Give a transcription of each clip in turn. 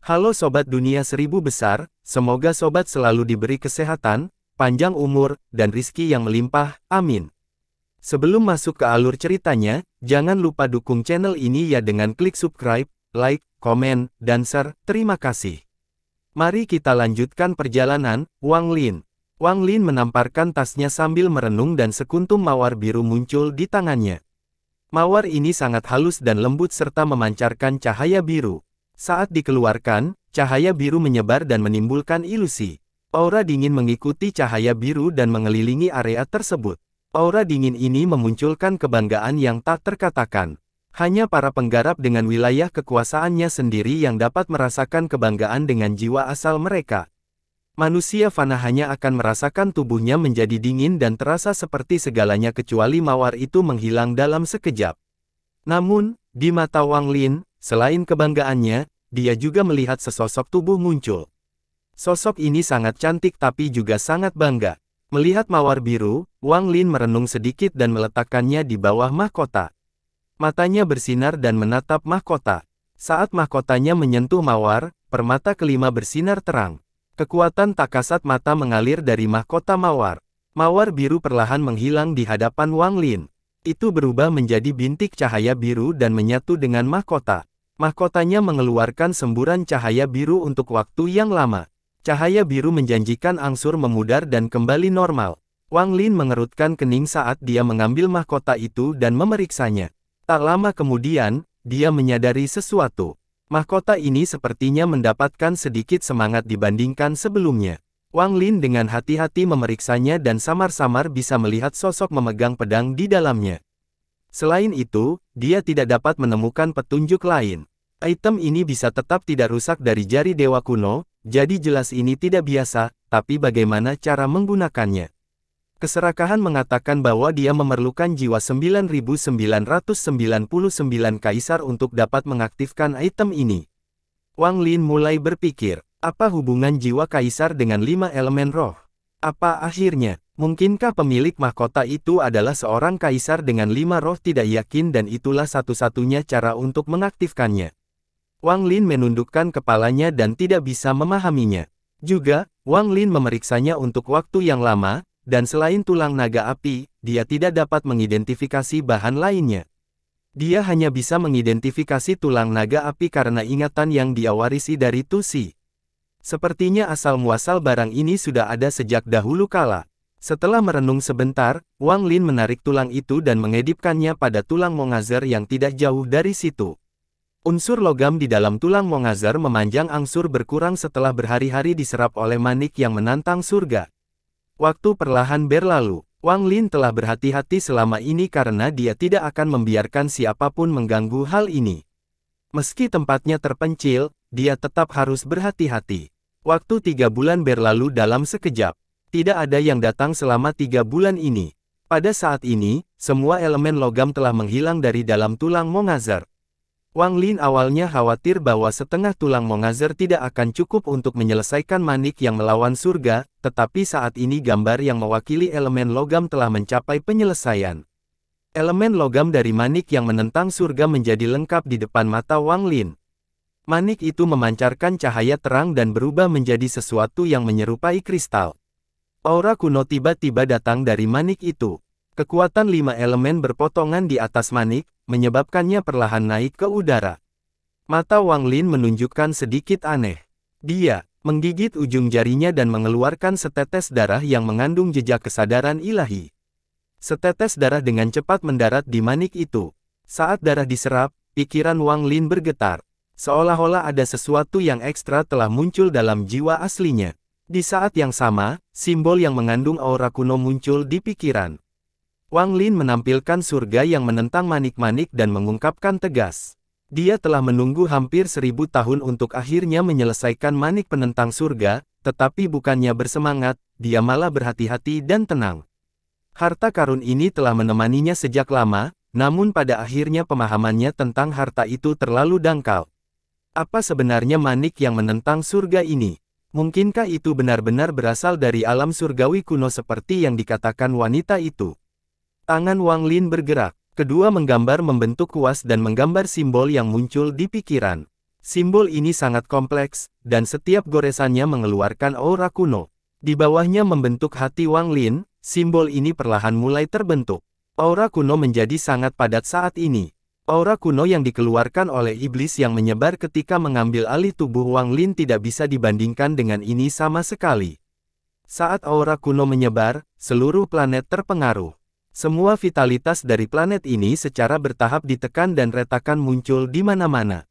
Halo Sobat Dunia Seribu Besar, semoga Sobat selalu diberi kesehatan, panjang umur, dan rizki yang melimpah, amin. Sebelum masuk ke alur ceritanya, jangan lupa dukung channel ini ya dengan klik subscribe, like, komen, dan share, terima kasih. Mari kita lanjutkan perjalanan. Wang Lin. Wang Lin menamparkan tasnya sambil merenung dan sekuntum mawar biru muncul di tangannya. Mawar ini sangat halus dan lembut serta memancarkan cahaya biru. Saat dikeluarkan, cahaya biru menyebar dan menimbulkan ilusi. Aura dingin mengikuti cahaya biru dan mengelilingi area tersebut. Aura dingin ini memunculkan kebanggaan yang tak terkatakan. Hanya para penggarap dengan wilayah kekuasaannya sendiri yang dapat merasakan kebanggaan dengan jiwa asal mereka. Manusia fana hanya akan merasakan tubuhnya menjadi dingin dan terasa seperti segalanya kecuali mawar itu menghilang dalam sekejap. Namun, di mata Wang Lin, selain kebanggaannya, dia juga melihat sesosok tubuh muncul. Sosok ini sangat cantik tapi juga sangat bangga. Melihat mawar biru, Wang Lin merenung sedikit dan meletakkannya di bawah mahkota. Matanya bersinar dan menatap mahkota. Saat mahkotanya menyentuh mawar, permata kelima bersinar terang. Kekuatan tak kasat mata mengalir dari mahkota mawar. Mawar biru perlahan menghilang di hadapan Wang Lin. Itu berubah menjadi bintik cahaya biru dan menyatu dengan mahkota. Mahkotanya mengeluarkan semburan cahaya biru untuk waktu yang lama. Cahaya biru menjanjikan angsur memudar dan kembali normal. Wang Lin mengerutkan kening saat dia mengambil mahkota itu dan memeriksanya. Tak lama kemudian, dia menyadari sesuatu. Mahkota ini sepertinya mendapatkan sedikit semangat dibandingkan sebelumnya. Wang Lin dengan hati-hati memeriksanya dan samar-samar bisa melihat sosok memegang pedang di dalamnya. Selain itu, dia tidak dapat menemukan petunjuk lain. Item ini bisa tetap tidak rusak dari jari dewa kuno, jadi jelas ini tidak biasa, tapi bagaimana cara menggunakannya? Keserakahan mengatakan bahwa dia memerlukan jiwa 9.999 kaisar untuk dapat mengaktifkan item ini. Wang Lin mulai berpikir, apa hubungan jiwa kaisar dengan 5 elemen roh? Apa akhirnya, mungkinkah pemilik mahkota itu adalah seorang kaisar dengan 5 roh? Tidak yakin dan itulah satu-satunya cara untuk mengaktifkannya. Wang Lin menundukkan kepalanya dan tidak bisa memahaminya. Juga, Wang Lin memeriksanya untuk waktu yang lama, dan selain tulang naga api, dia tidak dapat mengidentifikasi bahan lainnya. Dia hanya bisa mengidentifikasi tulang naga api karena ingatan yang dia warisi dari Tusi. Sepertinya asal-muasal barang ini sudah ada sejak dahulu kala. Setelah merenung sebentar, Wang Lin menarik tulang itu dan mengedipkannya pada tulang Mongazer yang tidak jauh dari situ. Unsur logam di dalam tulang Mongazer memanjang angsur berkurang setelah berhari-hari diserap oleh manik yang menantang surga. Waktu perlahan berlalu. Wang Lin telah berhati-hati selama ini karena dia tidak akan membiarkan siapapun mengganggu hal ini. Meski tempatnya terpencil, dia tetap harus berhati-hati. Waktu 3 bulan berlalu dalam sekejap. Tidak ada yang datang selama 3 bulan ini. Pada saat ini, semua elemen logam telah menghilang dari dalam tulang Mongazer. Wang Lin awalnya khawatir bahwa setengah tulang Mongazer tidak akan cukup untuk menyelesaikan manik yang melawan surga, tetapi saat ini gambar yang mewakili elemen logam telah mencapai penyelesaian. Elemen logam dari manik yang menentang surga menjadi lengkap di depan mata Wang Lin. Manik itu memancarkan cahaya terang dan berubah menjadi sesuatu yang menyerupai kristal. Aura kuno tiba-tiba datang dari manik itu. Kekuatan 5 elemen berpotongan di atas manik, menyebabkannya perlahan naik ke udara. Mata Wang Lin menunjukkan sedikit aneh. Dia menggigit ujung jarinya dan mengeluarkan setetes darah yang mengandung jejak kesadaran ilahi. Setetes darah dengan cepat mendarat di manik itu. Saat darah diserap, pikiran Wang Lin bergetar. Seolah-olah ada sesuatu yang ekstra telah muncul dalam jiwa aslinya. Di saat yang sama, simbol yang mengandung aura kuno muncul di pikiran. Wang Lin menampilkan surga yang menentang manik-manik dan mengungkapkan tegas. Dia telah menunggu hampir 1000 tahun untuk akhirnya menyelesaikan manik penentang surga, tetapi bukannya bersemangat, dia malah berhati-hati dan tenang. Harta karun ini telah menemaninya sejak lama, namun pada akhirnya pemahamannya tentang harta itu terlalu dangkal. Apa sebenarnya manik yang menentang surga ini? Mungkinkah itu benar-benar berasal dari alam surgawi kuno seperti yang dikatakan wanita itu? Tangan Wang Lin bergerak. Kedua menggambar membentuk kuas dan menggambar simbol yang muncul di pikiran. Simbol ini sangat kompleks, dan setiap goresannya mengeluarkan aura kuno. Di bawahnya membentuk hati Wang Lin, simbol ini perlahan mulai terbentuk. Aura kuno menjadi sangat padat saat ini. Aura kuno yang dikeluarkan oleh iblis yang menyebar ketika mengambil alih tubuh Wang Lin tidak bisa dibandingkan dengan ini sama sekali. Saat aura kuno menyebar, seluruh planet terpengaruh. Semua vitalitas dari planet ini secara bertahap ditekan dan retakan muncul di mana-mana.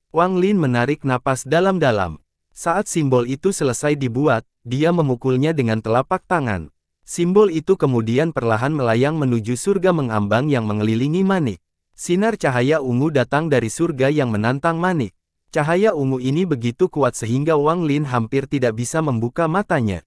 Wang Lin menarik napas dalam-dalam. Saat simbol itu selesai dibuat, dia memukulnya dengan telapak tangan. Simbol itu kemudian perlahan melayang menuju surga mengambang yang mengelilingi Manik. Sinar cahaya ungu datang dari surga yang menantang Manik. Cahaya ungu ini begitu kuat sehingga Wang Lin hampir tidak bisa membuka matanya.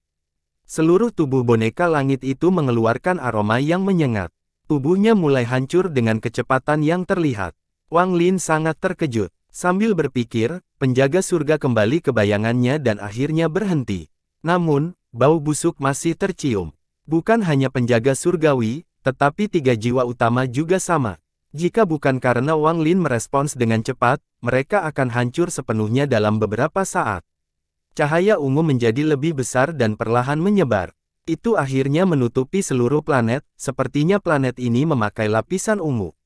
Seluruh tubuh boneka langit itu mengeluarkan aroma yang menyengat. Tubuhnya mulai hancur dengan kecepatan yang terlihat. Wang Lin sangat terkejut. Sambil berpikir, penjaga surga kembali ke bayangannya dan akhirnya berhenti. Namun, bau busuk masih tercium. Bukan hanya penjaga surgawi, tetapi 3 jiwa utama juga sama. Jika bukan karena Wang Lin merespons dengan cepat, mereka akan hancur sepenuhnya dalam beberapa saat. Cahaya ungu menjadi lebih besar dan perlahan menyebar. Itu akhirnya menutupi seluruh planet, sepertinya planet ini memakai lapisan ungu.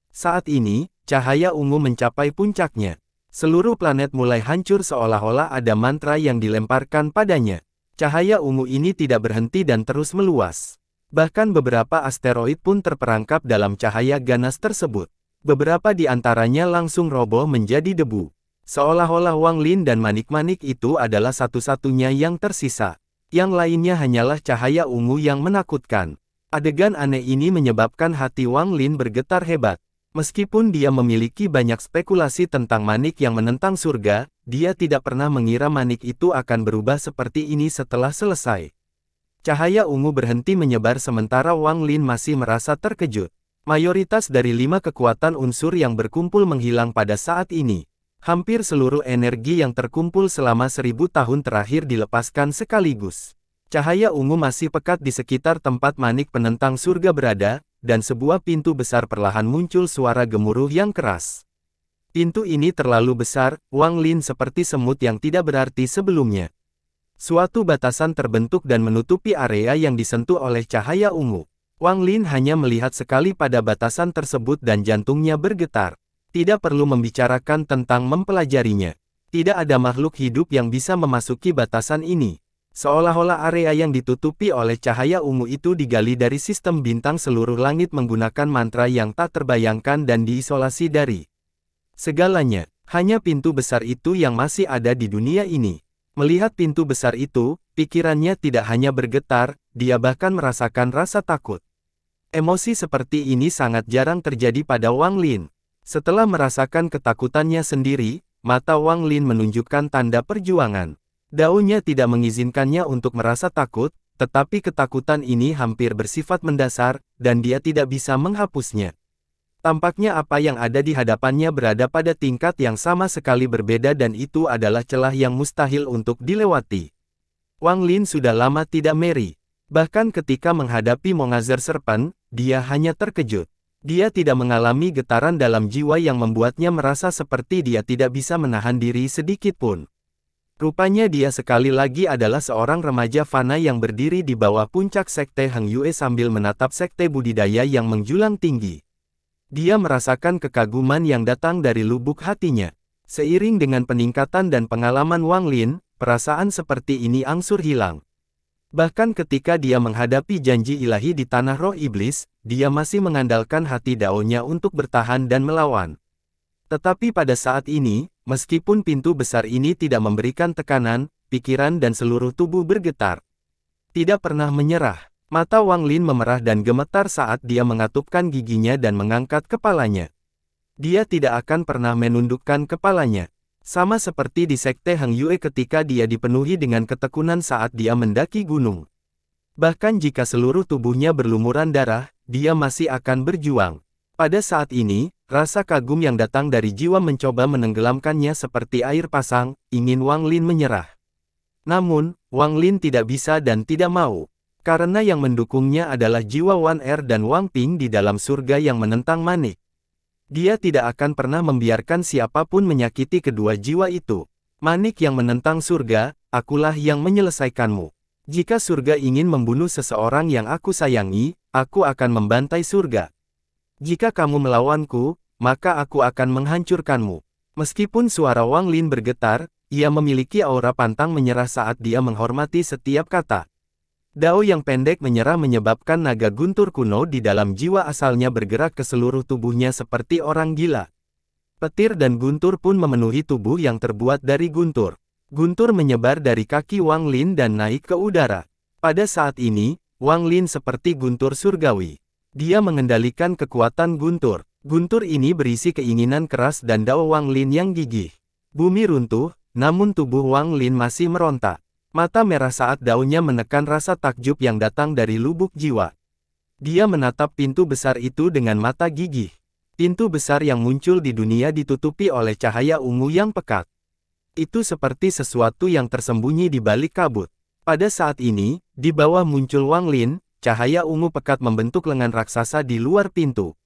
Saat ini, cahaya ungu mencapai puncaknya. Seluruh planet mulai hancur seolah-olah ada mantra yang dilemparkan padanya. Cahaya ungu ini tidak berhenti dan terus meluas. Bahkan beberapa asteroid pun terperangkap dalam cahaya ganas tersebut. Beberapa di antaranya langsung roboh menjadi debu. Seolah-olah Wang Lin dan manik-manik itu adalah satu-satunya yang tersisa. Yang lainnya hanyalah cahaya ungu yang menakutkan. Adegan aneh ini menyebabkan hati Wang Lin bergetar hebat. Meskipun dia memiliki banyak spekulasi tentang manik yang menentang surga, dia tidak pernah mengira manik itu akan berubah seperti ini setelah selesai. Cahaya ungu berhenti menyebar sementara Wang Lin masih merasa terkejut. Mayoritas dari 5 kekuatan unsur yang berkumpul menghilang pada saat ini. Hampir seluruh energi yang terkumpul selama 1000 tahun terakhir dilepaskan sekaligus. Cahaya ungu masih pekat di sekitar tempat manik penentang surga berada, dan sebuah pintu besar perlahan muncul suara gemuruh yang keras. Pintu ini terlalu besar, Wang Lin seperti semut yang tidak berarti sebelumnya. Suatu batasan terbentuk dan menutupi area yang disentuh oleh cahaya ungu. Wang Lin hanya melihat sekali pada batasan tersebut dan jantungnya bergetar. Tidak perlu membicarakan tentang mempelajarinya. Tidak ada makhluk hidup yang bisa memasuki batasan ini. Seolah-olah area yang ditutupi oleh cahaya ungu itu digali dari sistem bintang seluruh langit menggunakan mantra yang tak terbayangkan dan diisolasi dari segalanya. Hanya pintu besar itu yang masih ada di dunia ini. Melihat pintu besar itu, pikirannya tidak hanya bergetar, dia bahkan merasakan rasa takut. Emosi seperti ini sangat jarang terjadi pada Wang Lin. Setelah merasakan ketakutannya sendiri, mata Wang Lin menunjukkan tanda perjuangan. Daunnya tidak mengizinkannya untuk merasa takut, tetapi ketakutan ini hampir bersifat mendasar, dan dia tidak bisa menghapusnya. Tampaknya apa yang ada di hadapannya berada pada tingkat yang sama sekali berbeda dan itu adalah celah yang mustahil untuk dilewati. Wang Lin sudah lama tidak merry. Bahkan ketika menghadapi Mongazer Serpent, dia hanya terkejut. Dia tidak mengalami getaran dalam jiwa yang membuatnya merasa seperti dia tidak bisa menahan diri sedikit pun. Rupanya dia sekali lagi adalah seorang remaja fana yang berdiri di bawah puncak sekte Heng Yue sambil menatap sekte budidaya yang menjulang tinggi. Dia merasakan kekaguman yang datang dari lubuk hatinya. Seiring dengan peningkatan dan pengalaman Wang Lin, perasaan seperti ini angsur hilang. Bahkan ketika dia menghadapi janji ilahi di tanah roh iblis, dia masih mengandalkan hati daonya untuk bertahan dan melawan. Tetapi pada saat ini, meskipun pintu besar ini tidak memberikan tekanan, pikiran dan seluruh tubuh bergetar. Tidak pernah menyerah. Mata Wang Lin memerah dan gemetar saat dia mengatupkan giginya dan mengangkat kepalanya. Dia tidak akan pernah menundukkan kepalanya. Sama seperti di sekte Heng Yue ketika dia dipenuhi dengan ketekunan saat dia mendaki gunung. Bahkan jika seluruh tubuhnya berlumuran darah, dia masih akan berjuang. Pada saat ini, rasa kagum yang datang dari jiwa mencoba menenggelamkannya seperti air pasang, ingin Wang Lin menyerah. Namun, Wang Lin tidak bisa dan tidak mau. Karena yang mendukungnya adalah jiwa Wan Er dan Wang Ping di dalam surga yang menentang manik. Dia tidak akan pernah membiarkan siapapun menyakiti kedua jiwa itu. Manik yang menentang surga, akulah yang menyelesaikanmu. Jika surga ingin membunuh seseorang yang aku sayangi, aku akan membantai surga. Jika kamu melawanku, maka aku akan menghancurkanmu. Meskipun suara Wang Lin bergetar, ia memiliki aura pantang menyerah saat dia menghormati setiap kata. Dao yang pendek menyerah menyebabkan naga guntur kuno di dalam jiwa asalnya bergerak ke seluruh tubuhnya seperti orang gila. Petir dan guntur pun memenuhi tubuh yang terbuat dari guntur. Guntur menyebar dari kaki Wang Lin dan naik ke udara. Pada saat ini, Wang Lin seperti guntur surgawi. Dia mengendalikan kekuatan guntur. Guntur ini berisi keinginan keras dan Dao Wang Lin yang gigih. Bumi runtuh, namun tubuh Wang Lin masih meronta. Mata merah saat daunnya menekan rasa takjub yang datang dari lubuk jiwa. Dia menatap pintu besar itu dengan mata gigih. Pintu besar yang muncul di dunia ditutupi oleh cahaya ungu yang pekat. Itu seperti sesuatu yang tersembunyi di balik kabut. Pada saat ini, di bawah muncul Wang Lin, cahaya ungu pekat membentuk lengan raksasa di luar pintu.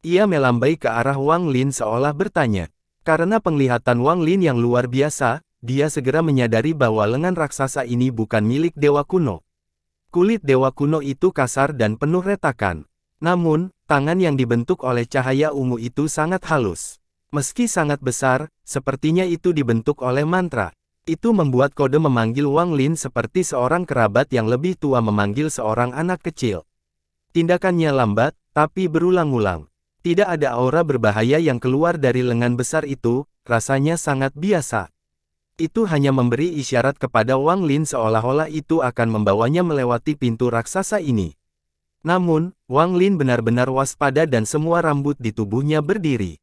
Ia melambai ke arah Wang Lin seolah bertanya. Karena penglihatan Wang Lin yang luar biasa, dia segera menyadari bahwa lengan raksasa ini bukan milik dewa kuno. Kulit dewa kuno itu kasar dan penuh retakan. Namun, tangan yang dibentuk oleh cahaya ungu itu sangat halus. Meski sangat besar, sepertinya itu dibentuk oleh mantra. Itu membuat kode memanggil Wang Lin seperti seorang kerabat yang lebih tua memanggil seorang anak kecil. Tindakannya lambat, tapi berulang-ulang. Tidak ada aura berbahaya yang keluar dari lengan besar itu, rasanya sangat biasa. Itu hanya memberi isyarat kepada Wang Lin seolah-olah itu akan membawanya melewati pintu raksasa ini. Namun, Wang Lin benar-benar waspada dan semua rambut di tubuhnya berdiri.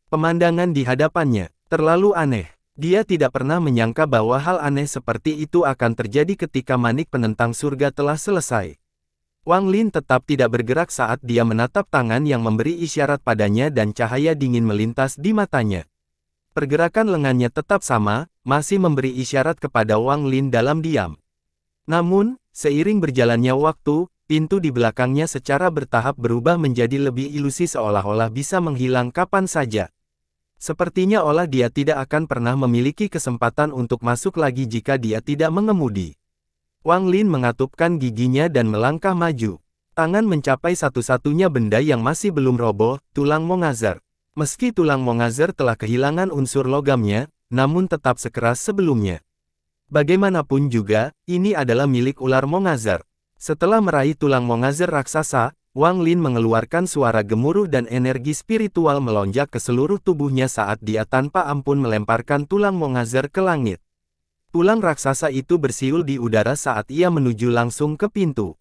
Pemandangan di hadapannya terlalu aneh. Dia tidak pernah menyangka bahwa hal aneh seperti itu akan terjadi ketika manik penentang surga telah selesai. Wang Lin tetap tidak bergerak saat dia menatap tangan yang memberi isyarat padanya dan cahaya dingin melintas di matanya. Pergerakan lengannya tetap sama, masih memberi isyarat kepada Wang Lin dalam diam. Namun, seiring berjalannya waktu, pintu di belakangnya secara bertahap berubah menjadi lebih ilusi seolah-olah bisa menghilang kapan saja. Sepertinya olah dia tidak akan pernah memiliki kesempatan untuk masuk lagi jika dia tidak mengemudi. Wang Lin mengatupkan giginya dan melangkah maju. Tangan mencapai satu-satunya benda yang masih belum roboh, tulang Mongazar. Meski tulang Mongazar telah kehilangan unsur logamnya, namun tetap sekeras sebelumnya. Bagaimanapun juga, ini adalah milik ular Mongazar. Setelah meraih tulang Mongazar raksasa, Wang Lin mengeluarkan suara gemuruh dan energi spiritual melonjak ke seluruh tubuhnya saat dia tanpa ampun melemparkan tulang Mongazar ke langit. Tulang raksasa itu bersiul di udara saat ia menuju langsung ke pintu.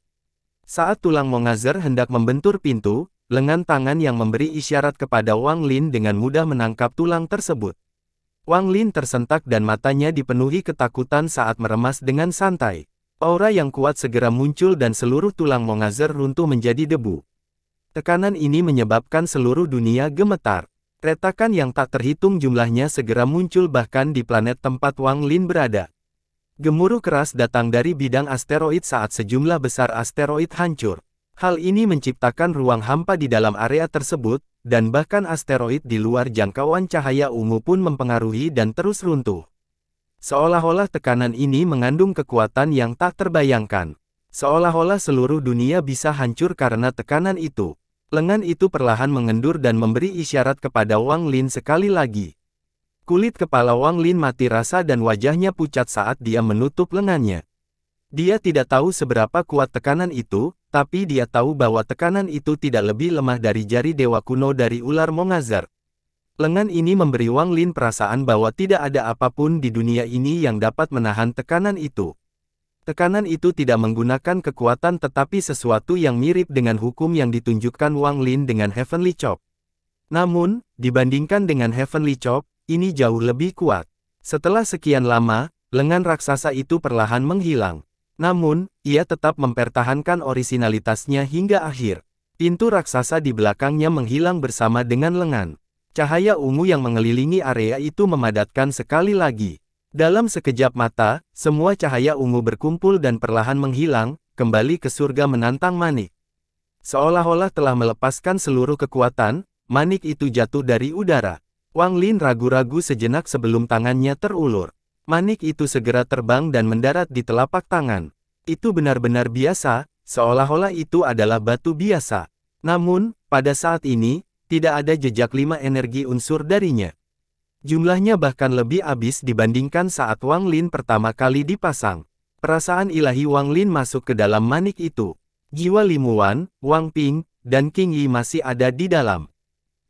Saat tulang Mongazar hendak membentur pintu, lengan tangan yang memberi isyarat kepada Wang Lin dengan mudah menangkap tulang tersebut. Wang Lin tersentak dan matanya dipenuhi ketakutan saat meremas dengan santai. Aura yang kuat segera muncul dan seluruh tulang Mongazar runtuh menjadi debu. Tekanan ini menyebabkan seluruh dunia gemetar. Retakan yang tak terhitung jumlahnya segera muncul bahkan di planet tempat Wang Lin berada. Gemuruh keras datang dari bidang asteroid saat sejumlah besar asteroid hancur. Hal ini menciptakan ruang hampa di dalam area tersebut, dan bahkan asteroid di luar jangkauan cahaya ungu pun mempengaruhi dan terus runtuh. Seolah-olah tekanan ini mengandung kekuatan yang tak terbayangkan. Seolah-olah seluruh dunia bisa hancur karena tekanan itu. Lengan itu perlahan mengendur dan memberi isyarat kepada Wang Lin sekali lagi. Kulit kepala Wang Lin mati rasa dan wajahnya pucat saat dia menutup lengannya. Dia tidak tahu seberapa kuat tekanan itu, tapi dia tahu bahwa tekanan itu tidak lebih lemah dari jari dewa kuno dari ular Mongazar. Lengan ini memberi Wang Lin perasaan bahwa tidak ada apapun di dunia ini yang dapat menahan tekanan itu. Tekanan itu tidak menggunakan kekuatan tetapi sesuatu yang mirip dengan hukum yang ditunjukkan Wang Lin dengan Heavenly Chop. Namun, dibandingkan dengan Heavenly Chop, ini jauh lebih kuat. Setelah sekian lama, lengan raksasa itu perlahan menghilang. Namun, ia tetap mempertahankan orisinalitasnya hingga akhir. Pintu raksasa di belakangnya menghilang bersama dengan lengan. Cahaya ungu yang mengelilingi area itu memadatkan sekali lagi. Dalam sekejap mata, semua cahaya ungu berkumpul dan perlahan menghilang, kembali ke surga menantang manik. Seolah-olah telah melepaskan seluruh kekuatan, manik itu jatuh dari udara. Wang Lin ragu-ragu sejenak sebelum tangannya terulur. Manik itu segera terbang dan mendarat di telapak tangan. Itu benar-benar biasa, seolah-olah itu adalah batu biasa. Namun, pada saat ini, tidak ada jejak 5 energi unsur darinya. Jumlahnya bahkan lebih habis dibandingkan saat Wang Lin pertama kali dipasang. Perasaan ilahi Wang Lin masuk ke dalam manik itu. Jiwa Limuan, Wang Ping, dan King Yi masih ada di dalam.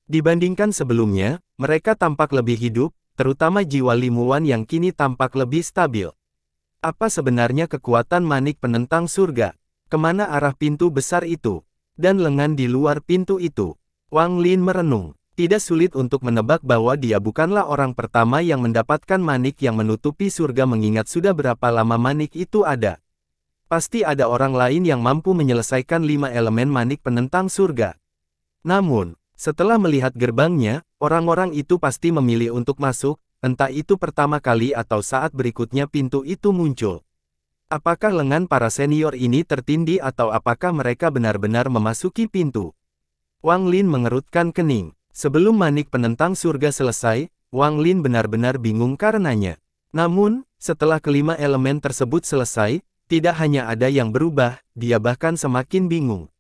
Dibandingkan sebelumnya, mereka tampak lebih hidup, terutama jiwa Limuan yang kini tampak lebih stabil. Apa sebenarnya kekuatan manik penentang surga? Kemana arah pintu besar itu? Dan lengan di luar pintu itu? Wang Lin merenung. Tidak sulit untuk menebak bahwa dia bukanlah orang pertama yang mendapatkan manik yang menutupi surga mengingat sudah berapa lama manik itu ada. Pasti ada orang lain yang mampu menyelesaikan 5 elemen manik penentang surga. Namun, setelah melihat gerbangnya, orang-orang itu pasti memilih untuk masuk, entah itu pertama kali atau saat berikutnya pintu itu muncul. Apakah lengan para senior ini tertindih atau apakah mereka benar-benar memasuki pintu? Wang Lin mengerutkan kening. Sebelum manik penentang surga selesai, Wang Lin benar-benar bingung karenanya. Namun, setelah kelima elemen tersebut selesai, tidak hanya ada yang berubah, dia bahkan semakin bingung.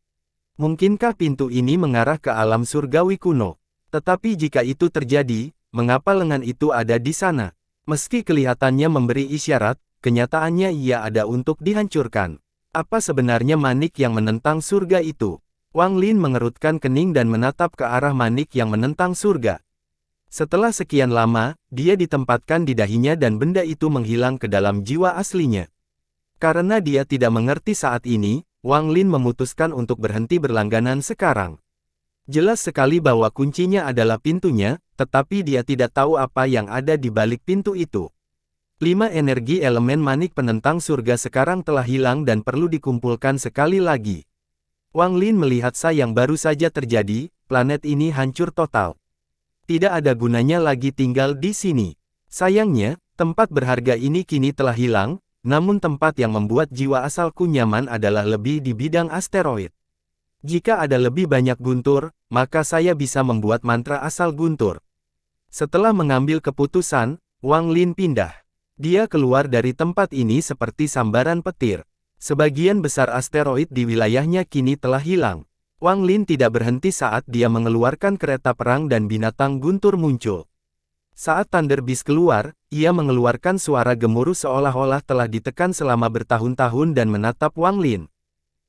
Mungkinkah pintu ini mengarah ke alam surgawi kuno? Tetapi jika itu terjadi, mengapa lengan itu ada di sana? Meski kelihatannya memberi isyarat, kenyataannya ia ada untuk dihancurkan. Apa sebenarnya manik yang menentang surga itu? Wang Lin mengerutkan kening dan menatap ke arah manik yang menentang surga. Setelah sekian lama, dia ditempatkan di dahinya dan benda itu menghilang ke dalam jiwa aslinya. Karena dia tidak mengerti saat ini, Wang Lin memutuskan untuk berhenti berlangganan sekarang. Jelas sekali bahwa kuncinya adalah pintunya, tetapi dia tidak tahu apa yang ada di balik pintu itu. 5 energi elemen manik penentang surga sekarang telah hilang dan perlu dikumpulkan sekali lagi. Wang Lin melihat yang baru saja terjadi, planet ini hancur total. Tidak ada gunanya lagi tinggal di sini. Sayangnya, tempat berharga ini kini telah hilang, namun tempat yang membuat jiwa asalku nyaman adalah lebih di bidang asteroid. Jika ada lebih banyak guntur, maka saya bisa membuat mantra asal guntur. Setelah mengambil keputusan, Wang Lin pindah. Dia keluar dari tempat ini seperti sambaran petir. Sebagian besar asteroid di wilayahnya kini telah hilang. Wang Lin tidak berhenti saat dia mengeluarkan kereta perang dan binatang guntur muncul. Saat Thunder Beast keluar, ia mengeluarkan suara gemuruh seolah-olah telah ditekan selama bertahun-tahun dan menatap Wang Lin.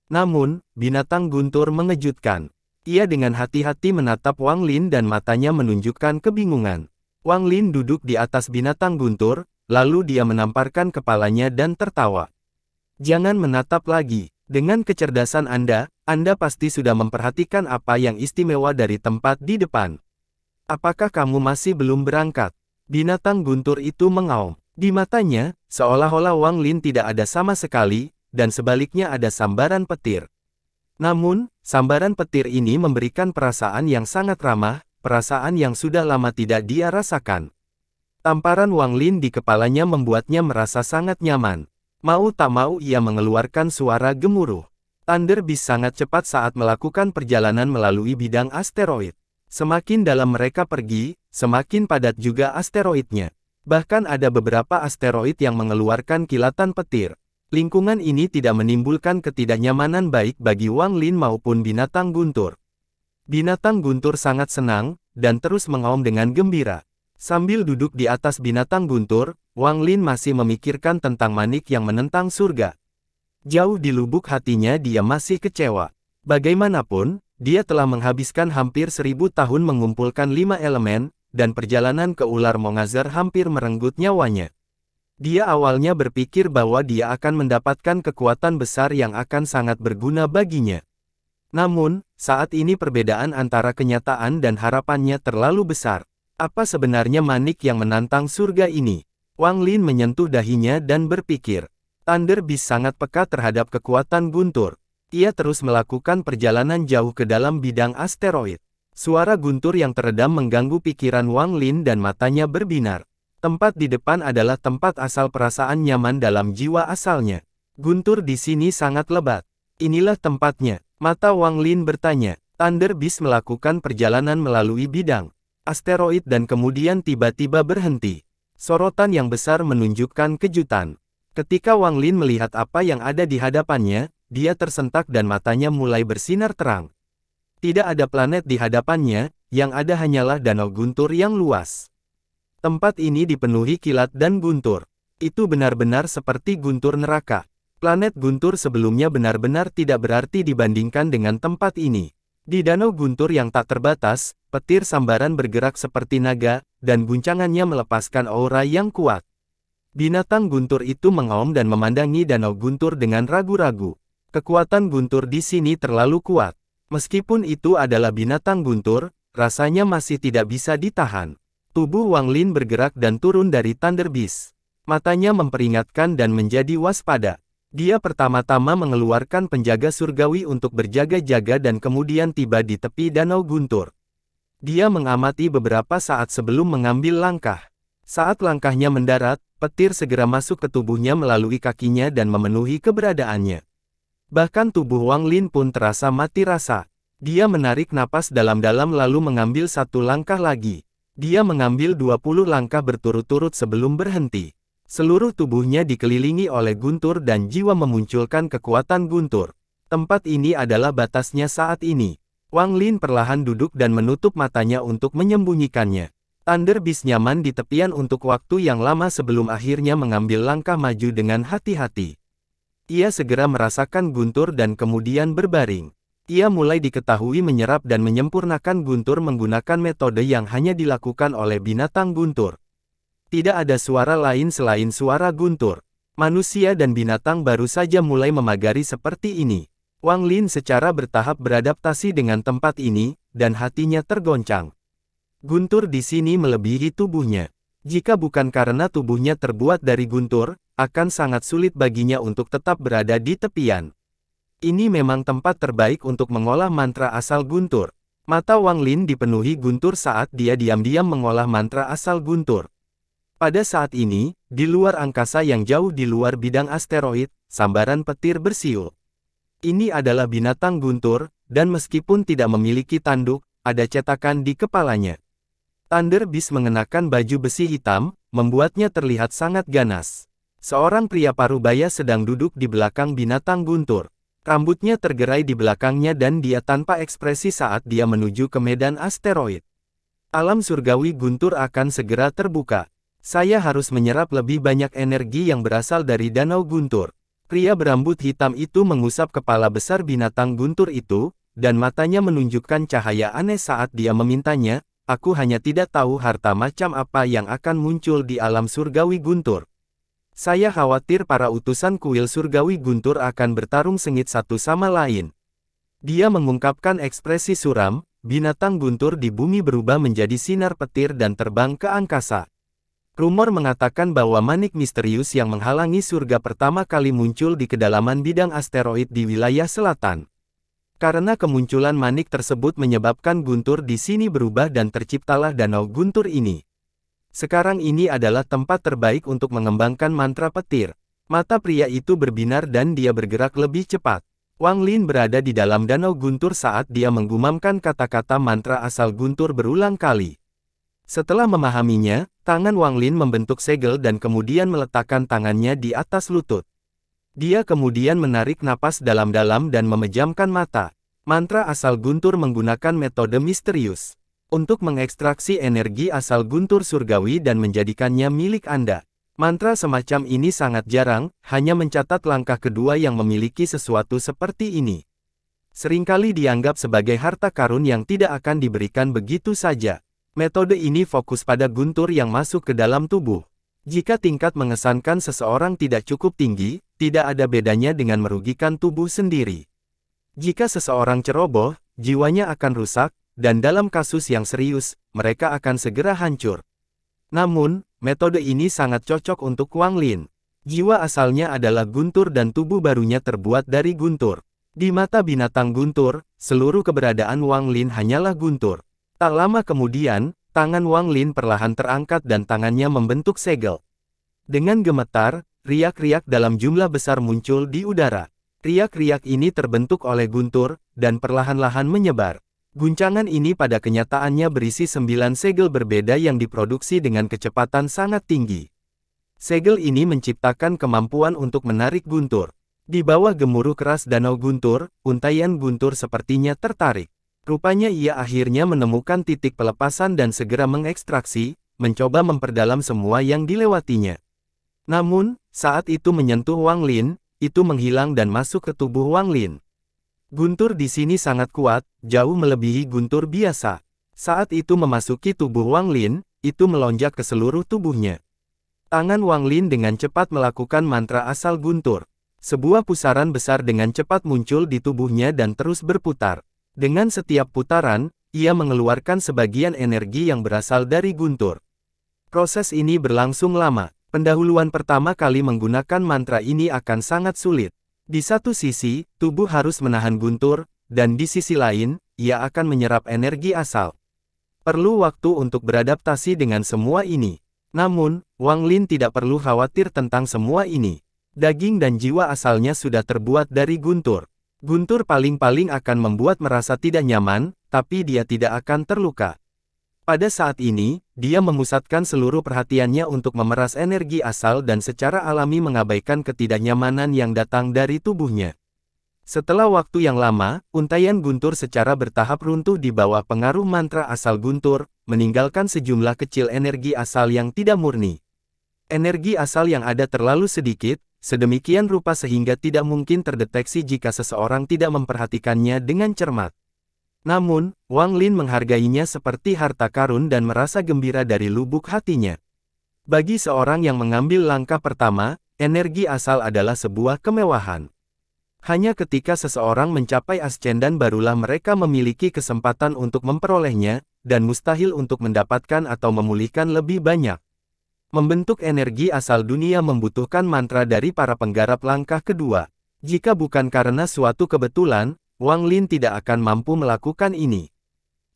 Namun, binatang guntur mengejutkan. Ia dengan hati-hati menatap Wang Lin dan matanya menunjukkan kebingungan. Wang Lin duduk di atas binatang guntur, lalu dia menamparkan kepalanya dan tertawa. Jangan menatap lagi. Dengan kecerdasan Anda pasti sudah memperhatikan apa yang istimewa dari tempat di depan. Apakah kamu masih belum berangkat? Binatang guntur itu mengaum. Di matanya, seolah-olah Wang Lin tidak ada sama sekali, dan sebaliknya ada sambaran petir. Namun, sambaran petir ini memberikan perasaan yang sangat ramah, perasaan yang sudah lama tidak dia rasakan. Tamparan Wang Lin di kepalanya membuatnya merasa sangat nyaman. Mau tak mau ia mengeluarkan suara gemuruh. Thunder Beast sangat cepat saat melakukan perjalanan melalui bidang asteroid. Semakin dalam mereka pergi, semakin padat juga asteroidnya. Bahkan ada beberapa asteroid yang mengeluarkan kilatan petir. Lingkungan ini tidak menimbulkan ketidaknyamanan baik bagi Wang Lin maupun binatang guntur. Binatang guntur sangat senang, dan terus mengaum dengan gembira. Sambil duduk di atas binatang guntur, Wang Lin masih memikirkan tentang manik yang menentang surga. Jauh di lubuk hatinya dia masih kecewa. Bagaimanapun, dia telah menghabiskan hampir 1000 tahun mengumpulkan 5 elemen, dan perjalanan ke ular Mongazar hampir merenggut nyawanya. Dia awalnya berpikir bahwa dia akan mendapatkan kekuatan besar yang akan sangat berguna baginya. Namun, saat ini perbedaan antara kenyataan dan harapannya terlalu besar. Apa sebenarnya manik yang menantang surga ini? Wang Lin menyentuh dahinya dan berpikir. Thunder Beast sangat peka terhadap kekuatan guntur. Ia terus melakukan perjalanan jauh ke dalam bidang asteroid. Suara guntur yang teredam mengganggu pikiran Wang Lin dan matanya berbinar. Tempat di depan adalah tempat asal perasaan nyaman dalam jiwa asalnya. Guntur di sini sangat lebat. Inilah tempatnya. Mata Wang Lin bertanya. Thunder Beast melakukan perjalanan melalui bidang asteroid dan kemudian tiba-tiba berhenti. Sorotan yang besar menunjukkan kejutan. Ketika Wang Lin melihat apa yang ada di hadapannya, dia tersentak dan matanya mulai bersinar terang. Tidak ada planet di hadapannya, yang ada hanyalah danau guntur yang luas. Tempat ini dipenuhi kilat dan guntur. Itu benar-benar seperti guntur neraka. Planet guntur sebelumnya benar-benar tidak berarti dibandingkan dengan tempat ini. Di danau guntur yang tak terbatas, petir sambaran bergerak seperti naga, dan guncangannya melepaskan aura yang kuat. Binatang guntur itu mengaum dan memandangi danau guntur dengan ragu-ragu. Kekuatan guntur di sini terlalu kuat. Meskipun itu adalah binatang guntur, rasanya masih tidak bisa ditahan. Tubuh Wang Lin bergerak dan turun dari Thunder Beast. Matanya memperingatkan dan menjadi waspada. Dia pertama-tama mengeluarkan penjaga surgawi untuk berjaga-jaga dan kemudian tiba di tepi danau guntur. Dia mengamati beberapa saat sebelum mengambil langkah. Saat langkahnya mendarat, petir segera masuk ke tubuhnya melalui kakinya dan memenuhi keberadaannya. Bahkan tubuh Wang Lin pun terasa mati rasa. Dia menarik napas dalam-dalam lalu mengambil satu langkah lagi. Dia mengambil 20 langkah berturut-turut sebelum berhenti. Seluruh tubuhnya dikelilingi oleh guntur dan jiwa memunculkan kekuatan guntur. Tempat ini adalah batasnya saat ini. Wang Lin perlahan duduk dan menutup matanya untuk menyembunyikannya. Thunder Beast nyaman di tepian untuk waktu yang lama sebelum akhirnya mengambil langkah maju dengan hati-hati. Ia segera merasakan guntur dan kemudian berbaring. Ia mulai diketahui menyerap dan menyempurnakan guntur menggunakan metode yang hanya dilakukan oleh binatang guntur. Tidak ada suara lain selain suara guntur. Manusia dan binatang baru saja mulai memagari seperti ini. Wang Lin secara bertahap beradaptasi dengan tempat ini, dan hatinya tergoncang. Guntur di sini melebihi tubuhnya. Jika bukan karena tubuhnya terbuat dari guntur, akan sangat sulit baginya untuk tetap berada di tepian. Ini memang tempat terbaik untuk mengolah mantra asal guntur. Mata Wang Lin dipenuhi guntur saat dia diam-diam mengolah mantra asal guntur. Pada saat ini, di luar angkasa yang jauh di luar bidang asteroid, sambaran petir bersiul. Ini adalah binatang guntur, dan meskipun tidak memiliki tanduk, ada cetakan di kepalanya. Thunder Beast mengenakan baju besi hitam, membuatnya terlihat sangat ganas. Seorang pria parubaya sedang duduk di belakang binatang guntur. Rambutnya tergerai di belakangnya dan dia tanpa ekspresi saat dia menuju ke medan asteroid. Alam surgawi guntur akan segera terbuka. Saya harus menyerap lebih banyak energi yang berasal dari danau guntur. Pria berambut hitam itu mengusap kepala besar binatang guntur itu, dan matanya menunjukkan cahaya aneh saat dia memintanya, aku hanya tidak tahu harta macam apa yang akan muncul di alam surgawi guntur. Saya khawatir para utusan kuil surgawi guntur akan bertarung sengit satu sama lain. Dia mengungkapkan ekspresi suram, binatang guntur di bumi berubah menjadi sinar petir dan terbang ke angkasa. Rumor mengatakan bahwa manik misterius yang menghalangi surga pertama kali muncul di kedalaman bidang asteroid di wilayah selatan. Karena kemunculan manik tersebut menyebabkan guntur di sini berubah dan terciptalah danau guntur ini. Sekarang ini adalah tempat terbaik untuk mengembangkan mantra petir. Mata pria itu berbinar dan dia bergerak lebih cepat. Wang Lin berada di dalam danau guntur saat dia menggumamkan kata-kata mantra asal guntur berulang kali. Setelah memahaminya, tangan Wang Lin membentuk segel dan kemudian meletakkan tangannya di atas lutut. Dia kemudian menarik napas dalam-dalam dan memejamkan mata. Mantra asal guntur menggunakan metode misterius untuk mengekstraksi energi asal guntur surgawi dan menjadikannya milik Anda. Mantra semacam ini sangat jarang, hanya mencatat langkah kedua yang memiliki sesuatu seperti ini. Seringkali dianggap sebagai harta karun yang tidak akan diberikan begitu saja. Metode ini fokus pada guntur yang masuk ke dalam tubuh. Jika tingkat mengesankan seseorang tidak cukup tinggi, tidak ada bedanya dengan merugikan tubuh sendiri. Jika seseorang ceroboh, jiwanya akan rusak, dan dalam kasus yang serius, mereka akan segera hancur. Namun, metode ini sangat cocok untuk Wang Lin. Jiwa asalnya adalah guntur dan tubuh barunya terbuat dari guntur. Di mata binatang guntur, seluruh keberadaan Wang Lin hanyalah guntur. Tak lama kemudian, tangan Wang Lin perlahan terangkat dan tangannya membentuk segel. Dengan gemetar, riak-riak dalam jumlah besar muncul di udara. Riak-riak ini terbentuk oleh guntur, dan perlahan-lahan menyebar. Guncangan ini pada kenyataannya berisi 9 segel berbeda yang diproduksi dengan kecepatan sangat tinggi. Segel ini menciptakan kemampuan untuk menarik guntur. Di bawah gemuruh keras danau guntur, untaian guntur sepertinya tertarik. Rupanya ia akhirnya menemukan titik pelepasan dan segera mengekstraksi, mencoba memperdalam semua yang dilewatinya. Namun, saat itu menyentuh Wang Lin, itu menghilang dan masuk ke tubuh Wang Lin. Guntur di sini sangat kuat, jauh melebihi guntur biasa. Saat itu memasuki tubuh Wang Lin, itu melonjak ke seluruh tubuhnya. Tangan Wang Lin dengan cepat melakukan mantra asal guntur. Sebuah pusaran besar dengan cepat muncul di tubuhnya dan terus berputar. Dengan setiap putaran, ia mengeluarkan sebagian energi yang berasal dari guntur. Proses ini berlangsung lama. Pendahuluan pertama kali menggunakan mantra ini akan sangat sulit. Di satu sisi, tubuh harus menahan guntur, dan di sisi lain, ia akan menyerap energi asal. Perlu waktu untuk beradaptasi dengan semua ini. Namun, Wang Lin tidak perlu khawatir tentang semua ini. Daging dan jiwa asalnya sudah terbuat dari guntur. Guntur paling-paling akan membuat merasa tidak nyaman, tapi dia tidak akan terluka. Pada saat ini, dia memusatkan seluruh perhatiannya untuk memeras energi asal dan secara alami mengabaikan ketidaknyamanan yang datang dari tubuhnya. Setelah waktu yang lama, untaian guntur secara bertahap runtuh di bawah pengaruh mantra asal guntur, meninggalkan sejumlah kecil energi asal yang tidak murni. Energi asal yang ada terlalu sedikit, sedemikian rupa sehingga tidak mungkin terdeteksi jika seseorang tidak memperhatikannya dengan cermat. Namun, Wang Lin menghargainya seperti harta karun dan merasa gembira dari lubuk hatinya. Bagi seorang yang mengambil langkah pertama, energi asal adalah sebuah kemewahan. Hanya ketika seseorang mencapai ascendan barulah mereka memiliki kesempatan untuk memperolehnya, dan mustahil untuk mendapatkan atau memulihkan lebih banyak. Membentuk energi asal dunia membutuhkan mantra dari para penggarap langkah kedua. Jika bukan karena suatu kebetulan, Wang Lin tidak akan mampu melakukan ini.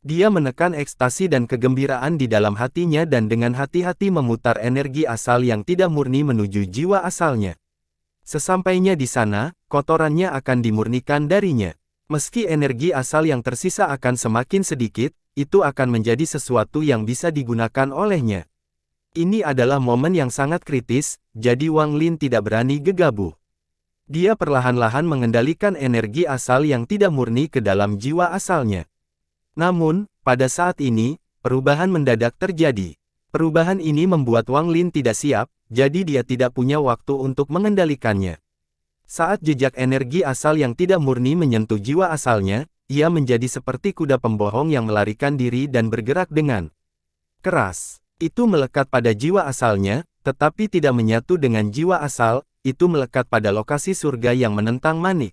Dia menekan ekstasi dan kegembiraan di dalam hatinya dan dengan hati-hati memutar energi asal yang tidak murni menuju jiwa asalnya. Sesampainya di sana, kotorannya akan dimurnikan darinya. Meski energi asal yang tersisa akan semakin sedikit, itu akan menjadi sesuatu yang bisa digunakan olehnya. Ini adalah momen yang sangat kritis, jadi Wang Lin tidak berani gegabah. Dia perlahan-lahan mengendalikan energi asal yang tidak murni ke dalam jiwa asalnya. Namun, pada saat ini, perubahan mendadak terjadi. Perubahan ini membuat Wang Lin tidak siap, jadi dia tidak punya waktu untuk mengendalikannya. Saat jejak energi asal yang tidak murni menyentuh jiwa asalnya, ia menjadi seperti kuda pembohong yang melarikan diri dan bergerak dengan keras. Itu melekat pada jiwa asalnya, tetapi tidak menyatu dengan jiwa asal. Itu melekat pada lokasi surga yang menentang manik.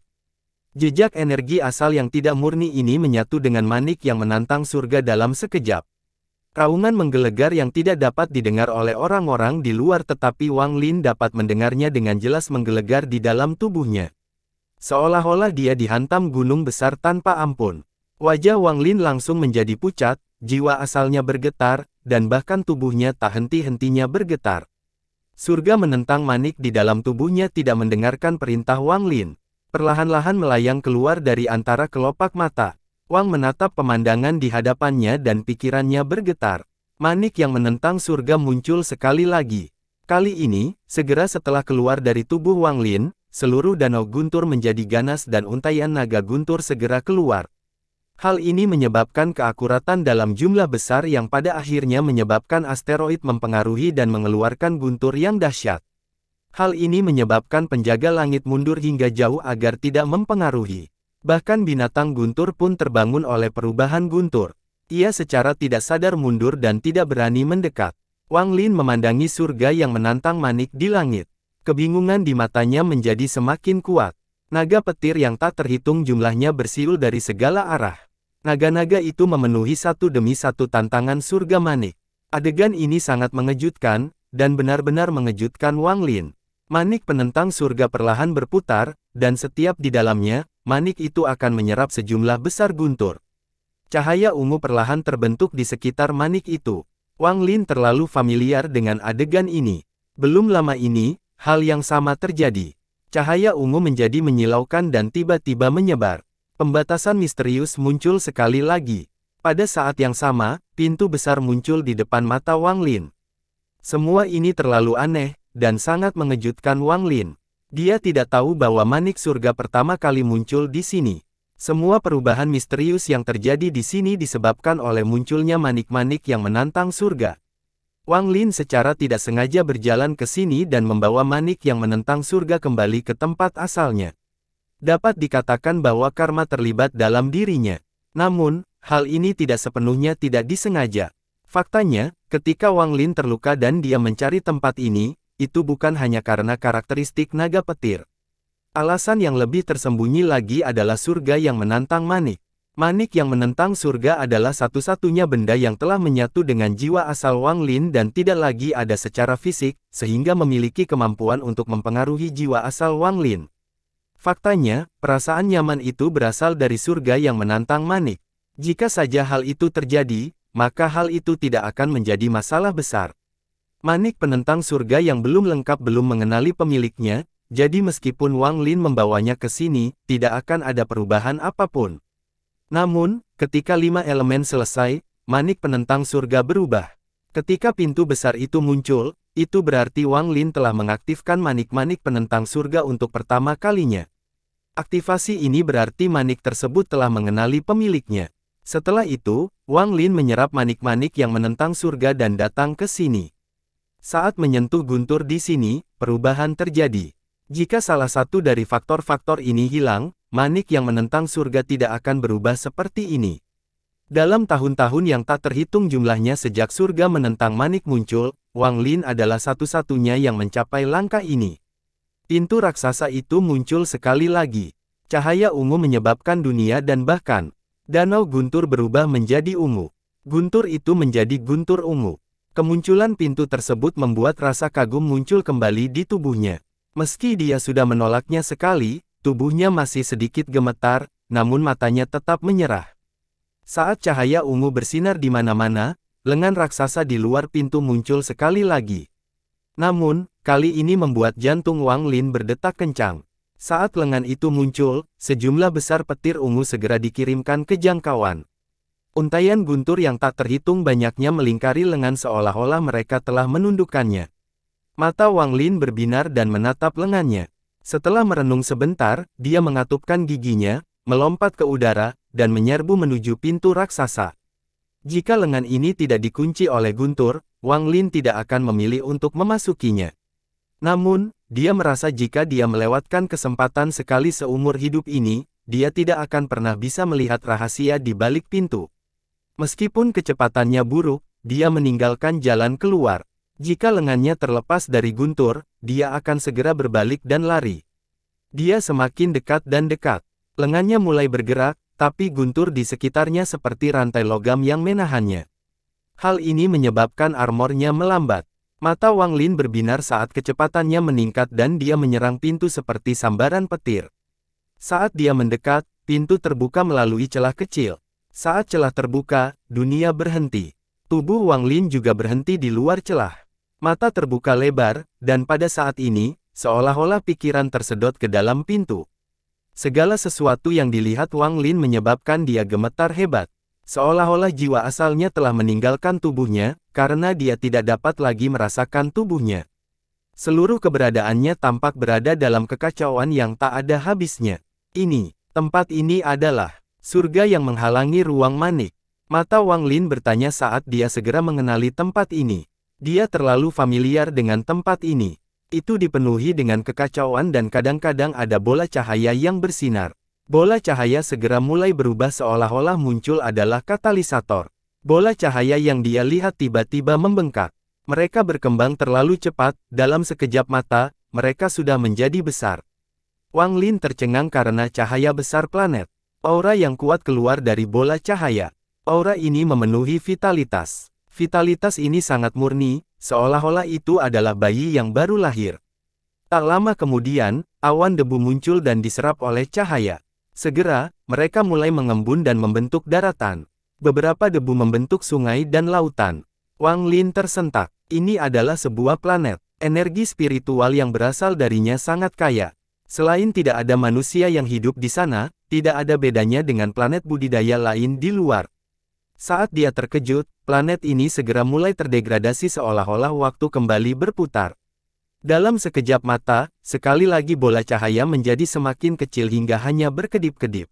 Jejak energi asal yang tidak murni ini menyatu dengan manik yang menantang surga dalam sekejap. Raungan menggelegar yang tidak dapat didengar oleh orang-orang di luar tetapi Wang Lin dapat mendengarnya dengan jelas menggelegar di dalam tubuhnya. Seolah-olah dia dihantam gunung besar tanpa ampun. Wajah Wang Lin langsung menjadi pucat, jiwa asalnya bergetar, dan bahkan tubuhnya tak henti-hentinya bergetar. Surga menentang manik di dalam tubuhnya tidak mendengarkan perintah Wang Lin. Perlahan-lahan melayang keluar dari antara kelopak mata. Wang menatap pemandangan di hadapannya dan pikirannya bergetar. Manik yang menentang surga muncul sekali lagi. Kali ini, segera setelah keluar dari tubuh Wang Lin, seluruh danau guntur menjadi ganas dan untaian naga guntur segera keluar. Hal ini menyebabkan keakuratan dalam jumlah besar yang pada akhirnya menyebabkan asteroid mempengaruhi dan mengeluarkan guntur yang dahsyat. Hal ini menyebabkan penjaga langit mundur hingga jauh agar tidak mempengaruhi. Bahkan binatang guntur pun terbangun oleh perubahan guntur. Ia secara tidak sadar mundur dan tidak berani mendekat. Wang Lin memandangi surga yang menantang manik di langit. Kebingungan di matanya menjadi semakin kuat. Naga petir yang tak terhitung jumlahnya bersiul dari segala arah. Naga-naga itu memenuhi satu demi satu tantangan surga manik. Adegan ini sangat mengejutkan, dan benar-benar mengejutkan Wang Lin. Manik penentang surga perlahan berputar, dan setiap di dalamnya, manik itu akan menyerap sejumlah besar guntur. Cahaya ungu perlahan terbentuk di sekitar manik itu. Wang Lin terlalu familiar dengan adegan ini. Belum lama ini, hal yang sama terjadi. Cahaya ungu menjadi menyilaukan dan tiba-tiba menyebar. Pembatasan misterius muncul sekali lagi. Pada saat yang sama, pintu besar muncul di depan mata Wang Lin. Semua ini terlalu aneh, dan sangat mengejutkan Wang Lin. Dia tidak tahu bahwa manik surga pertama kali muncul di sini. Semua perubahan misterius yang terjadi di sini disebabkan oleh munculnya manik-manik yang menantang surga. Wang Lin secara tidak sengaja berjalan ke sini dan membawa manik yang menentang surga kembali ke tempat asalnya. Dapat dikatakan bahwa karma terlibat dalam dirinya. Namun, hal ini tidak sepenuhnya tidak disengaja. Faktanya, ketika Wang Lin terluka dan dia mencari tempat ini, itu bukan hanya karena karakteristik naga petir. Alasan yang lebih tersembunyi lagi adalah surga yang menantang manik. Manik yang menentang surga adalah satu-satunya benda yang telah menyatu dengan jiwa asal Wang Lin dan tidak lagi ada secara fisik, sehingga memiliki kemampuan untuk mempengaruhi jiwa asal Wang Lin. Faktanya, perasaan nyaman itu berasal dari surga yang menantang manik. Jika saja hal itu terjadi, maka hal itu tidak akan menjadi masalah besar. Manik penentang surga yang belum lengkap belum mengenali pemiliknya, jadi meskipun Wang Lin membawanya ke sini, tidak akan ada perubahan apapun. Namun, ketika 5 elemen selesai, manik penentang surga berubah. Ketika pintu besar itu muncul, itu berarti Wang Lin telah mengaktifkan manik-manik penentang surga untuk pertama kalinya. Aktivasi ini berarti manik tersebut telah mengenali pemiliknya. Setelah itu, Wang Lin menyerap manik-manik yang menentang surga dan datang ke sini. Saat menyentuh guntur di sini, perubahan terjadi. Jika salah satu dari faktor-faktor ini hilang, manik yang menentang surga tidak akan berubah seperti ini. Dalam tahun-tahun yang tak terhitung jumlahnya sejak surga menentang manik muncul, Wang Lin adalah satu-satunya yang mencapai langkah ini. Pintu raksasa itu muncul sekali lagi. Cahaya ungu menyebabkan dunia dan bahkan danau guntur berubah menjadi ungu. Guntur itu menjadi guntur ungu. Kemunculan pintu tersebut membuat rasa kagum muncul kembali di tubuhnya. Meski dia sudah menolaknya sekali, tubuhnya masih sedikit gemetar, namun matanya tetap menyerah. Saat cahaya ungu bersinar di mana-mana, lengan raksasa di luar pintu muncul sekali lagi. Namun, kali ini membuat jantung Wang Lin berdetak kencang. Saat lengan itu muncul, sejumlah besar petir ungu segera dikirimkan ke jangkauan. Untaian guntur yang tak terhitung banyaknya melingkari lengan seolah-olah mereka telah menundukkannya. Mata Wang Lin berbinar dan menatap lengannya. Setelah merenung sebentar, dia mengatupkan giginya, melompat ke udara, dan menyerbu menuju pintu raksasa. Jika lengan ini tidak dikunci oleh guntur, Wang Lin tidak akan memilih untuk memasukinya. Namun, dia merasa jika dia melewatkan kesempatan sekali seumur hidup ini, dia tidak akan pernah bisa melihat rahasia di balik pintu. Meskipun kecepatannya buruk, dia meninggalkan jalan keluar. Jika lengannya terlepas dari guntur, dia akan segera berbalik dan lari. Dia semakin dekat dan dekat. Lengannya mulai bergerak, tapi guntur di sekitarnya seperti rantai logam yang menahannya. Hal ini menyebabkan armornya melambat. Mata Wang Lin berbinar saat kecepatannya meningkat dan dia menyerang pintu seperti sambaran petir. Saat dia mendekat, pintu terbuka melalui celah kecil. Saat celah terbuka, dunia berhenti. Tubuh Wang Lin juga berhenti di luar celah. Mata terbuka lebar, dan pada saat ini, seolah-olah pikiran tersedot ke dalam pintu. Segala sesuatu yang dilihat Wang Lin menyebabkan dia gemetar hebat. Seolah-olah jiwa asalnya telah meninggalkan tubuhnya, karena dia tidak dapat lagi merasakan tubuhnya. Seluruh keberadaannya tampak berada dalam kekacauan yang tak ada habisnya. Tempat ini adalah surga yang menghalangi ruang manik. Mata Wang Lin bertanya saat dia segera mengenali tempat ini. Dia terlalu familiar dengan tempat ini. Itu dipenuhi dengan kekacauan dan kadang-kadang ada bola cahaya yang bersinar. Bola cahaya segera mulai berubah seolah-olah muncul adalah katalisator. Bola cahaya yang dia lihat tiba-tiba membengkak. Mereka berkembang terlalu cepat, dalam sekejap mata, mereka sudah menjadi besar. Wang Lin tercengang karena cahaya besar planet. Aura yang kuat keluar dari bola cahaya. Aura ini memenuhi vitalitas. Vitalitas ini sangat murni, seolah-olah itu adalah bayi yang baru lahir. Tak lama kemudian, awan debu muncul dan diserap oleh cahaya. Segera, mereka mulai mengembun dan membentuk daratan. Beberapa debu membentuk sungai dan lautan. Wang Lin tersentak. Ini adalah sebuah planet. Energi spiritual yang berasal darinya sangat kaya. Selain tidak ada manusia yang hidup di sana, tidak ada bedanya dengan planet budidaya lain di luar. Saat dia terkejut, planet ini segera mulai terdegradasi seolah-olah waktu kembali berputar. Dalam sekejap mata, sekali lagi bola cahaya menjadi semakin kecil hingga hanya berkedip-kedip.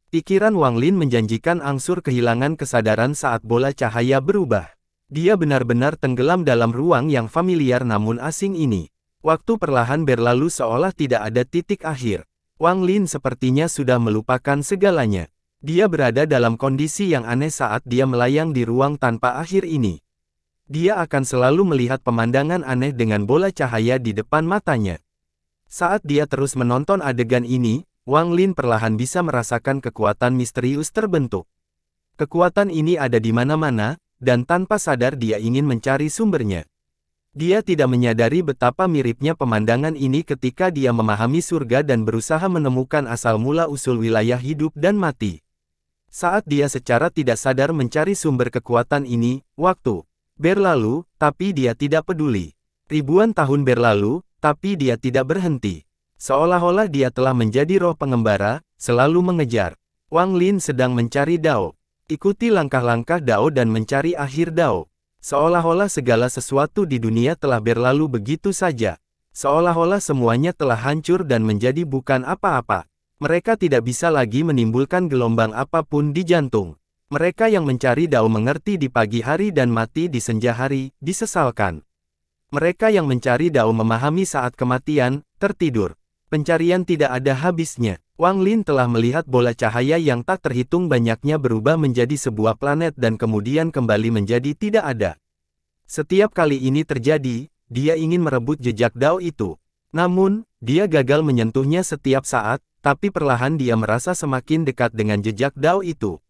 Pikiran Wang Lin menjanjikan angsur kehilangan kesadaran saat bola cahaya berubah. Dia benar-benar tenggelam dalam ruang yang familiar namun asing ini. Waktu perlahan berlalu seolah tidak ada titik akhir. Wang Lin sepertinya sudah melupakan segalanya. Dia berada dalam kondisi yang aneh saat dia melayang di ruang tanpa akhir ini. Dia akan selalu melihat pemandangan aneh dengan bola cahaya di depan matanya. Saat dia terus menonton adegan ini, Wang Lin perlahan bisa merasakan kekuatan misterius terbentuk. Kekuatan ini ada di mana-mana, dan tanpa sadar dia ingin mencari sumbernya. Dia tidak menyadari betapa miripnya pemandangan ini ketika dia memahami surga dan berusaha menemukan asal mula usul wilayah hidup dan mati. Saat dia secara tidak sadar mencari sumber kekuatan ini, waktu berlalu, tapi dia tidak peduli. Ribuan tahun berlalu, tapi dia tidak berhenti. Seolah-olah dia telah menjadi roh pengembara, selalu mengejar. Wang Lin sedang mencari Dao. Ikuti langkah-langkah Dao dan mencari akhir Dao. Seolah-olah segala sesuatu di dunia telah berlalu begitu saja. Seolah-olah semuanya telah hancur dan menjadi bukan apa-apa. Mereka tidak bisa lagi menimbulkan gelombang apapun di jantung. Mereka yang mencari Dao mengerti di pagi hari dan mati di senja hari, disesalkan. Mereka yang mencari Dao memahami saat kematian, tertidur. Pencarian tidak ada habisnya. Wang Lin telah melihat bola cahaya yang tak terhitung banyaknya berubah menjadi sebuah planet dan kemudian kembali menjadi tidak ada. Setiap kali ini terjadi, dia ingin merebut jejak Dao itu. Namun, dia gagal menyentuhnya setiap saat, tapi perlahan dia merasa semakin dekat dengan jejak Dao itu.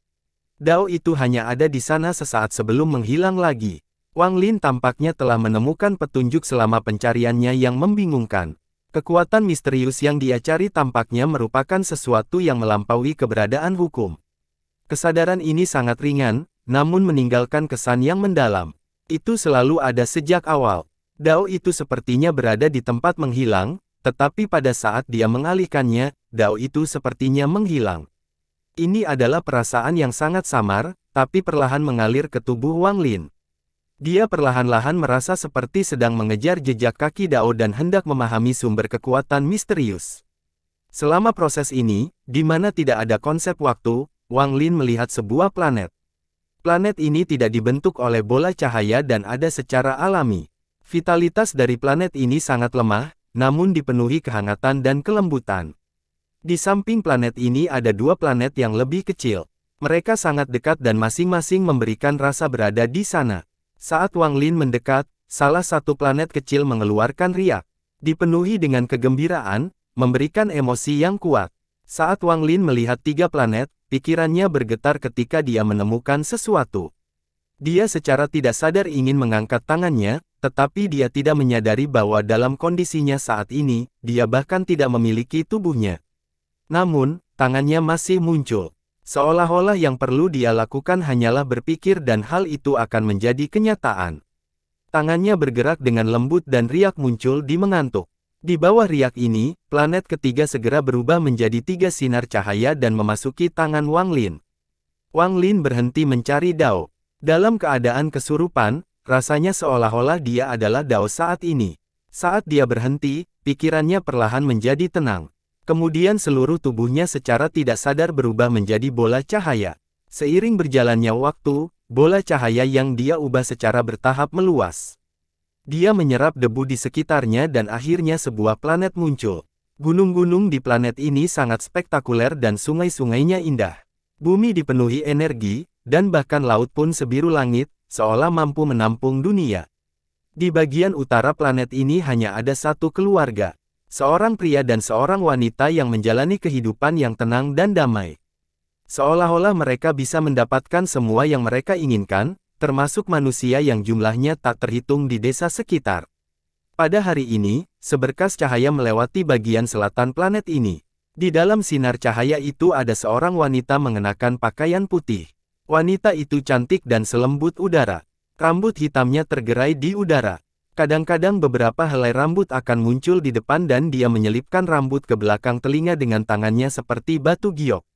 Dao itu hanya ada di sana sesaat sebelum menghilang lagi. Wang Lin tampaknya telah menemukan petunjuk selama pencariannya yang membingungkan. Kekuatan misterius yang dia cari tampaknya merupakan sesuatu yang melampaui keberadaan hukum. Kesadaran ini sangat ringan, namun meninggalkan kesan yang mendalam. Itu selalu ada sejak awal. Dao itu sepertinya berada di tempat menghilang, tetapi pada saat dia mengalihkannya, Dao itu sepertinya menghilang. Ini adalah perasaan yang sangat samar, tapi perlahan mengalir ke tubuh Wang Lin. Dia perlahan-lahan merasa seperti sedang mengejar jejak kaki Dao dan hendak memahami sumber kekuatan misterius. Selama proses ini, di mana tidak ada konsep waktu, Wang Lin melihat sebuah planet. Planet ini tidak dibentuk oleh bola cahaya dan ada secara alami. Vitalitas dari planet ini sangat lemah, namun dipenuhi kehangatan dan kelembutan. Di samping planet ini ada dua planet yang lebih kecil. Mereka sangat dekat dan masing-masing memberikan rasa berada di sana. Saat Wang Lin mendekat, salah satu planet kecil mengeluarkan riak. Dipenuhi dengan kegembiraan, memberikan emosi yang kuat. Saat Wang Lin melihat tiga planet, pikirannya bergetar ketika dia menemukan sesuatu. Dia secara tidak sadar ingin mengangkat tangannya, tetapi dia tidak menyadari bahwa dalam kondisinya saat ini, dia bahkan tidak memiliki tubuhnya. Namun, tangannya masih muncul. Seolah-olah yang perlu dia lakukan hanyalah berpikir dan hal itu akan menjadi kenyataan. Tangannya bergerak dengan lembut dan riak muncul di mengantuk. Di bawah riak ini, planet ketiga segera berubah menjadi tiga sinar cahaya dan memasuki tangan Wang Lin. Wang Lin berhenti mencari Dao. Dalam keadaan kesurupan, rasanya seolah-olah dia adalah Dao saat ini. Saat dia berhenti, pikirannya perlahan menjadi tenang. Kemudian seluruh tubuhnya secara tidak sadar berubah menjadi bola cahaya. Seiring berjalannya waktu, bola cahaya yang dia ubah secara bertahap meluas. Dia menyerap debu di sekitarnya dan akhirnya sebuah planet muncul. Gunung-gunung di planet ini sangat spektakuler dan sungai-sungainya indah. Bumi dipenuhi energi, dan bahkan laut pun sebiru langit, seolah mampu menampung dunia. Di bagian utara planet ini hanya ada satu keluarga. Seorang pria dan seorang wanita yang menjalani kehidupan yang tenang dan damai. Seolah-olah mereka bisa mendapatkan semua yang mereka inginkan, termasuk manusia yang jumlahnya tak terhitung di desa sekitar. Pada hari ini, seberkas cahaya melewati bagian selatan planet ini. Di dalam sinar cahaya itu ada seorang wanita mengenakan pakaian putih. Wanita itu cantik dan selembut udara. Rambut hitamnya tergerai di udara. Kadang-kadang beberapa helai rambut akan muncul di depan dan dia menyelipkan rambut ke belakang telinga dengan tangannya seperti batu giok.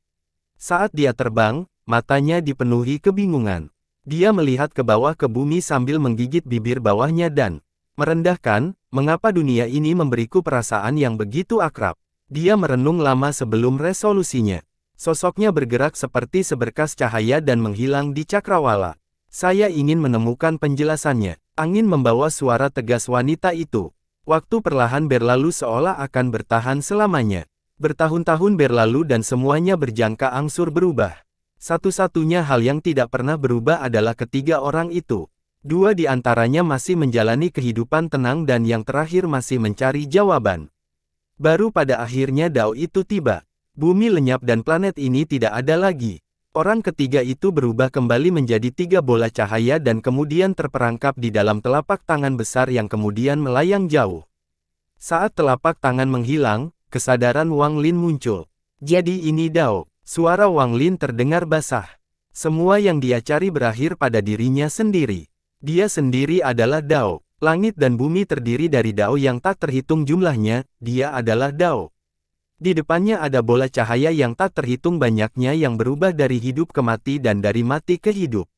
Saat dia terbang, matanya dipenuhi kebingungan. Dia melihat ke bawah ke bumi sambil menggigit bibir bawahnya dan merendahkan, mengapa dunia ini memberiku perasaan yang begitu akrab. Dia merenung lama sebelum resolusinya. Sosoknya bergerak seperti seberkas cahaya dan menghilang di cakrawala. Saya ingin menemukan penjelasannya. Angin membawa suara tegas wanita itu. Waktu perlahan berlalu seolah akan bertahan selamanya. Bertahun-tahun berlalu dan semuanya berjangka angsur berubah. Satu-satunya hal yang tidak pernah berubah adalah ketiga orang itu. Dua di antaranya masih menjalani kehidupan tenang dan yang terakhir masih mencari jawaban. Baru pada akhirnya Dao itu tiba. Bumi lenyap dan planet ini tidak ada lagi. Orang ketiga itu berubah kembali menjadi tiga bola cahaya dan kemudian terperangkap di dalam telapak tangan besar yang kemudian melayang jauh. Saat telapak tangan menghilang, kesadaran Wang Lin muncul. Jadi ini Dao. Suara Wang Lin terdengar basah. Semua yang dia cari berakhir pada dirinya sendiri. Dia sendiri adalah Dao. Langit dan bumi terdiri dari Dao yang tak terhitung jumlahnya, dia adalah Dao. Di depannya ada bola cahaya yang tak terhitung banyaknya yang berubah dari hidup ke mati dan dari mati ke hidup.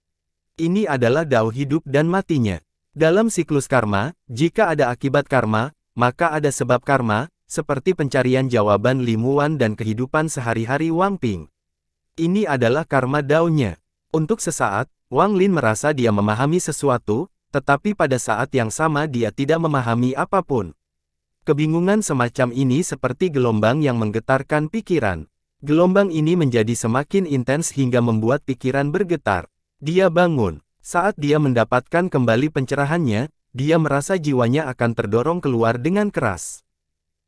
Ini adalah Dao hidup dan matinya. Dalam siklus karma, jika ada akibat karma, maka ada sebab karma, seperti pencarian jawaban Li Muan dan kehidupan sehari-hari Wang Ping. Ini adalah karma Dao-nya. Untuk sesaat, Wang Lin merasa dia memahami sesuatu, tetapi pada saat yang sama dia tidak memahami apapun. Kebingungan semacam ini seperti gelombang yang menggetarkan pikiran. Gelombang ini menjadi semakin intens hingga membuat pikiran bergetar. Dia bangun. Saat dia mendapatkan kembali pencerahannya, dia merasa jiwanya akan terdorong keluar dengan keras.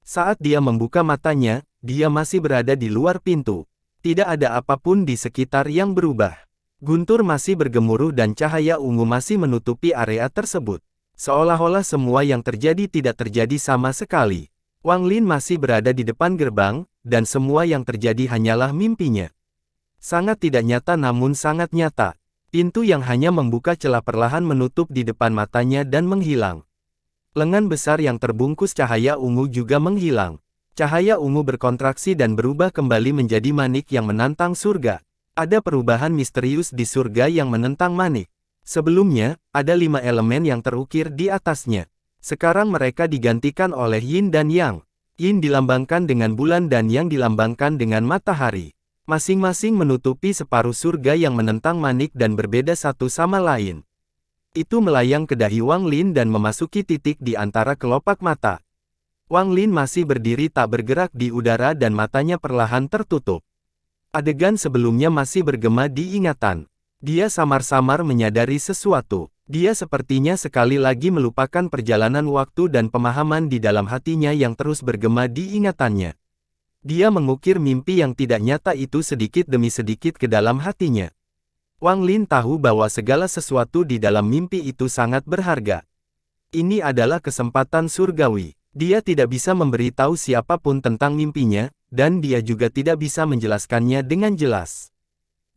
Saat dia membuka matanya, dia masih berada di luar pintu. Tidak ada apapun di sekitar yang berubah. Guntur masih bergemuruh dan cahaya ungu masih menutupi area tersebut. Seolah-olah semua yang terjadi tidak terjadi sama sekali. Wang Lin masih berada di depan gerbang, dan semua yang terjadi hanyalah mimpinya. Sangat tidak nyata namun sangat nyata. Pintu yang hanya membuka celah perlahan menutup di depan matanya dan menghilang. Lengan besar yang terbungkus cahaya ungu juga menghilang. Cahaya ungu berkontraksi dan berubah kembali menjadi manik yang menantang surga. Ada perubahan misterius di surga yang menentang manik. Sebelumnya, ada 5 elemen yang terukir di atasnya. Sekarang mereka digantikan oleh Yin dan Yang. Yin dilambangkan dengan bulan dan Yang dilambangkan dengan matahari. Masing-masing menutupi separuh surga yang menentang manik dan berbeda satu sama lain. Itu melayang ke dahi Wang Lin dan memasuki titik di antara kelopak mata. Wang Lin masih berdiri tak bergerak di udara dan matanya perlahan tertutup. Adegan sebelumnya masih bergema di ingatan. Dia samar-samar menyadari sesuatu. Dia sepertinya sekali lagi melupakan perjalanan waktu dan pemahaman di dalam hatinya yang terus bergema di ingatannya. Dia mengukir mimpi yang tidak nyata itu sedikit demi sedikit ke dalam hatinya. Wang Lin tahu bahwa segala sesuatu di dalam mimpi itu sangat berharga. Ini adalah kesempatan surgawi. Dia tidak bisa memberitahu siapapun tentang mimpinya, dan dia juga tidak bisa menjelaskannya dengan jelas.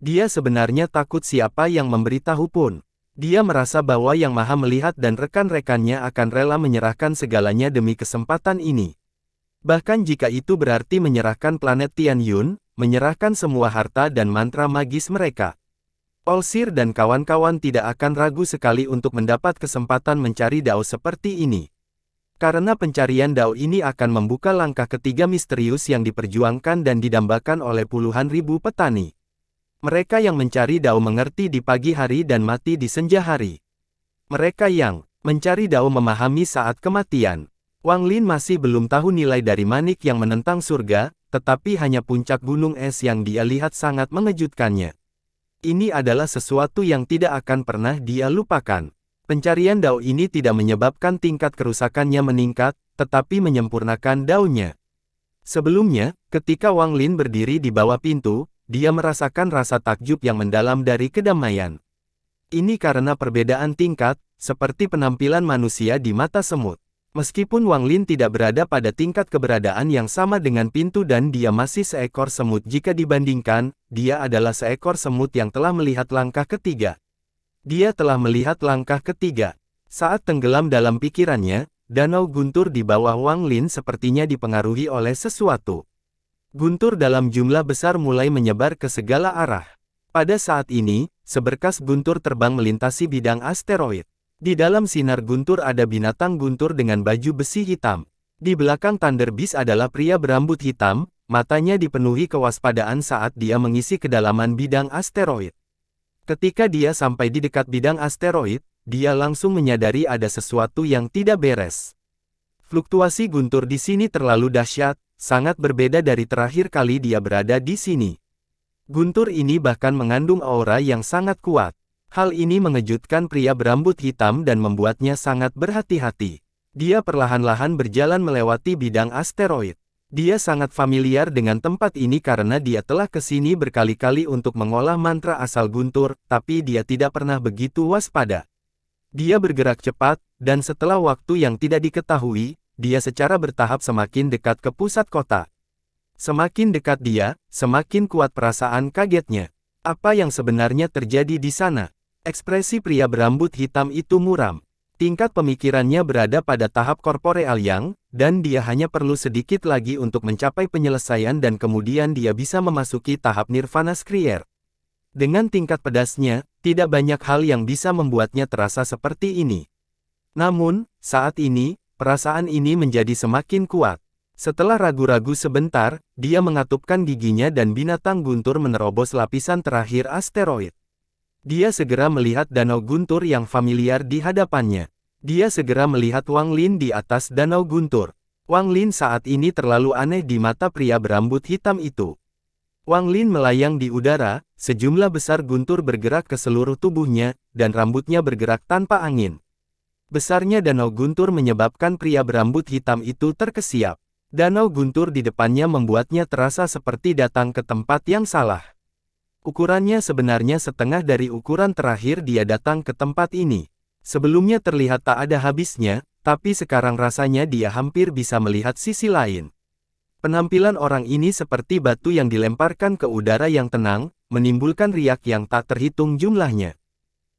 Dia sebenarnya takut siapa yang memberitahu pun. Dia merasa bahwa Yang Maha Melihat dan rekan-rekannya akan rela menyerahkan segalanya demi kesempatan ini. Bahkan jika itu berarti menyerahkan planet Tianyun, menyerahkan semua harta dan mantra magis mereka. Olsir dan kawan-kawan tidak akan ragu sekali untuk mendapat kesempatan mencari Dao seperti ini. Karena pencarian Dao ini akan membuka langkah ketiga misterius yang diperjuangkan dan didambakan oleh puluhan ribu petani. Mereka yang mencari Dao mengerti di pagi hari dan mati di senja hari. Mereka yang mencari Dao memahami saat kematian. Wang Lin masih belum tahu nilai dari manik yang menentang surga, tetapi hanya puncak gunung es yang dia lihat sangat mengejutkannya. Ini adalah sesuatu yang tidak akan pernah dia lupakan. Pencarian Dao ini tidak menyebabkan tingkat kerusakannya meningkat, tetapi menyempurnakan Dao-nya. Sebelumnya, ketika Wang Lin berdiri di bawah pintu, dia merasakan rasa takjub yang mendalam dari kedamaian. Ini karena perbedaan tingkat, seperti penampilan manusia di mata semut. Meskipun Wang Lin tidak berada pada tingkat keberadaan yang sama dengan pintu dan dia masih seekor semut jika dibandingkan, dia adalah seekor semut yang telah melihat langkah ketiga. Dia telah melihat langkah ketiga. Saat tenggelam dalam pikirannya, danau guntur di bawah Wang Lin sepertinya dipengaruhi oleh sesuatu. Guntur dalam jumlah besar mulai menyebar ke segala arah. Pada saat ini, seberkas guntur terbang melintasi bidang asteroid. Di dalam sinar guntur ada binatang guntur dengan baju besi hitam. Di belakang Thunder Beast adalah pria berambut hitam, matanya dipenuhi kewaspadaan saat dia mengisi kedalaman bidang asteroid. Ketika dia sampai di dekat bidang asteroid, dia langsung menyadari ada sesuatu yang tidak beres. Fluktuasi guntur di sini terlalu dahsyat, sangat berbeda dari terakhir kali dia berada di sini. Guntur ini bahkan mengandung aura yang sangat kuat. Hal ini mengejutkan pria berambut hitam dan membuatnya sangat berhati-hati. Dia perlahan-lahan berjalan melewati bidang asteroid. Dia sangat familiar dengan tempat ini karena dia telah ke sini berkali-kali untuk mengolah mantra asal guntur, tapi dia tidak pernah begitu waspada. Dia bergerak cepat, dan setelah waktu yang tidak diketahui, dia secara bertahap semakin dekat ke pusat kota. Semakin dekat dia, semakin kuat perasaan kagetnya. Apa yang sebenarnya terjadi di sana? Ekspresi pria berambut hitam itu muram. Tingkat pemikirannya berada pada tahap korporeal yang, dan dia hanya perlu sedikit lagi untuk mencapai penyelesaian dan kemudian dia bisa memasuki tahap nirvana skrier. Dengan tingkat pedasnya, tidak banyak hal yang bisa membuatnya terasa seperti ini. Namun, saat ini, perasaan ini menjadi semakin kuat. Setelah ragu-ragu sebentar, dia mengatupkan giginya dan binatang guntur menerobos lapisan terakhir asteroid. Dia segera melihat danau guntur yang familiar di hadapannya. Dia segera melihat Wang Lin di atas danau guntur. Wang Lin saat ini terlalu aneh di mata pria berambut hitam itu. Wang Lin melayang di udara, sejumlah besar guntur bergerak ke seluruh tubuhnya, dan rambutnya bergerak tanpa angin. Besarnya danau guntur menyebabkan pria berambut hitam itu terkesiap. Danau guntur di depannya membuatnya terasa seperti datang ke tempat yang salah. Ukurannya sebenarnya setengah dari ukuran terakhir dia datang ke tempat ini. Sebelumnya terlihat tak ada habisnya, tapi sekarang rasanya dia hampir bisa melihat sisi lain. Penampilan orang ini seperti batu yang dilemparkan ke udara yang tenang, menimbulkan riak yang tak terhitung jumlahnya.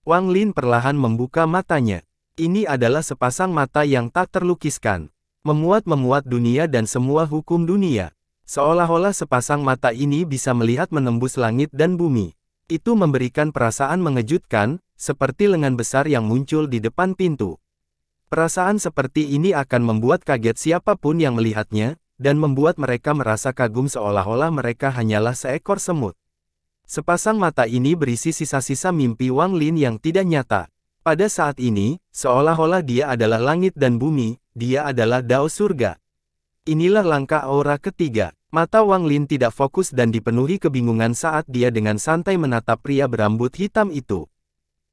Wang Lin perlahan membuka matanya. Ini adalah sepasang mata yang tak terlukiskan. Memuat-memuat dunia dan semua hukum dunia. Seolah-olah sepasang mata ini bisa melihat menembus langit dan bumi. Itu memberikan perasaan mengejutkan, seperti lengan besar yang muncul di depan pintu. Perasaan seperti ini akan membuat kaget siapapun yang melihatnya, dan membuat mereka merasa kagum seolah-olah mereka hanyalah seekor semut. Sepasang mata ini berisi sisa-sisa mimpi Wang Lin yang tidak nyata. Pada saat ini, seolah-olah dia adalah langit dan bumi, dia adalah Dao Surga. Inilah langkah aura ketiga. Mata Wang Lin tidak fokus dan dipenuhi kebingungan saat dia dengan santai menatap pria berambut hitam itu.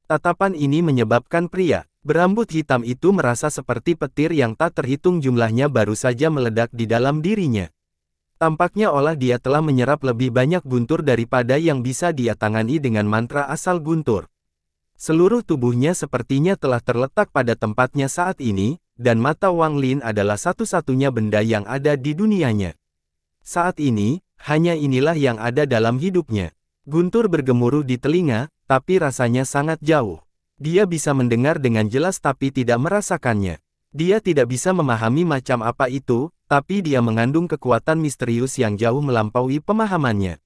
Tatapan ini menyebabkan pria berambut hitam itu merasa seperti petir yang tak terhitung jumlahnya baru saja meledak di dalam dirinya. Tampaknya olah dia telah menyerap lebih banyak guntur daripada yang bisa dia tangani dengan mantra asal guntur. Seluruh tubuhnya sepertinya telah terletak pada tempatnya saat ini, dan mata Wang Lin adalah satu-satunya benda yang ada di dunianya. Saat ini, hanya inilah yang ada dalam hidupnya. Guntur bergemuruh di telinga, tapi rasanya sangat jauh. Dia bisa mendengar dengan jelas tapi tidak merasakannya. Dia tidak bisa memahami macam apa itu, tapi dia mengandung kekuatan misterius yang jauh melampaui pemahamannya.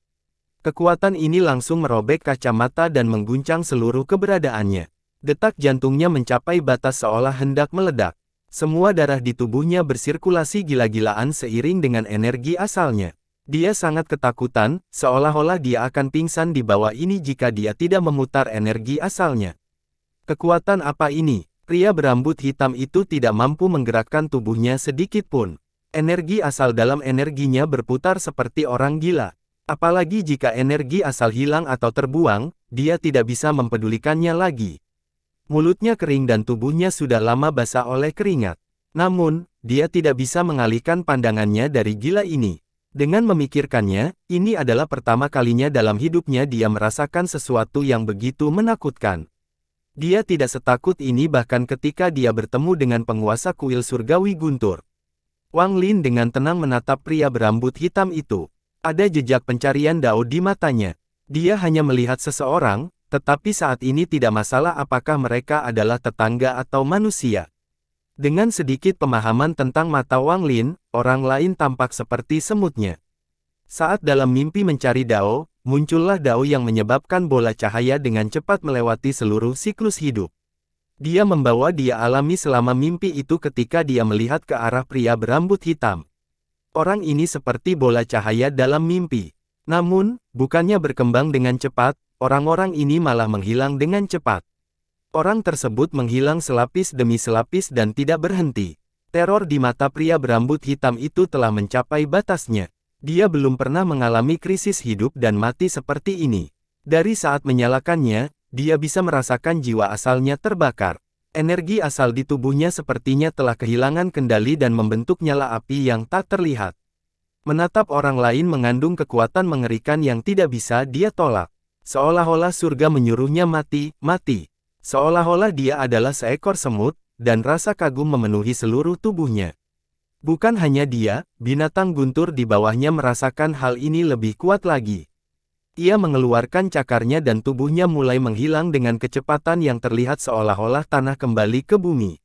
Kekuatan ini langsung merobek kacamata dan mengguncang seluruh keberadaannya. Detak jantungnya mencapai batas seolah hendak meledak. Semua darah di tubuhnya bersirkulasi gila-gilaan seiring dengan energi asalnya. Dia sangat ketakutan, seolah-olah dia akan pingsan di bawah ini jika dia tidak memutar energi asalnya. Kekuatan apa ini? Pria berambut hitam itu tidak mampu menggerakkan tubuhnya sedikit pun. Energi asal dalam energinya berputar seperti orang gila. Apalagi jika energi asal hilang atau terbuang, dia tidak bisa mempedulikannya lagi. Mulutnya kering dan tubuhnya sudah lama basah oleh keringat. Namun, dia tidak bisa mengalihkan pandangannya dari gila ini. Dengan memikirkannya, ini adalah pertama kalinya dalam hidupnya dia merasakan sesuatu yang begitu menakutkan. Dia tidak setakut ini bahkan ketika dia bertemu dengan penguasa kuil surgawi guntur. Wang Lin dengan tenang menatap pria berambut hitam itu. Ada jejak pencarian Dao di matanya. Dia hanya melihat seseorang, Tetapi saat ini tidak masalah apakah mereka adalah tetangga atau manusia. Dengan sedikit pemahaman tentang mata Wang Lin, orang lain tampak seperti semutnya. Saat dalam mimpi mencari Dao, muncullah Dao yang menyebabkan bola cahaya dengan cepat melewati seluruh siklus hidup. Dia membawa dia alami selama mimpi itu ketika dia melihat ke arah pria berambut hitam. Orang ini seperti bola cahaya dalam mimpi. Namun, bukannya berkembang dengan cepat, orang-orang ini malah menghilang dengan cepat. Orang tersebut menghilang selapis demi selapis dan tidak berhenti. Teror di mata pria berambut hitam itu telah mencapai batasnya. Dia belum pernah mengalami krisis hidup dan mati seperti ini. Dari saat menyalakannya, dia bisa merasakan jiwa asalnya terbakar. Energi asal di tubuhnya sepertinya telah kehilangan kendali dan membentuk nyala api yang tak terlihat. Menatap orang lain mengandung kekuatan mengerikan yang tidak bisa dia tolak. Seolah-olah surga menyuruhnya mati, mati. Seolah-olah dia adalah seekor semut, dan rasa kagum memenuhi seluruh tubuhnya. Bukan hanya dia, binatang guntur di bawahnya merasakan hal ini lebih kuat lagi. Ia mengeluarkan cakarnya dan tubuhnya mulai menghilang dengan kecepatan yang terlihat seolah-olah tanah kembali ke bumi.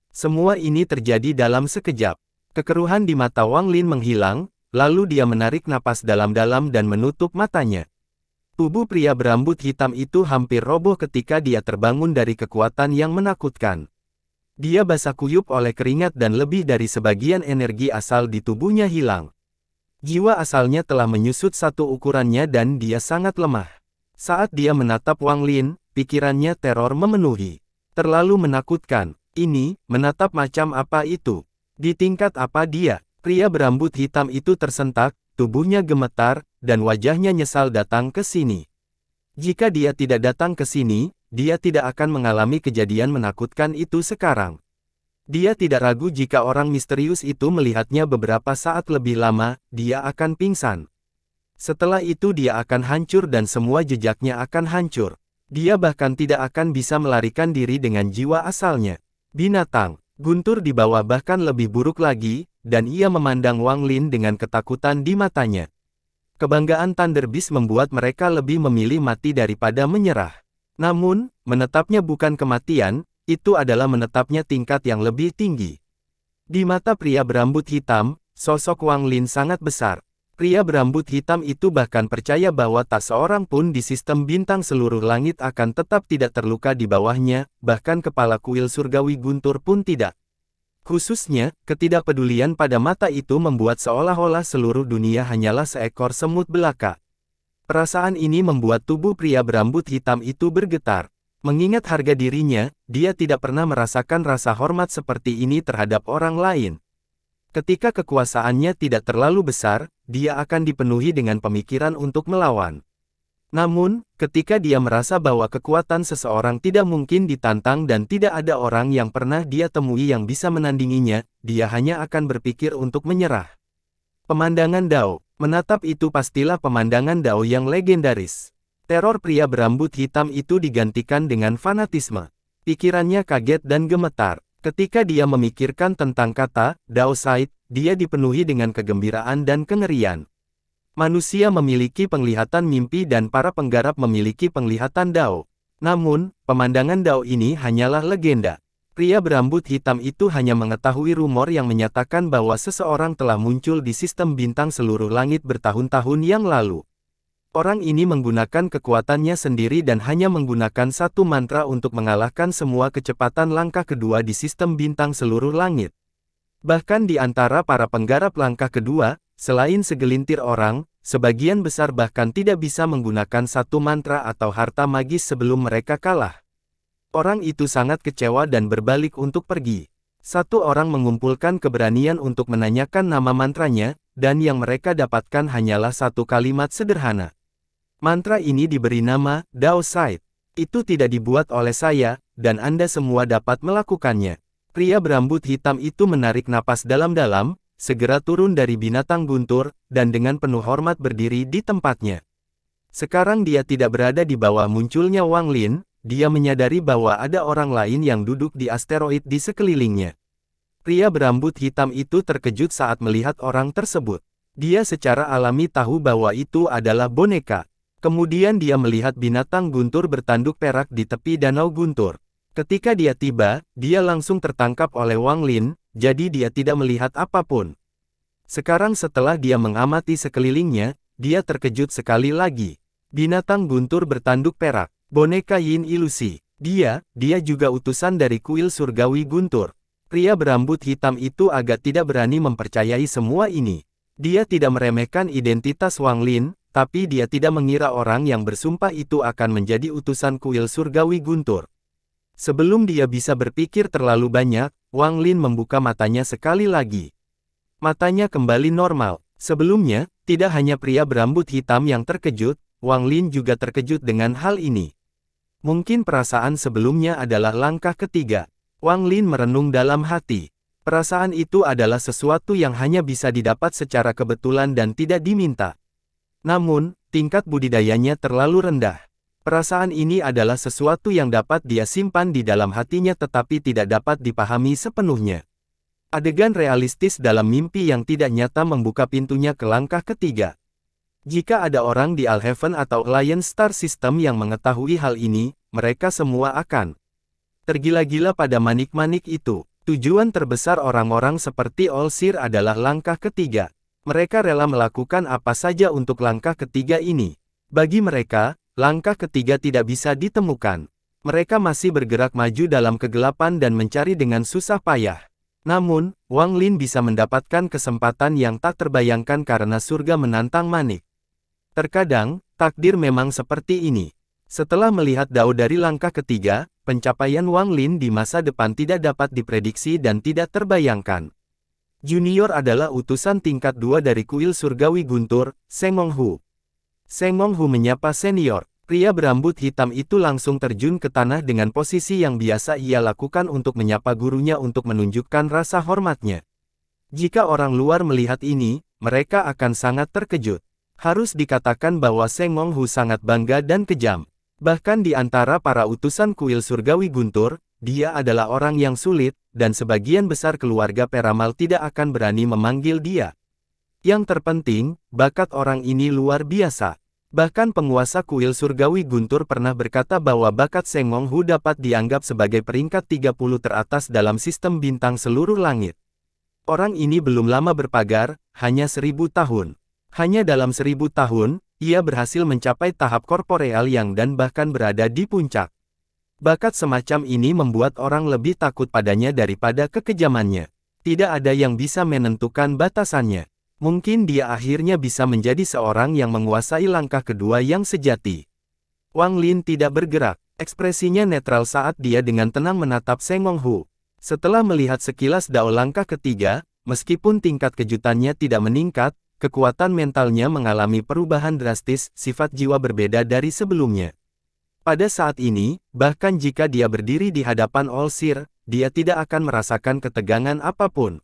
Semua ini terjadi dalam sekejap. Kekeruhan di mata Wang Lin menghilang, lalu dia menarik napas dalam-dalam dan menutup matanya. Tubuh pria berambut hitam itu hampir roboh ketika dia terbangun dari kekuatan yang menakutkan. Dia basah kuyup oleh keringat dan lebih dari sebagian energi asal di tubuhnya hilang. Jiwa asalnya telah menyusut satu ukurannya dan dia sangat lemah. Saat dia menatap Wang Lin, pikirannya teror memenuhi. Terlalu menakutkan. Ini, menatap macam apa itu? Di tingkat apa dia? Pria berambut hitam itu tersentak, tubuhnya gemetar, dan wajahnya nyesal datang ke sini. Jika dia tidak datang ke sini, dia tidak akan mengalami kejadian menakutkan itu sekarang. Dia tidak ragu jika orang misterius itu melihatnya beberapa saat lebih lama, dia akan pingsan. Setelah itu dia akan hancur dan semua jejaknya akan hancur. Dia bahkan tidak akan bisa melarikan diri dengan jiwa asalnya. Binatang, guntur di bawah bahkan lebih buruk lagi, dan ia memandang Wang Lin dengan ketakutan di matanya. Kebanggaan Thunder Beast membuat mereka lebih memilih mati daripada menyerah. Namun, menetapnya bukan kematian, itu adalah menetapnya tingkat yang lebih tinggi. Di mata pria berambut hitam, sosok Wang Lin sangat besar. Pria berambut hitam itu bahkan percaya bahwa tak seorang pun di sistem bintang seluruh langit akan tetap tidak terluka di bawahnya, bahkan kepala kuil surgawi guntur pun tidak. Khususnya, ketidakpedulian pada mata itu membuat seolah-olah seluruh dunia hanyalah seekor semut belaka. Perasaan ini membuat tubuh pria berambut hitam itu bergetar. Mengingat harga dirinya, dia tidak pernah merasakan rasa hormat seperti ini terhadap orang lain. Ketika kekuasaannya tidak terlalu besar, dia akan dipenuhi dengan pemikiran untuk melawan. Namun, ketika dia merasa bahwa kekuatan seseorang tidak mungkin ditantang dan tidak ada orang yang pernah dia temui yang bisa menandinginya, dia hanya akan berpikir untuk menyerah. Pemandangan Dao. Menatap itu pastilah pemandangan Dao yang legendaris. Teror pria berambut hitam itu digantikan dengan fanatisme. Pikirannya kaget dan gemetar. Ketika dia memikirkan tentang kata Dao Sight, dia dipenuhi dengan kegembiraan dan kengerian. Manusia memiliki penglihatan mimpi dan para penggarap memiliki penglihatan Dao. Namun, pemandangan Dao ini hanyalah legenda. Pria berambut hitam itu hanya mengetahui rumor yang menyatakan bahwa seseorang telah muncul di sistem bintang seluruh langit bertahun-tahun yang lalu. Orang ini menggunakan kekuatannya sendiri dan hanya menggunakan satu mantra untuk mengalahkan semua kecepatan langkah kedua di sistem bintang seluruh langit. Bahkan di antara para penggarap langkah kedua, selain segelintir orang, sebagian besar bahkan tidak bisa menggunakan satu mantra atau harta magis sebelum mereka kalah. Orang itu sangat kecewa dan berbalik untuk pergi. Satu orang mengumpulkan keberanian untuk menanyakan nama mantranya, dan yang mereka dapatkan hanyalah satu kalimat sederhana. Mantra ini diberi nama Dao Sight. Itu tidak dibuat oleh saya, dan Anda semua dapat melakukannya. Pria berambut hitam itu menarik napas dalam-dalam, segera turun dari binatang guntur, dan dengan penuh hormat berdiri di tempatnya. Sekarang dia tidak berada di bawah munculnya Wang Lin, dia menyadari bahwa ada orang lain yang duduk di asteroid di sekelilingnya. Pria berambut hitam itu terkejut saat melihat orang tersebut. Dia secara alami tahu bahwa itu adalah boneka. Kemudian dia melihat binatang guntur bertanduk perak di tepi danau guntur. Ketika dia tiba, dia langsung tertangkap oleh Wang Lin, jadi dia tidak melihat apapun. Sekarang setelah dia mengamati sekelilingnya, dia terkejut sekali lagi. Binatang guntur bertanduk perak, boneka Yin ilusi. Dia juga utusan dari kuil surgawi guntur. Pria berambut hitam itu agak tidak berani mempercayai semua ini. Dia tidak meremehkan identitas Wang Lin, tapi dia tidak mengira orang yang bersumpah itu akan menjadi utusan kuil surgawi guntur. Sebelum dia bisa berpikir terlalu banyak, Wang Lin membuka matanya sekali lagi. Matanya kembali normal. Sebelumnya, tidak hanya pria berambut hitam yang terkejut, Wang Lin juga terkejut dengan hal ini. Mungkin perasaan sebelumnya adalah langkah ketiga. Wang Lin merenung dalam hati. Perasaan itu adalah sesuatu yang hanya bisa didapat secara kebetulan dan tidak diminta. Namun, tingkat budidayanya terlalu rendah. Perasaan ini adalah sesuatu yang dapat dia simpan di dalam hatinya tetapi tidak dapat dipahami sepenuhnya. Adegan realistis dalam mimpi yang tidak nyata membuka pintunya ke langkah ketiga. Jika ada orang di Alhaven atau Alliance Star System yang mengetahui hal ini, mereka semua akan tergila-gila pada manik-manik itu. Tujuan terbesar orang-orang seperti Olsir adalah langkah ketiga. Mereka rela melakukan apa saja untuk langkah ketiga ini. Bagi mereka, langkah ketiga tidak bisa ditemukan. Mereka masih bergerak maju dalam kegelapan dan mencari dengan susah payah. Namun, Wang Lin bisa mendapatkan kesempatan yang tak terbayangkan karena surga menantang manik. Terkadang, takdir memang seperti ini. Setelah melihat Dao dari langkah ketiga, pencapaian Wang Lin di masa depan tidak dapat diprediksi dan tidak terbayangkan. Junior adalah utusan tingkat 2 dari kuil surgawi guntur, Seng Monghu. Seng Monghu menyapa senior. Pria berambut hitam itu langsung terjun ke tanah dengan posisi yang biasa ia lakukan untuk menyapa gurunya untuk menunjukkan rasa hormatnya. Jika orang luar melihat ini, mereka akan sangat terkejut. Harus dikatakan bahwa Seng Monghu sangat bangga dan kejam. Bahkan di antara para utusan kuil surgawi guntur, dia adalah orang yang sulit, dan sebagian besar keluarga peramal tidak akan berani memanggil dia. Yang terpenting, bakat orang ini luar biasa. Bahkan penguasa kuil surgawi guntur pernah berkata bahwa bakat Seng Monghu dapat dianggap sebagai peringkat 30 teratas dalam sistem bintang seluruh langit. Orang ini belum lama berpagar, hanya 1000 tahun. Hanya dalam 1000 tahun, ia berhasil mencapai tahap korporeal yang dan bahkan berada di puncak. Bakat semacam ini membuat orang lebih takut padanya daripada kekejamannya. Tidak ada yang bisa menentukan batasannya. Mungkin dia akhirnya bisa menjadi seorang yang menguasai langkah kedua yang sejati. Wang Lin tidak bergerak. Ekspresinya netral saat dia dengan tenang menatap Seng Monghu. Setelah melihat sekilas Dao langkah ketiga, meskipun tingkat kejutannya tidak meningkat, kekuatan mentalnya mengalami perubahan drastis, sifat jiwa berbeda dari sebelumnya. Pada saat ini, bahkan jika dia berdiri di hadapan Olsir, dia tidak akan merasakan ketegangan apapun.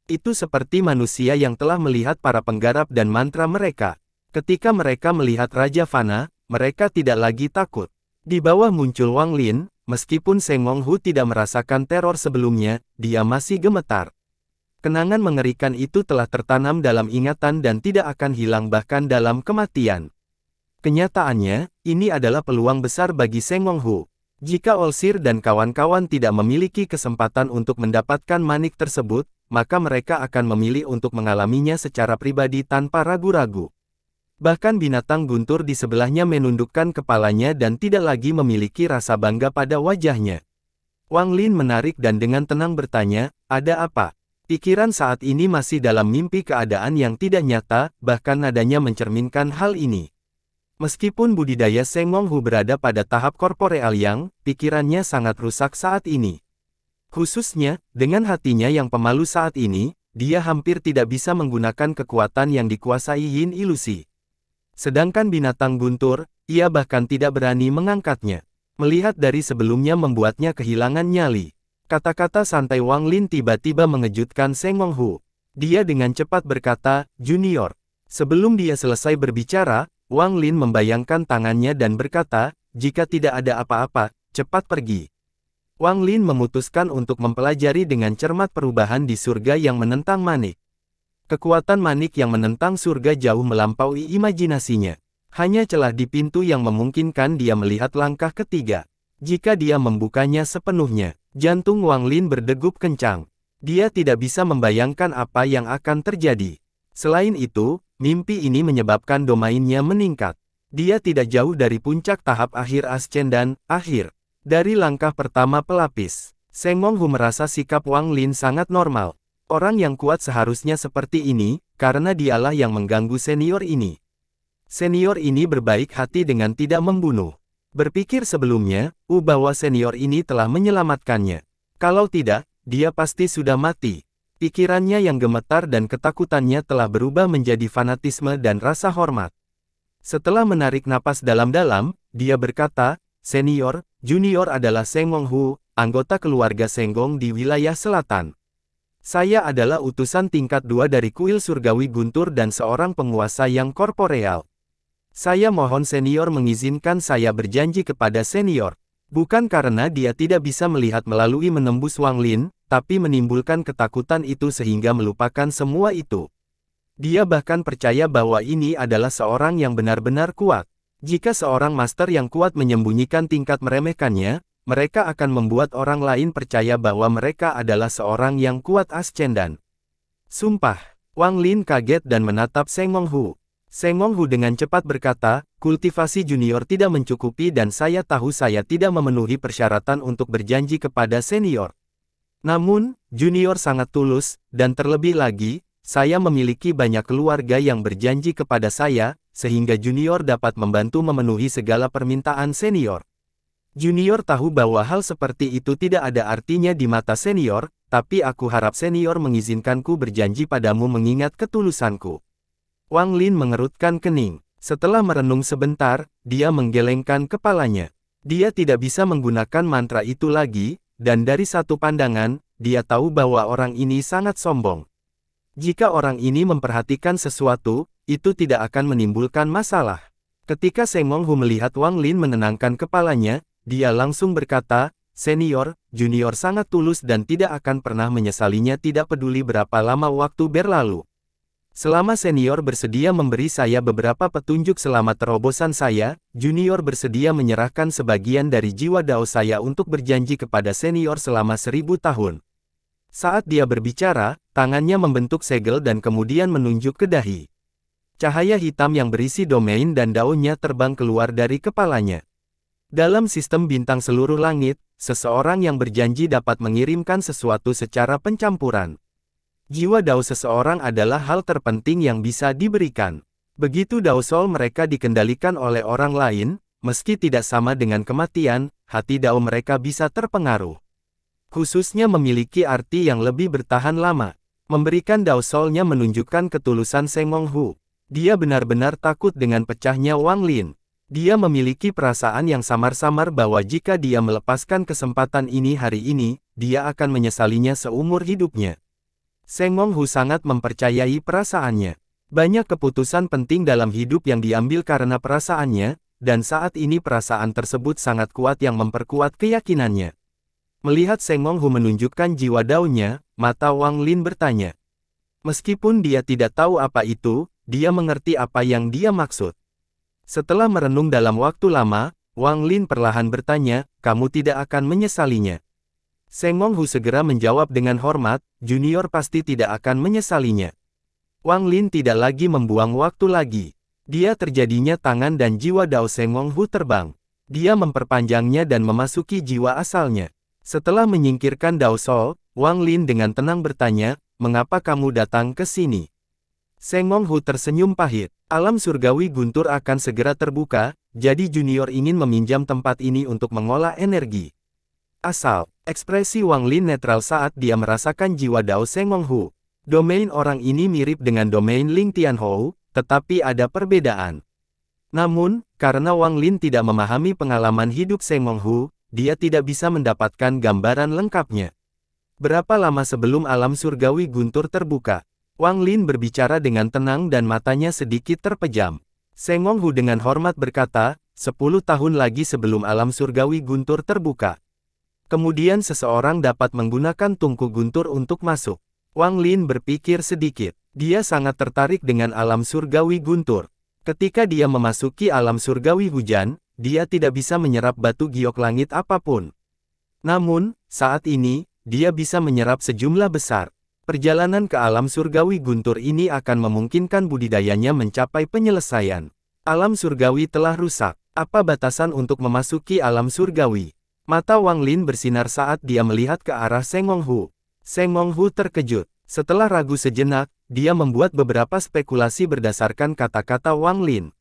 Itu seperti manusia yang telah melihat para penggarap dan mantra mereka. Ketika mereka melihat Raja Fana, mereka tidak lagi takut. Di bawah muncul Wang Lin, meskipun Seng Monghu tidak merasakan teror sebelumnya, dia masih gemetar. Kenangan mengerikan itu telah tertanam dalam ingatan dan tidak akan hilang bahkan dalam kematian. Kenyataannya, ini adalah peluang besar bagi Seng Monghu. Jika Olsir dan kawan-kawan tidak memiliki kesempatan untuk mendapatkan manik tersebut, maka mereka akan memilih untuk mengalaminya secara pribadi tanpa ragu-ragu. Bahkan binatang guntur di sebelahnya menundukkan kepalanya dan tidak lagi memiliki rasa bangga pada wajahnya. Wang Lin menarik dan dengan tenang bertanya, "Ada apa?" Pikiran saat ini masih dalam mimpi keadaan yang tidak nyata, bahkan nadanya mencerminkan hal ini. Meskipun budidaya Seng Monghu berada pada tahap korporeal yang, pikirannya sangat rusak saat ini. Khususnya, dengan hatinya yang pemalu saat ini, dia hampir tidak bisa menggunakan kekuatan yang dikuasai Yin ilusi. Sedangkan binatang guntur, ia bahkan tidak berani mengangkatnya. Melihat dari sebelumnya membuatnya kehilangan nyali. Kata-kata santai Wang Lin tiba-tiba mengejutkan Seng Monghu. Dia dengan cepat berkata, "Junior." Sebelum dia selesai berbicara, Wang Lin membayangkan tangannya dan berkata, "Jika tidak ada apa-apa, cepat pergi." Wang Lin memutuskan untuk mempelajari dengan cermat perubahan di surga yang menentang manik. Kekuatan manik yang menentang surga jauh melampaui imajinasinya. Hanya celah di pintu yang memungkinkan dia melihat langkah ketiga. Jika dia membukanya sepenuhnya, jantung Wang Lin berdegup kencang. Dia tidak bisa membayangkan apa yang akan terjadi. Selain itu, mimpi ini menyebabkan domainnya meningkat. Dia tidak jauh dari puncak tahap akhir Ascendan, akhir. Dari langkah pertama pelapis, Seng Monghu merasa sikap Wang Lin sangat normal. Orang yang kuat seharusnya seperti ini, karena dialah yang mengganggu senior ini. Senior ini berbaik hati dengan tidak membunuh. Berpikir sebelumnya, bahwa senior ini telah menyelamatkannya. Kalau tidak, dia pasti sudah mati. Pikirannya yang gemetar dan ketakutannya telah berubah menjadi fanatisme dan rasa hormat. Setelah menarik napas dalam-dalam, dia berkata, "Senior, junior adalah Seng Monghu, anggota keluarga Senggong di wilayah selatan. Saya adalah utusan tingkat 2 dari kuil surgawi Guntur dan seorang penguasa yang korporeal. Saya mohon senior mengizinkan saya berjanji kepada senior. Bukan karena dia tidak bisa melihat melalui menembus Wang Lin, tapi menimbulkan ketakutan itu sehingga melupakan semua itu. Dia bahkan percaya bahwa ini adalah seorang yang benar-benar kuat. Jika seorang master yang kuat menyembunyikan tingkat meremehkannya, mereka akan membuat orang lain percaya bahwa mereka adalah seorang yang kuat Ascendan." Sumpah, Wang Lin kaget dan menatap Seng Monghu. Seng Monghu dengan cepat berkata, "Kultivasi junior tidak mencukupi dan saya tahu saya tidak memenuhi persyaratan untuk berjanji kepada senior. Namun, junior sangat tulus, dan terlebih lagi, saya memiliki banyak keluarga yang berjanji kepada saya, sehingga junior dapat membantu memenuhi segala permintaan senior. Junior tahu bahwa hal seperti itu tidak ada artinya di mata senior, tapi aku harap senior mengizinkanku berjanji padamu mengingat ketulusanku." Wang Lin mengerutkan kening. Setelah merenung sebentar, dia menggelengkan kepalanya. Dia tidak bisa menggunakan mantra itu lagi, dan dari satu pandangan, dia tahu bahwa orang ini sangat sombong. Jika orang ini memperhatikan sesuatu, itu tidak akan menimbulkan masalah. Ketika Seng Monghu melihat Wang Lin menenangkan kepalanya, dia langsung berkata, "Senior, junior sangat tulus dan tidak akan pernah menyesalinya tidak peduli berapa lama waktu berlalu. Selama senior bersedia memberi saya beberapa petunjuk selama terobosan saya, junior bersedia menyerahkan sebagian dari jiwa dao saya untuk berjanji kepada senior selama 1000 tahun." Saat dia berbicara, tangannya membentuk segel dan kemudian menunjuk ke dahi. Cahaya hitam yang berisi domain dan daunnya terbang keluar dari kepalanya. Dalam sistem bintang seluruh langit, seseorang yang berjanji dapat mengirimkan sesuatu secara pencampuran. Jiwa dao seseorang adalah hal terpenting yang bisa diberikan. Begitu dao soul mereka dikendalikan oleh orang lain, meski tidak sama dengan kematian, hati dao mereka bisa terpengaruh. Khususnya memiliki arti yang lebih bertahan lama. Memberikan dao soul-nya menunjukkan ketulusan Seng Monghu. Dia benar-benar takut dengan pecahnya Wang Lin. Dia memiliki perasaan yang samar-samar bahwa jika dia melepaskan kesempatan ini hari ini, dia akan menyesalinya seumur hidupnya. Seng Monghu sangat mempercayai perasaannya. Banyak keputusan penting dalam hidup yang diambil karena perasaannya, dan saat ini perasaan tersebut sangat kuat yang memperkuat keyakinannya. Melihat Seng Monghu menunjukkan jiwa daunnya, mata Wang Lin bertanya. Meskipun dia tidak tahu apa itu, dia mengerti apa yang dia maksud. Setelah merenung dalam waktu lama, Wang Lin perlahan bertanya, "Kamu tidak akan menyesalinya?" Seng Monghu segera menjawab dengan hormat, "Junior pasti tidak akan menyesalinya." Wang Lin tidak lagi membuang waktu lagi. Dia terjadinya tangan dan jiwa dao Seng Monghu terbang. Dia memperpanjangnya dan memasuki jiwa asalnya. Setelah menyingkirkan dao soul, Wang Lin dengan tenang bertanya, "Mengapa kamu datang ke sini?" Seng Monghu tersenyum pahit. Alam surgawi Guntur akan segera terbuka, jadi junior ingin meminjam tempat ini untuk mengolah energi. Asal. Ekspresi Wang Lin netral saat dia merasakan jiwa dao Seng Monghu. Domain orang ini mirip dengan domain Ling Tianhou, tetapi ada perbedaan. Namun, karena Wang Lin tidak memahami pengalaman hidup Seng Monghu, dia tidak bisa mendapatkan gambaran lengkapnya. Berapa lama sebelum alam surgawi Guntur terbuka? Wang Lin berbicara dengan tenang dan matanya sedikit terpejam. Seng Monghu dengan hormat berkata, 10 tahun lagi sebelum alam surgawi Guntur terbuka. Kemudian seseorang dapat menggunakan tungku guntur untuk masuk. Wang Lin berpikir sedikit. Dia sangat tertarik dengan alam surgawi Guntur. Ketika dia memasuki alam surgawi hujan, dia tidak bisa menyerap batu giok langit apapun. Namun, saat ini, dia bisa menyerap sejumlah besar. Perjalanan ke alam surgawi guntur ini akan memungkinkan budidayanya mencapai penyelesaian. Alam surgawi telah rusak. Apa batasan untuk memasuki alam surgawi? Mata Wang Lin bersinar saat dia melihat ke arah Seng Menghu. Seng Menghu terkejut. Setelah ragu sejenak, dia membuat beberapa spekulasi berdasarkan kata-kata Wang Lin.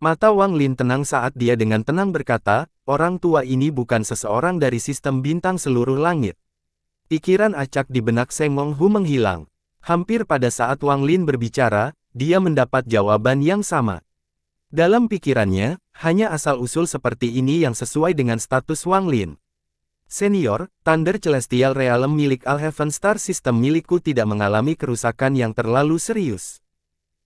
Mata Wang Lin tenang saat dia dengan tenang berkata, orang tua ini bukan seseorang dari sistem bintang seluruh langit. Pikiran acak di benak Seng Menghu menghilang. Hampir pada saat Wang Lin berbicara, dia mendapat jawaban yang sama. Dalam pikirannya, hanya asal-usul seperti ini yang sesuai dengan status Wang Lin. Senior, Thunder Celestial Realm milik Alheaven Star System milikku tidak mengalami kerusakan yang terlalu serius.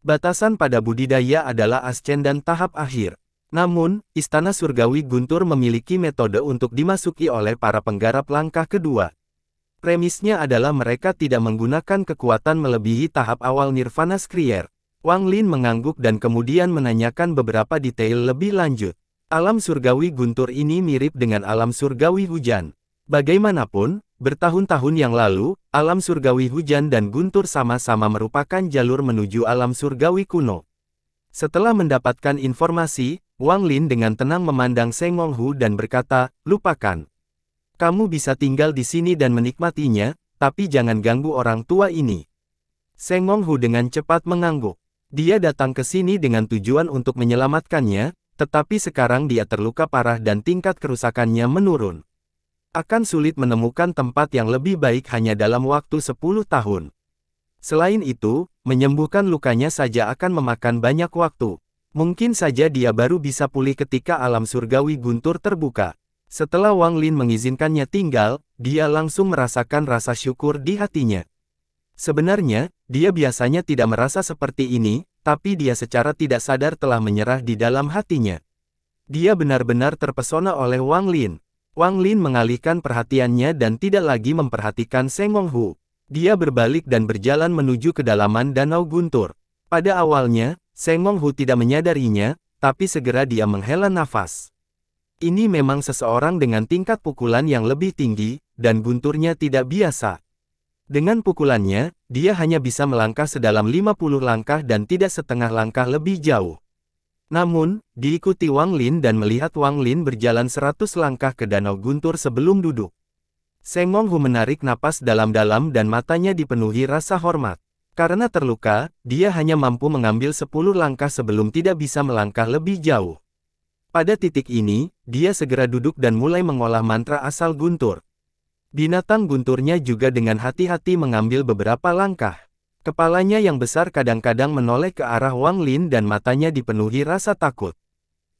Batasan pada budidaya adalah ascendan tahap akhir. Namun, Istana Surgawi Guntur memiliki metode untuk dimasuki oleh para penggarap langkah kedua. Premisnya adalah mereka tidak menggunakan kekuatan melebihi tahap awal Nirvana Skrier. Wang Lin mengangguk dan kemudian menanyakan beberapa detail lebih lanjut. Alam surgawi guntur ini mirip dengan alam surgawi hujan. Bagaimanapun, bertahun-tahun yang lalu, alam surgawi hujan dan guntur sama-sama merupakan jalur menuju alam surgawi kuno. Setelah mendapatkan informasi, Wang Lin dengan tenang memandang Seng Menghu dan berkata, lupakan. Kamu bisa tinggal di sini dan menikmatinya, tapi jangan ganggu orang tua ini. Seng Menghu dengan cepat mengangguk. Dia datang ke sini dengan tujuan untuk menyelamatkannya, tetapi sekarang dia terluka parah dan tingkat kerusakannya menurun. Akan sulit menemukan tempat yang lebih baik hanya dalam waktu 10 tahun. Selain itu, menyembuhkan lukanya saja akan memakan banyak waktu. Mungkin saja dia baru bisa pulih ketika alam surgawi guntur terbuka. Setelah Wang Lin mengizinkannya tinggal, dia langsung merasakan rasa syukur di hatinya. Sebenarnya, dia biasanya tidak merasa seperti ini, tapi dia secara tidak sadar telah menyerah di dalam hatinya. Dia benar-benar terpesona oleh Wang Lin. Wang Lin mengalihkan perhatiannya dan tidak lagi memperhatikan Seng Menghu. Dia berbalik dan berjalan menuju kedalaman danau guntur. Pada awalnya, Seng Menghu tidak menyadarinya, tapi segera dia menghela nafas. Ini memang seseorang dengan tingkat pukulan yang lebih tinggi, dan gunturnya tidak biasa. Dengan pukulannya, dia hanya bisa melangkah sedalam 50 langkah dan tidak setengah langkah lebih jauh. Namun, diikuti Wang Lin dan melihat Wang Lin berjalan 100 langkah ke danau guntur sebelum duduk. Seng Menghu menarik napas dalam-dalam dan matanya dipenuhi rasa hormat. Karena terluka, dia hanya mampu mengambil 10 langkah sebelum tidak bisa melangkah lebih jauh. Pada titik ini, dia segera duduk dan mulai mengolah mantra asal guntur. Binatang gunturnya juga dengan hati-hati mengambil beberapa langkah. Kepalanya yang besar kadang-kadang menoleh ke arah Wang Lin dan matanya dipenuhi rasa takut.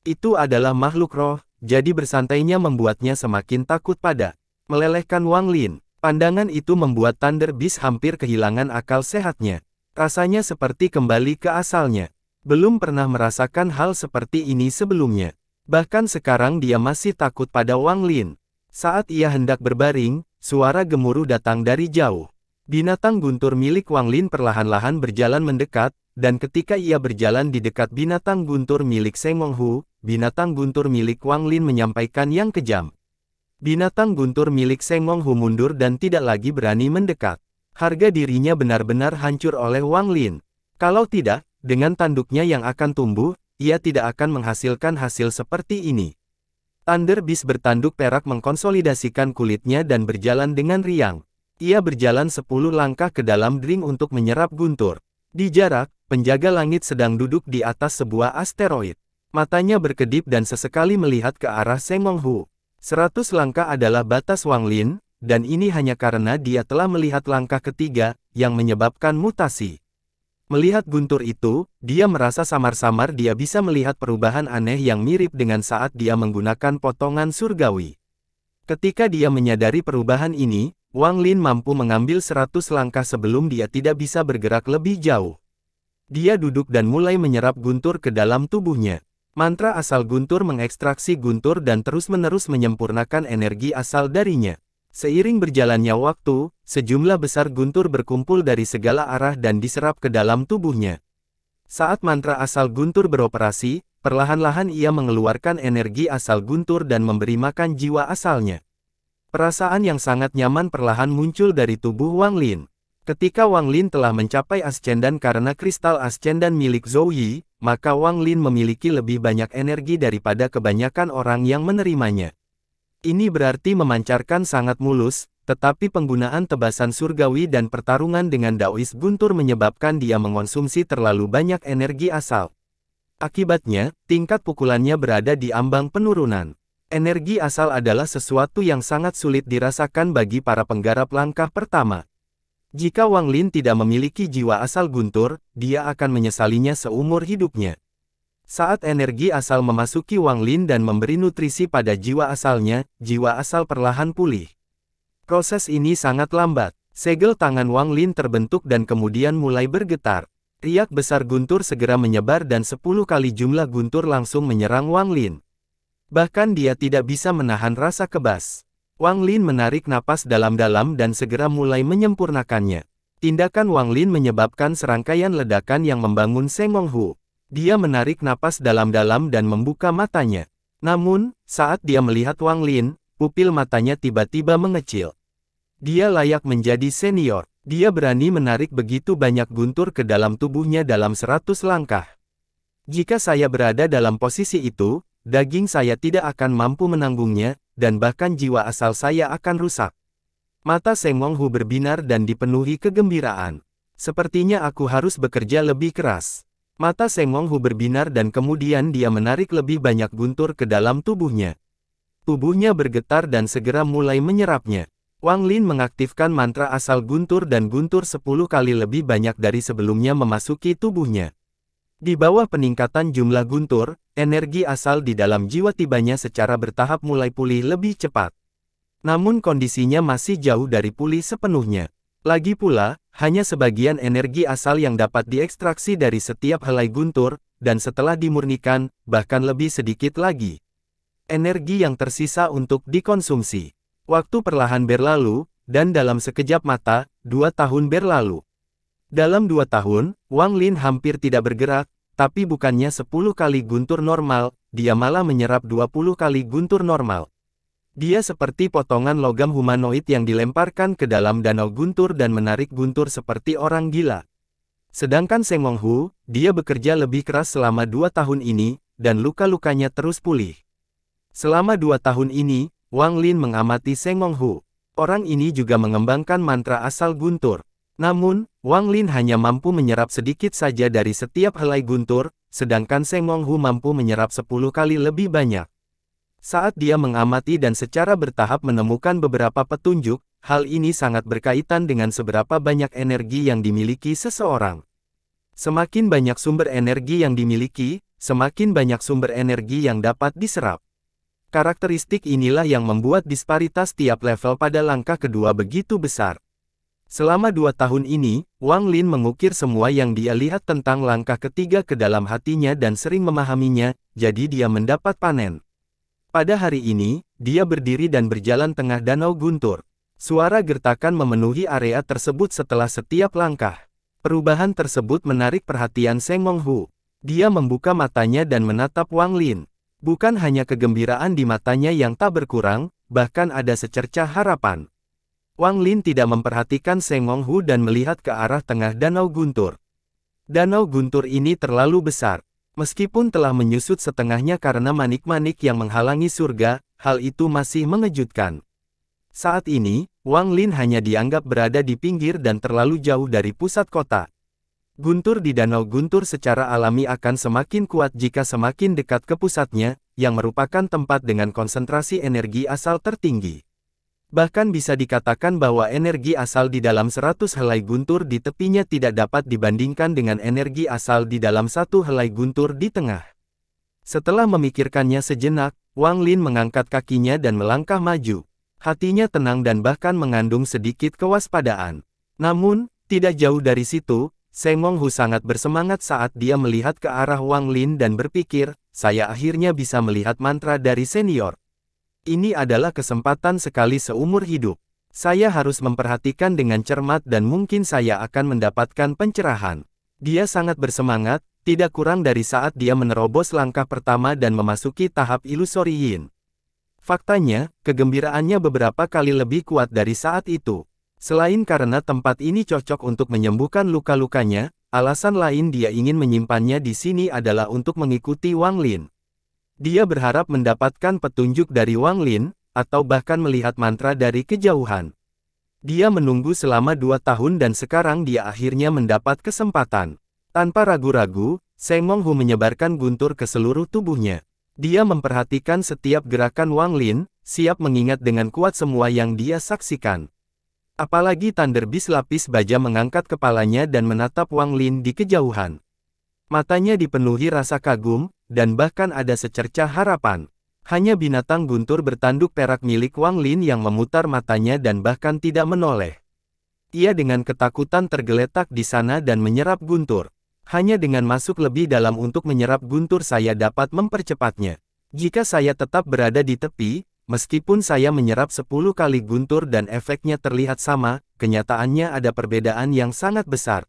Itu adalah makhluk roh, jadi bersantainya membuatnya semakin takut pada melelehkan Wang Lin. Pandangan itu membuat Thunder Beast hampir kehilangan akal sehatnya. Rasanya seperti kembali ke asalnya. Belum pernah merasakan hal seperti ini sebelumnya. Bahkan sekarang dia masih takut pada Wang Lin. Saat ia hendak berbaring, suara gemuruh datang dari jauh. Binatang guntur milik Wang Lin perlahan-lahan berjalan mendekat, dan ketika ia berjalan di dekat binatang guntur milik Seng Menghu, binatang guntur milik Wang Lin menyampaikan yang kejam. Binatang guntur milik Seng Menghu mundur dan tidak lagi berani mendekat. Harga dirinya benar-benar hancur oleh Wang Lin. Kalau tidak, dengan tanduknya yang akan tumbuh, ia tidak akan menghasilkan hasil seperti ini. Thunder Beast bertanduk perak mengkonsolidasikan kulitnya dan berjalan dengan riang. Ia berjalan 10 langkah ke dalam ring untuk menyerap guntur. Di jarak, penjaga langit sedang duduk di atas sebuah asteroid. Matanya berkedip dan sesekali melihat ke arah Seng Menghu. 100 langkah adalah batas Wang Lin, dan ini hanya karena dia telah melihat langkah ketiga, yang menyebabkan mutasi. Melihat guntur itu, dia merasa samar-samar dia bisa melihat perubahan aneh yang mirip dengan saat dia menggunakan potongan surgawi. Ketika dia menyadari perubahan ini, Wang Lin mampu mengambil 100 langkah sebelum dia tidak bisa bergerak lebih jauh. Dia duduk dan mulai menyerap guntur ke dalam tubuhnya. Mantra asal guntur mengekstraksi guntur dan terus-menerus menyempurnakan energi asal darinya. Seiring berjalannya waktu, sejumlah besar guntur berkumpul dari segala arah dan diserap ke dalam tubuhnya. Saat mantra asal guntur beroperasi, perlahan-lahan ia mengeluarkan energi asal guntur dan memberi makan jiwa asalnya. Perasaan yang sangat nyaman perlahan muncul dari tubuh Wang Lin. Ketika Wang Lin telah mencapai ascendan karena kristal ascendan milik Zhou Yi, maka Wang Lin memiliki lebih banyak energi daripada kebanyakan orang yang menerimanya. Ini berarti memancarkan sangat mulus, tetapi penggunaan tebasan surgawi dan pertarungan dengan Daois guntur menyebabkan dia mengonsumsi terlalu banyak energi asal. Akibatnya, tingkat pukulannya berada di ambang penurunan. Energi asal adalah sesuatu yang sangat sulit dirasakan bagi para penggarap langkah pertama. Jika Wang Lin tidak memiliki jiwa asal guntur, dia akan menyesalinya seumur hidupnya. Saat energi asal memasuki Wang Lin dan memberi nutrisi pada jiwa asalnya, jiwa asal perlahan pulih. Proses ini sangat lambat. Segel tangan Wang Lin terbentuk dan kemudian mulai bergetar. Riak besar guntur segera menyebar dan 10 kali jumlah guntur langsung menyerang Wang Lin. Bahkan dia tidak bisa menahan rasa kebas. Wang Lin menarik napas dalam-dalam dan segera mulai menyempurnakannya. Tindakan Wang Lin menyebabkan serangkaian ledakan yang membangun Seng Wong Hu. Dia menarik napas dalam-dalam dan membuka matanya. Namun, saat dia melihat Wang Lin, pupil matanya tiba-tiba mengecil. Dia layak menjadi senior. Dia berani menarik begitu banyak guntur ke dalam tubuhnya dalam 100 langkah. Jika saya berada dalam posisi itu, daging saya tidak akan mampu menanggungnya, dan bahkan jiwa asal saya akan rusak. Mata Seng Wong Hu berbinar dan dipenuhi kegembiraan. Sepertinya aku harus bekerja lebih keras. Mata Seng Wong Hu berbinar dan kemudian dia menarik lebih banyak guntur ke dalam tubuhnya. Tubuhnya bergetar dan segera mulai menyerapnya. Wang Lin mengaktifkan mantra asal guntur dan guntur 10 kali lebih banyak dari sebelumnya memasuki tubuhnya. Di bawah peningkatan jumlah guntur, energi asal di dalam jiwa tibanya secara bertahap mulai pulih lebih cepat. Namun kondisinya masih jauh dari pulih sepenuhnya. Lagi pula, hanya sebagian energi asal yang dapat diekstraksi dari setiap helai guntur, dan setelah dimurnikan, bahkan lebih sedikit lagi energi yang tersisa untuk dikonsumsi. Waktu perlahan berlalu, dan dalam sekejap mata, 2 tahun berlalu. Dalam 2 tahun, Wang Lin hampir tidak bergerak, tapi bukannya 10 kali guntur normal, dia malah menyerap 20 kali guntur normal. Dia seperti potongan logam humanoid yang dilemparkan ke dalam danau guntur dan menarik guntur seperti orang gila. Sedangkan Seng Wong Hu, dia bekerja lebih keras selama 2 tahun ini, dan luka-lukanya terus pulih. Selama 2 tahun ini, Wang Lin mengamati Seng Wong Hu. Orang ini juga mengembangkan mantra asal guntur. Namun, Wang Lin hanya mampu menyerap sedikit saja dari setiap helai guntur, sedangkan Seng Wong Hu mampu menyerap 10 kali lebih banyak. Saat dia mengamati dan secara bertahap menemukan beberapa petunjuk, hal ini sangat berkaitan dengan seberapa banyak energi yang dimiliki seseorang. Semakin banyak sumber energi yang dimiliki, semakin banyak sumber energi yang dapat diserap. Karakteristik inilah yang membuat disparitas tiap level pada langkah kedua begitu besar. Selama 2 tahun ini, Wang Lin mengukir semua yang dia lihat tentang langkah ketiga ke dalam hatinya dan sering memahaminya, jadi dia mendapat panen. Pada hari ini, dia berdiri dan berjalan tengah danau guntur. Suara gertakan memenuhi area tersebut setelah setiap langkah. Perubahan tersebut menarik perhatian Seng Wong Hu. Dia membuka matanya dan menatap Wang Lin. Bukan hanya kegembiraan di matanya yang tak berkurang, bahkan ada secercah harapan. Wang Lin tidak memperhatikan Seng Wong Hu dan melihat ke arah tengah danau guntur. Danau guntur ini terlalu besar. Meskipun telah menyusut setengahnya karena manik-manik yang menghalangi surga, hal itu masih mengejutkan. Saat ini, Wang Lin hanya dianggap berada di pinggir dan terlalu jauh dari pusat kota. Guntur di danau guntur secara alami akan semakin kuat jika semakin dekat ke pusatnya, yang merupakan tempat dengan konsentrasi energi asal tertinggi. Bahkan bisa dikatakan bahwa energi asal di dalam 100 helai guntur di tepinya tidak dapat dibandingkan dengan energi asal di dalam 1 helai guntur di tengah. Setelah memikirkannya sejenak, Wang Lin mengangkat kakinya dan melangkah maju. Hatinya tenang dan bahkan mengandung sedikit kewaspadaan. Namun, tidak jauh dari situ, Seng Wong Hu sangat bersemangat saat dia melihat ke arah Wang Lin dan berpikir, saya akhirnya bisa melihat mantra dari senior. Ini adalah kesempatan sekali seumur hidup. Saya harus memperhatikan dengan cermat dan mungkin saya akan mendapatkan pencerahan. Dia sangat bersemangat, tidak kurang dari saat dia menerobos langkah pertama dan memasuki tahap ilusori yin. Faktanya, kegembiraannya beberapa kali lebih kuat dari saat itu. Selain karena tempat ini cocok untuk menyembuhkan luka-lukanya, alasan lain dia ingin menyimpannya di sini adalah untuk mengikuti Wang Lin. Dia berharap mendapatkan petunjuk dari Wang Lin, atau bahkan melihat mantra dari kejauhan. Dia menunggu selama 2 tahun dan sekarang dia akhirnya mendapat kesempatan. Tanpa ragu-ragu, Seng Monghu menyebarkan guntur ke seluruh tubuhnya. Dia memperhatikan setiap gerakan Wang Lin, siap mengingat dengan kuat semua yang dia saksikan. Apalagi Thunder Beast lapis baja mengangkat kepalanya dan menatap Wang Lin di kejauhan. Matanya dipenuhi rasa kagum, dan bahkan ada secercah harapan. Hanya binatang guntur bertanduk perak milik Wang Lin yang memutar matanya dan bahkan tidak menoleh. Ia dengan ketakutan tergeletak di sana dan menyerap guntur. Hanya dengan masuk lebih dalam untuk menyerap guntur saya dapat mempercepatnya. Jika saya tetap berada di tepi, meskipun saya menyerap 10 kali guntur dan efeknya terlihat sama, kenyataannya ada perbedaan yang sangat besar.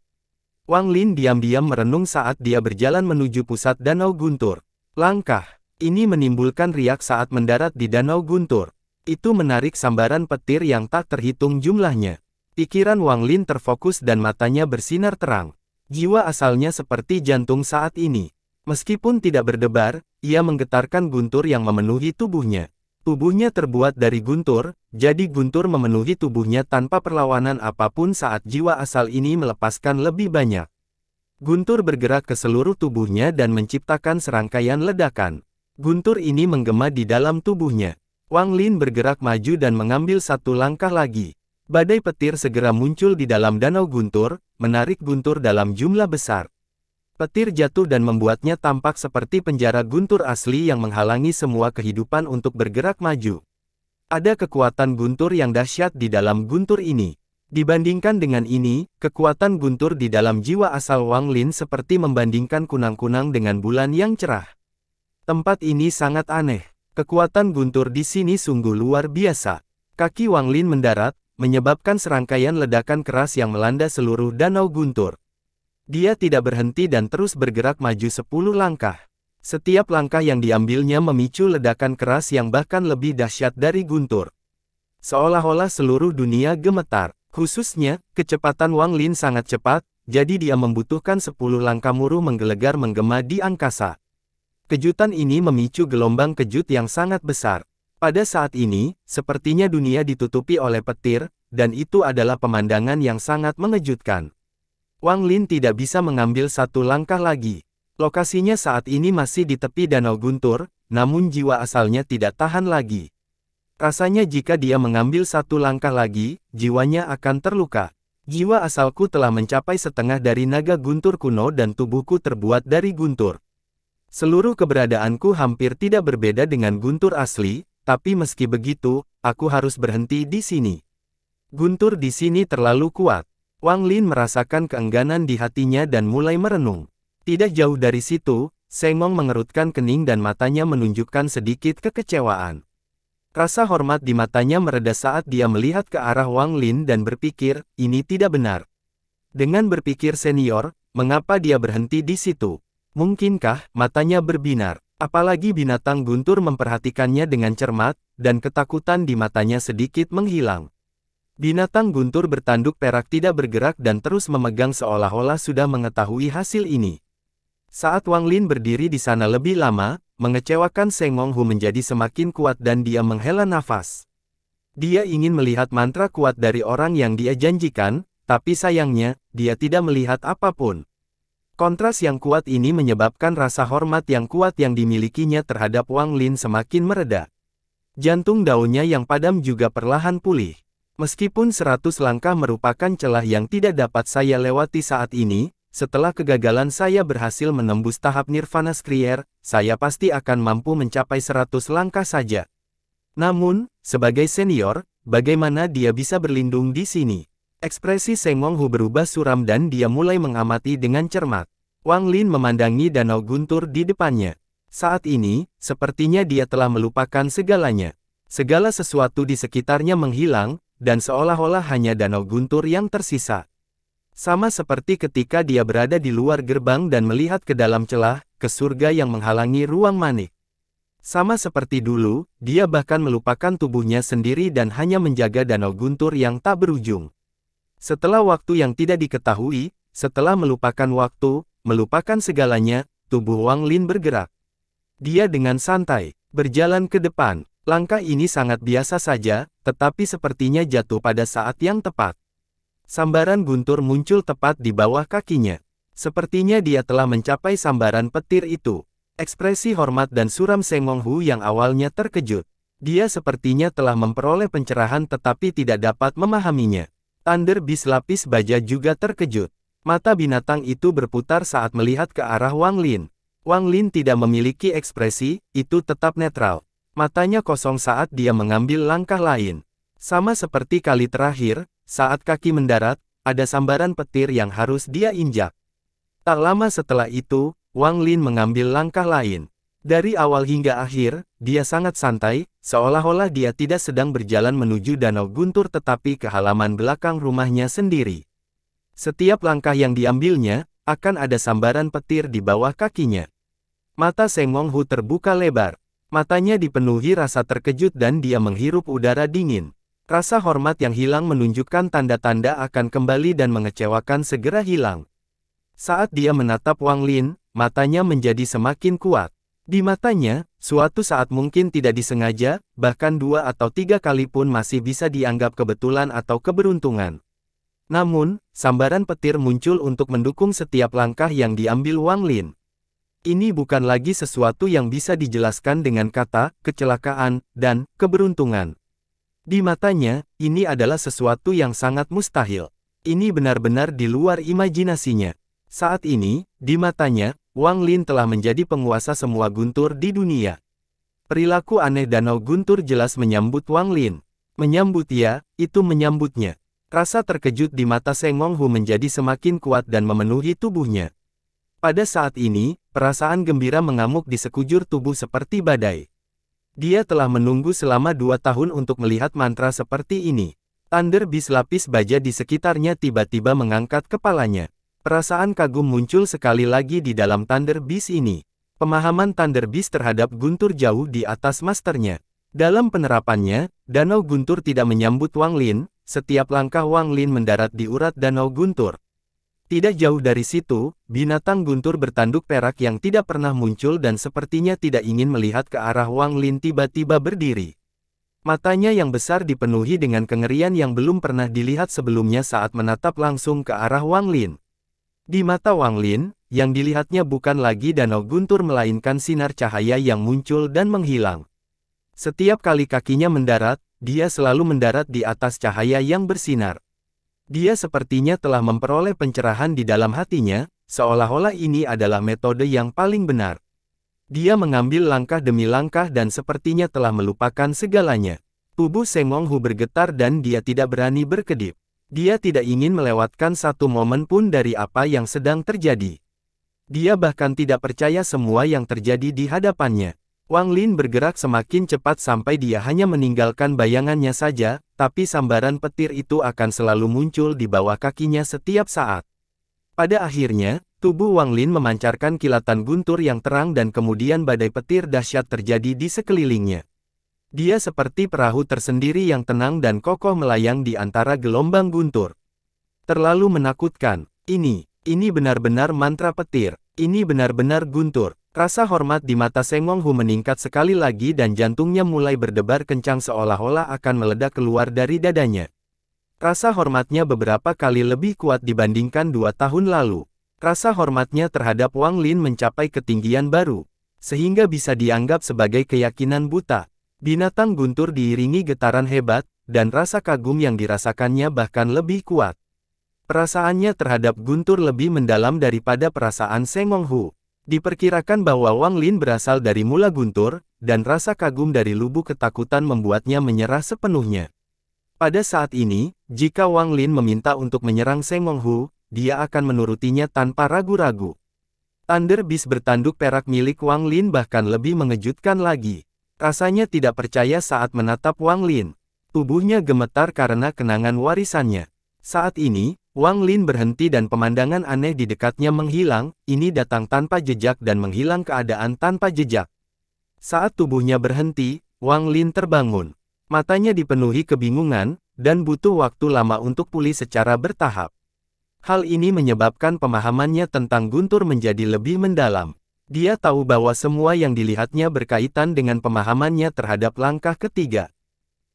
Wang Lin diam-diam merenung saat dia berjalan menuju pusat danau guntur. Langkah ini menimbulkan riak saat mendarat di danau guntur. Itu menarik sambaran petir yang tak terhitung jumlahnya. Pikiran Wang Lin terfokus dan matanya bersinar terang. Jiwa asalnya seperti jantung saat ini. Meskipun tidak berdebar, ia menggetarkan guntur yang memenuhi tubuhnya. Tubuhnya terbuat dari guntur, jadi guntur memenuhi tubuhnya tanpa perlawanan apapun saat jiwa asal ini melepaskan lebih banyak. Guntur bergerak ke seluruh tubuhnya dan menciptakan serangkaian ledakan. Guntur ini menggema di dalam tubuhnya. Wang Lin bergerak maju dan mengambil satu langkah lagi. Badai petir segera muncul di dalam danau guntur, menarik guntur dalam jumlah besar. Petir jatuh dan membuatnya tampak seperti penjara guntur asli yang menghalangi semua kehidupan untuk bergerak maju. Ada kekuatan guntur yang dahsyat di dalam guntur ini. Dibandingkan dengan ini, kekuatan guntur di dalam jiwa asal Wang Lin seperti membandingkan kunang-kunang dengan bulan yang cerah. Tempat ini sangat aneh. Kekuatan guntur di sini sungguh luar biasa. Kaki Wang Lin mendarat, menyebabkan serangkaian ledakan keras yang melanda seluruh danau guntur. Dia tidak berhenti dan terus bergerak maju 10 langkah. Setiap langkah yang diambilnya memicu ledakan keras yang bahkan lebih dahsyat dari guntur. Seolah-olah seluruh dunia gemetar. Khususnya, kecepatan Wang Lin sangat cepat, jadi dia membutuhkan 10 langkah muruh menggelegar menggema di angkasa. Kejutan ini memicu gelombang kejut yang sangat besar. Pada saat ini, sepertinya dunia ditutupi oleh petir, dan itu adalah pemandangan yang sangat mengejutkan. Wang Lin tidak bisa mengambil satu langkah lagi. Lokasinya saat ini masih di tepi danau guntur, namun jiwa asalnya tidak tahan lagi. Rasanya jika dia mengambil satu langkah lagi, jiwanya akan terluka. Jiwa asalku telah mencapai setengah dari naga guntur kuno dan tubuhku terbuat dari guntur. Seluruh keberadaanku hampir tidak berbeda dengan guntur asli, tapi meski begitu, aku harus berhenti di sini. Guntur di sini terlalu kuat. Wang Lin merasakan keengganan di hatinya dan mulai merenung. Tidak jauh dari situ, Seng Mong mengerutkan kening dan matanya menunjukkan sedikit kekecewaan. Rasa hormat di matanya mereda saat dia melihat ke arah Wang Lin dan berpikir, ini tidak benar. Dengan berpikir senior, mengapa dia berhenti di situ? Mungkinkah matanya berbinar? Apalagi binatang guntur memperhatikannya dengan cermat, dan ketakutan di matanya sedikit menghilang. Binatang guntur bertanduk perak tidak bergerak dan terus memegang seolah-olah sudah mengetahui hasil ini. Saat Wang Lin berdiri di sana lebih lama, mengecewakan Seng Monghu menjadi semakin kuat dan dia menghela nafas. Dia ingin melihat mantra kuat dari orang yang dia janjikan, tapi sayangnya, dia tidak melihat apapun. Kontras yang kuat ini menyebabkan rasa hormat yang kuat yang dimilikinya terhadap Wang Lin semakin mereda. Jantung daunnya yang padam juga perlahan pulih. Meskipun 100 langkah merupakan celah yang tidak dapat saya lewati saat ini, setelah kegagalan saya berhasil menembus tahap Nirvana Skrier, saya pasti akan mampu mencapai 100 langkah saja. Namun, sebagai senior, bagaimana dia bisa berlindung di sini? Ekspresi Seng Monghu berubah suram dan dia mulai mengamati dengan cermat. Wang Lin memandangi danau guntur di depannya. Saat ini, sepertinya dia telah melupakan segalanya. Segala sesuatu di sekitarnya menghilang, dan seolah-olah hanya danau guntur yang tersisa. Sama seperti ketika dia berada di luar gerbang dan melihat ke dalam celah, ke surga yang menghalangi ruang manik. Sama seperti dulu, dia bahkan melupakan tubuhnya sendiri dan hanya menjaga danau guntur yang tak berujung. Setelah waktu yang tidak diketahui, setelah melupakan waktu, melupakan segalanya, tubuh Wang Lin bergerak. Dia dengan santai berjalan ke depan. Langkah ini sangat biasa saja, tetapi sepertinya jatuh pada saat yang tepat. Sambaran guntur muncul tepat di bawah kakinya. Sepertinya dia telah mencapai sambaran petir itu. Ekspresi hormat dan suram Seng Wong-hu yang awalnya terkejut. Dia sepertinya telah memperoleh pencerahan tetapi tidak dapat memahaminya. Thunder Beast lapis baja juga terkejut. Mata binatang itu berputar saat melihat ke arah Wang Lin. Wang Lin tidak memiliki ekspresi, itu tetap netral. Matanya kosong saat dia mengambil langkah lain. Sama seperti kali terakhir, saat kaki mendarat, ada sambaran petir yang harus dia injak. Tak lama setelah itu, Wang Lin mengambil langkah lain. Dari awal hingga akhir, dia sangat santai, seolah-olah dia tidak sedang berjalan menuju danau guntur tetapi ke halaman belakang rumahnya sendiri. Setiap langkah yang diambilnya, akan ada sambaran petir di bawah kakinya. Mata Seng Wong-hu terbuka lebar. Matanya dipenuhi rasa terkejut dan dia menghirup udara dingin. Rasa hormat yang hilang menunjukkan tanda-tanda akan kembali dan mengecewakan segera hilang. Saat dia menatap Wang Lin, matanya menjadi semakin kuat. Di matanya, suatu saat mungkin tidak disengaja, bahkan 2 atau 3 kali pun masih bisa dianggap kebetulan atau keberuntungan. Namun, sambaran petir muncul untuk mendukung setiap langkah yang diambil Wang Lin. Ini bukan lagi sesuatu yang bisa dijelaskan dengan kata, kecelakaan, dan keberuntungan. Di matanya, ini adalah sesuatu yang sangat mustahil. Ini benar-benar di luar imajinasinya. Saat ini, di matanya, Wang Lin telah menjadi penguasa semua guntur di dunia. Perilaku aneh danau guntur jelas menyambut Wang Lin. Menyambut ya, itu menyambutnya. Rasa terkejut di mata Seng Wong-hu menjadi semakin kuat dan memenuhi tubuhnya. Pada saat ini, perasaan gembira mengamuk di sekujur tubuh seperti badai. Dia telah menunggu selama 2 tahun untuk melihat mantra seperti ini. Thunder Beast lapis baja di sekitarnya tiba-tiba mengangkat kepalanya. Perasaan kagum muncul sekali lagi di dalam Thunder Beast ini. Pemahaman Thunder Beast terhadap guntur jauh di atas masternya. Dalam penerapannya, danau guntur tidak menyambut Wang Lin, setiap langkah Wang Lin mendarat di urat danau guntur. Tidak jauh dari situ, binatang guntur bertanduk perak yang tidak pernah muncul dan sepertinya tidak ingin melihat ke arah Wang Lin tiba-tiba berdiri. Matanya yang besar dipenuhi dengan kengerian yang belum pernah dilihat sebelumnya saat menatap langsung ke arah Wang Lin. Di mata Wang Lin, yang dilihatnya bukan lagi danau guntur melainkan sinar cahaya yang muncul dan menghilang. Setiap kali kakinya mendarat, dia selalu mendarat di atas cahaya yang bersinar. Dia sepertinya telah memperoleh pencerahan di dalam hatinya, seolah-olah ini adalah metode yang paling benar. Dia mengambil langkah demi langkah dan sepertinya telah melupakan segalanya. Tubuh Seng Wong-hu bergetar dan dia tidak berani berkedip. Dia tidak ingin melewatkan satu momen pun dari apa yang sedang terjadi. Dia bahkan tidak percaya semua yang terjadi di hadapannya. Wang Lin bergerak semakin cepat sampai dia hanya meninggalkan bayangannya saja, tapi sambaran petir itu akan selalu muncul di bawah kakinya setiap saat. Pada akhirnya, tubuh Wang Lin memancarkan kilatan guntur yang terang dan kemudian badai petir dahsyat terjadi di sekelilingnya. Dia seperti perahu tersendiri yang tenang dan kokoh melayang di antara gelombang guntur. Terlalu menakutkan. Ini benar-benar mantra petir. Ini benar-benar guntur. Rasa hormat di mata Seng Wong-hu meningkat sekali lagi dan jantungnya mulai berdebar kencang seolah-olah akan meledak keluar dari dadanya. Rasa hormatnya beberapa kali lebih kuat dibandingkan 2 tahun lalu. Rasa hormatnya terhadap Wang Lin mencapai ketinggian baru, sehingga bisa dianggap sebagai keyakinan buta. Binatang guntur diiringi getaran hebat, dan rasa kagum yang dirasakannya bahkan lebih kuat. Perasaannya terhadap guntur lebih mendalam daripada perasaan Seng Wong-hu. Diperkirakan bahwa Wang Lin berasal dari mula guntur, dan rasa kagum dari lubuk ketakutan membuatnya menyerah sepenuhnya. Pada saat ini, jika Wang Lin meminta untuk menyerang Seng Wong-hu, dia akan menurutinya tanpa ragu-ragu. Thunder Beast bertanduk perak milik Wang Lin bahkan lebih mengejutkan lagi. Rasanya tidak percaya saat menatap Wang Lin. Tubuhnya gemetar karena kenangan warisannya. Saat ini, Wang Lin berhenti dan pemandangan aneh di dekatnya menghilang, ini datang tanpa jejak dan menghilang keadaan tanpa jejak. Saat tubuhnya berhenti, Wang Lin terbangun. Matanya dipenuhi kebingungan, dan butuh waktu lama untuk pulih secara bertahap. Hal ini menyebabkan pemahamannya tentang Guntur menjadi lebih mendalam. Dia tahu bahwa semua yang dilihatnya berkaitan dengan pemahamannya terhadap langkah ketiga.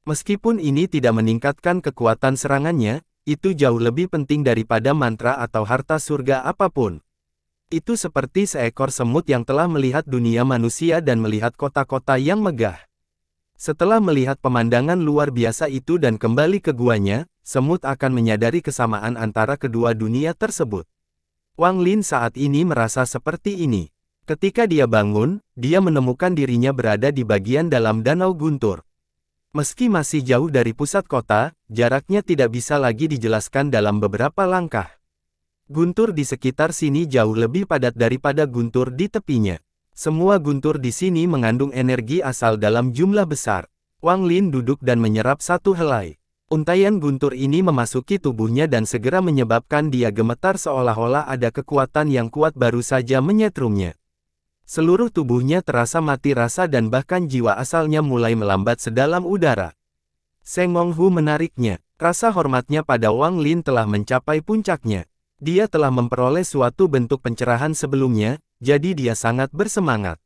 Meskipun ini tidak meningkatkan kekuatan serangannya, itu jauh lebih penting daripada mantra atau harta surga apapun. Itu seperti seekor semut yang telah melihat dunia manusia dan melihat kota-kota yang megah. Setelah melihat pemandangan luar biasa itu dan kembali ke guanya, semut akan menyadari kesamaan antara kedua dunia tersebut. Wang Lin saat ini merasa seperti ini. Ketika dia bangun, dia menemukan dirinya berada di bagian dalam Danau Guntur. Meski masih jauh dari pusat kota, jaraknya tidak bisa lagi dijelaskan dalam beberapa langkah. Guntur di sekitar sini jauh lebih padat daripada guntur di tepinya. Semua guntur di sini mengandung energi asal dalam jumlah besar. Wang Lin duduk dan menyerap satu helai. Untaian guntur ini memasuki tubuhnya dan segera menyebabkan dia gemetar seolah-olah ada kekuatan yang kuat baru saja menyetrumnya. Seluruh tubuhnya terasa mati rasa dan bahkan jiwa asalnya mulai melambat sedalam udara. Seng Monghu menariknya. Rasa hormatnya pada Wang Lin telah mencapai puncaknya. Dia telah memperoleh suatu bentuk pencerahan sebelumnya, jadi dia sangat bersemangat.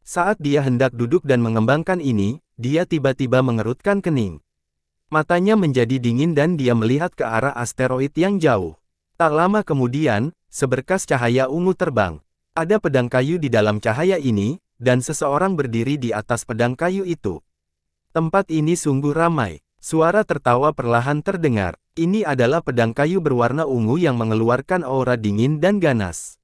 Saat dia hendak duduk dan mengembangkan ini, dia tiba-tiba mengerutkan kening. Matanya menjadi dingin dan dia melihat ke arah asteroid yang jauh. Tak lama kemudian, seberkas cahaya ungu terbang. Ada pedang kayu di dalam cahaya ini, dan seseorang berdiri di atas pedang kayu itu. Tempat ini sungguh ramai. Suara tertawa perlahan terdengar. Ini adalah pedang kayu berwarna ungu yang mengeluarkan aura dingin dan ganas.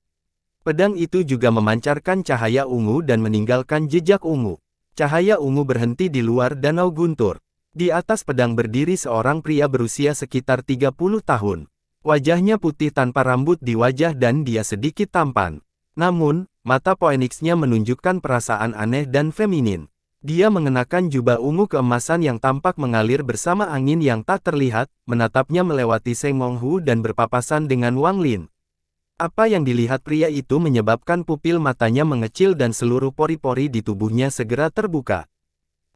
Pedang itu juga memancarkan cahaya ungu dan meninggalkan jejak ungu. Cahaya ungu berhenti di luar Danau Guntur. Di atas pedang berdiri seorang pria berusia sekitar 30 tahun. Wajahnya putih tanpa rambut di wajah dan dia sedikit tampan. Namun, mata Phoenix-nya menunjukkan perasaan aneh dan feminin. Dia mengenakan jubah ungu keemasan yang tampak mengalir bersama angin yang tak terlihat, menatapnya melewati Seng Monghu dan berpapasan dengan Wang Lin. Apa yang dilihat pria itu menyebabkan pupil matanya mengecil dan seluruh pori-pori di tubuhnya segera terbuka.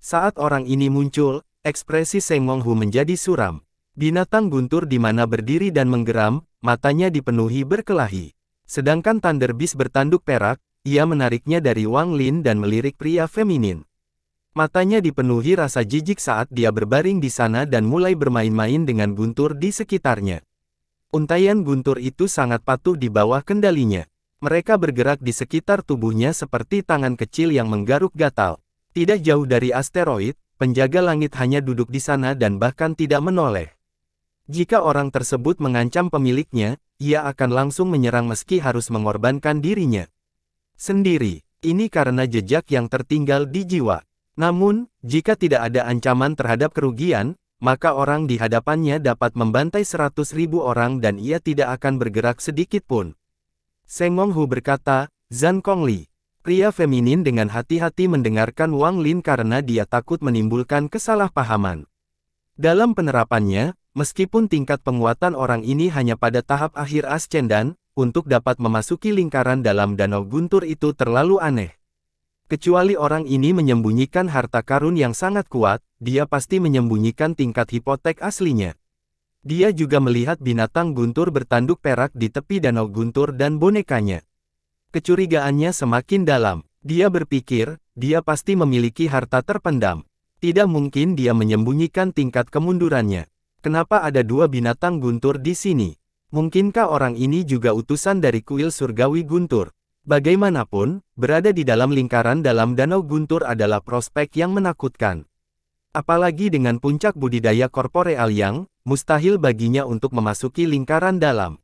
Saat orang ini muncul, ekspresi Seng Monghu menjadi suram. Binatang guntur di mana berdiri dan menggeram, matanya dipenuhi berkelahi. Sedangkan Thunder Beast bertanduk perak, ia menariknya dari Wang Lin dan melirik pria feminin. Matanya dipenuhi rasa jijik saat dia berbaring di sana dan mulai bermain-main dengan guntur di sekitarnya. Untaian guntur itu sangat patuh di bawah kendalinya. Mereka bergerak di sekitar tubuhnya seperti tangan kecil yang menggaruk gatal. Tidak jauh dari asteroid, penjaga langit hanya duduk di sana dan bahkan tidak menoleh. Jika orang tersebut mengancam pemiliknya, ia akan langsung menyerang meski harus mengorbankan dirinya sendiri. Ini karena jejak yang tertinggal di jiwa. Namun, jika tidak ada ancaman terhadap kerugian, maka orang di hadapannya dapat membantai 100.000 orang dan ia tidak akan bergerak sedikit pun. Seng Monghu berkata, Zhan Kongli. Pria feminin dengan hati-hati mendengarkan Wang Lin karena dia takut menimbulkan kesalahpahaman. Dalam penerapannya, meskipun tingkat penguatan orang ini hanya pada tahap akhir ascendan, untuk dapat memasuki lingkaran dalam Danau Guntur itu terlalu aneh. Kecuali orang ini menyembunyikan harta karun yang sangat kuat, dia pasti menyembunyikan tingkat hipotek aslinya. Dia juga melihat binatang guntur bertanduk perak di tepi Danau Guntur dan bonekanya. Kecurigaannya semakin dalam. Dia berpikir, dia pasti memiliki harta terpendam. Tidak mungkin dia menyembunyikan tingkat kemundurannya. Kenapa ada dua binatang guntur di sini? Mungkinkah orang ini juga utusan dari kuil surgawi guntur? Bagaimanapun, berada di dalam lingkaran dalam Danau Guntur adalah prospek yang menakutkan. Apalagi dengan puncak budidaya korporeal yang mustahil baginya untuk memasuki lingkaran dalam.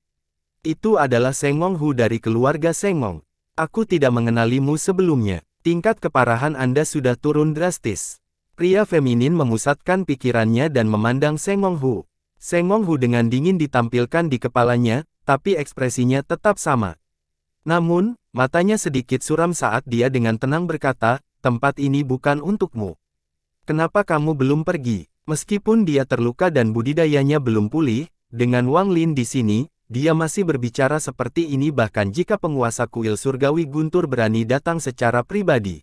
Itu adalah Seng Monghu dari keluarga Seng Mong. Aku tidak mengenalimu sebelumnya. Tingkat keparahan Anda sudah turun drastis. Pria feminin memusatkan pikirannya dan memandang Seng Monghu. Seng Monghu dengan dingin ditampilkan di kepalanya, tapi ekspresinya tetap sama. Namun, matanya sedikit suram saat dia dengan tenang berkata, tempat ini bukan untukmu. Kenapa kamu belum pergi? Meskipun dia terluka dan budidayanya belum pulih, dengan Wang Lin di sini, dia masih berbicara seperti ini bahkan jika penguasa kuil surgawi Guntur berani datang secara pribadi.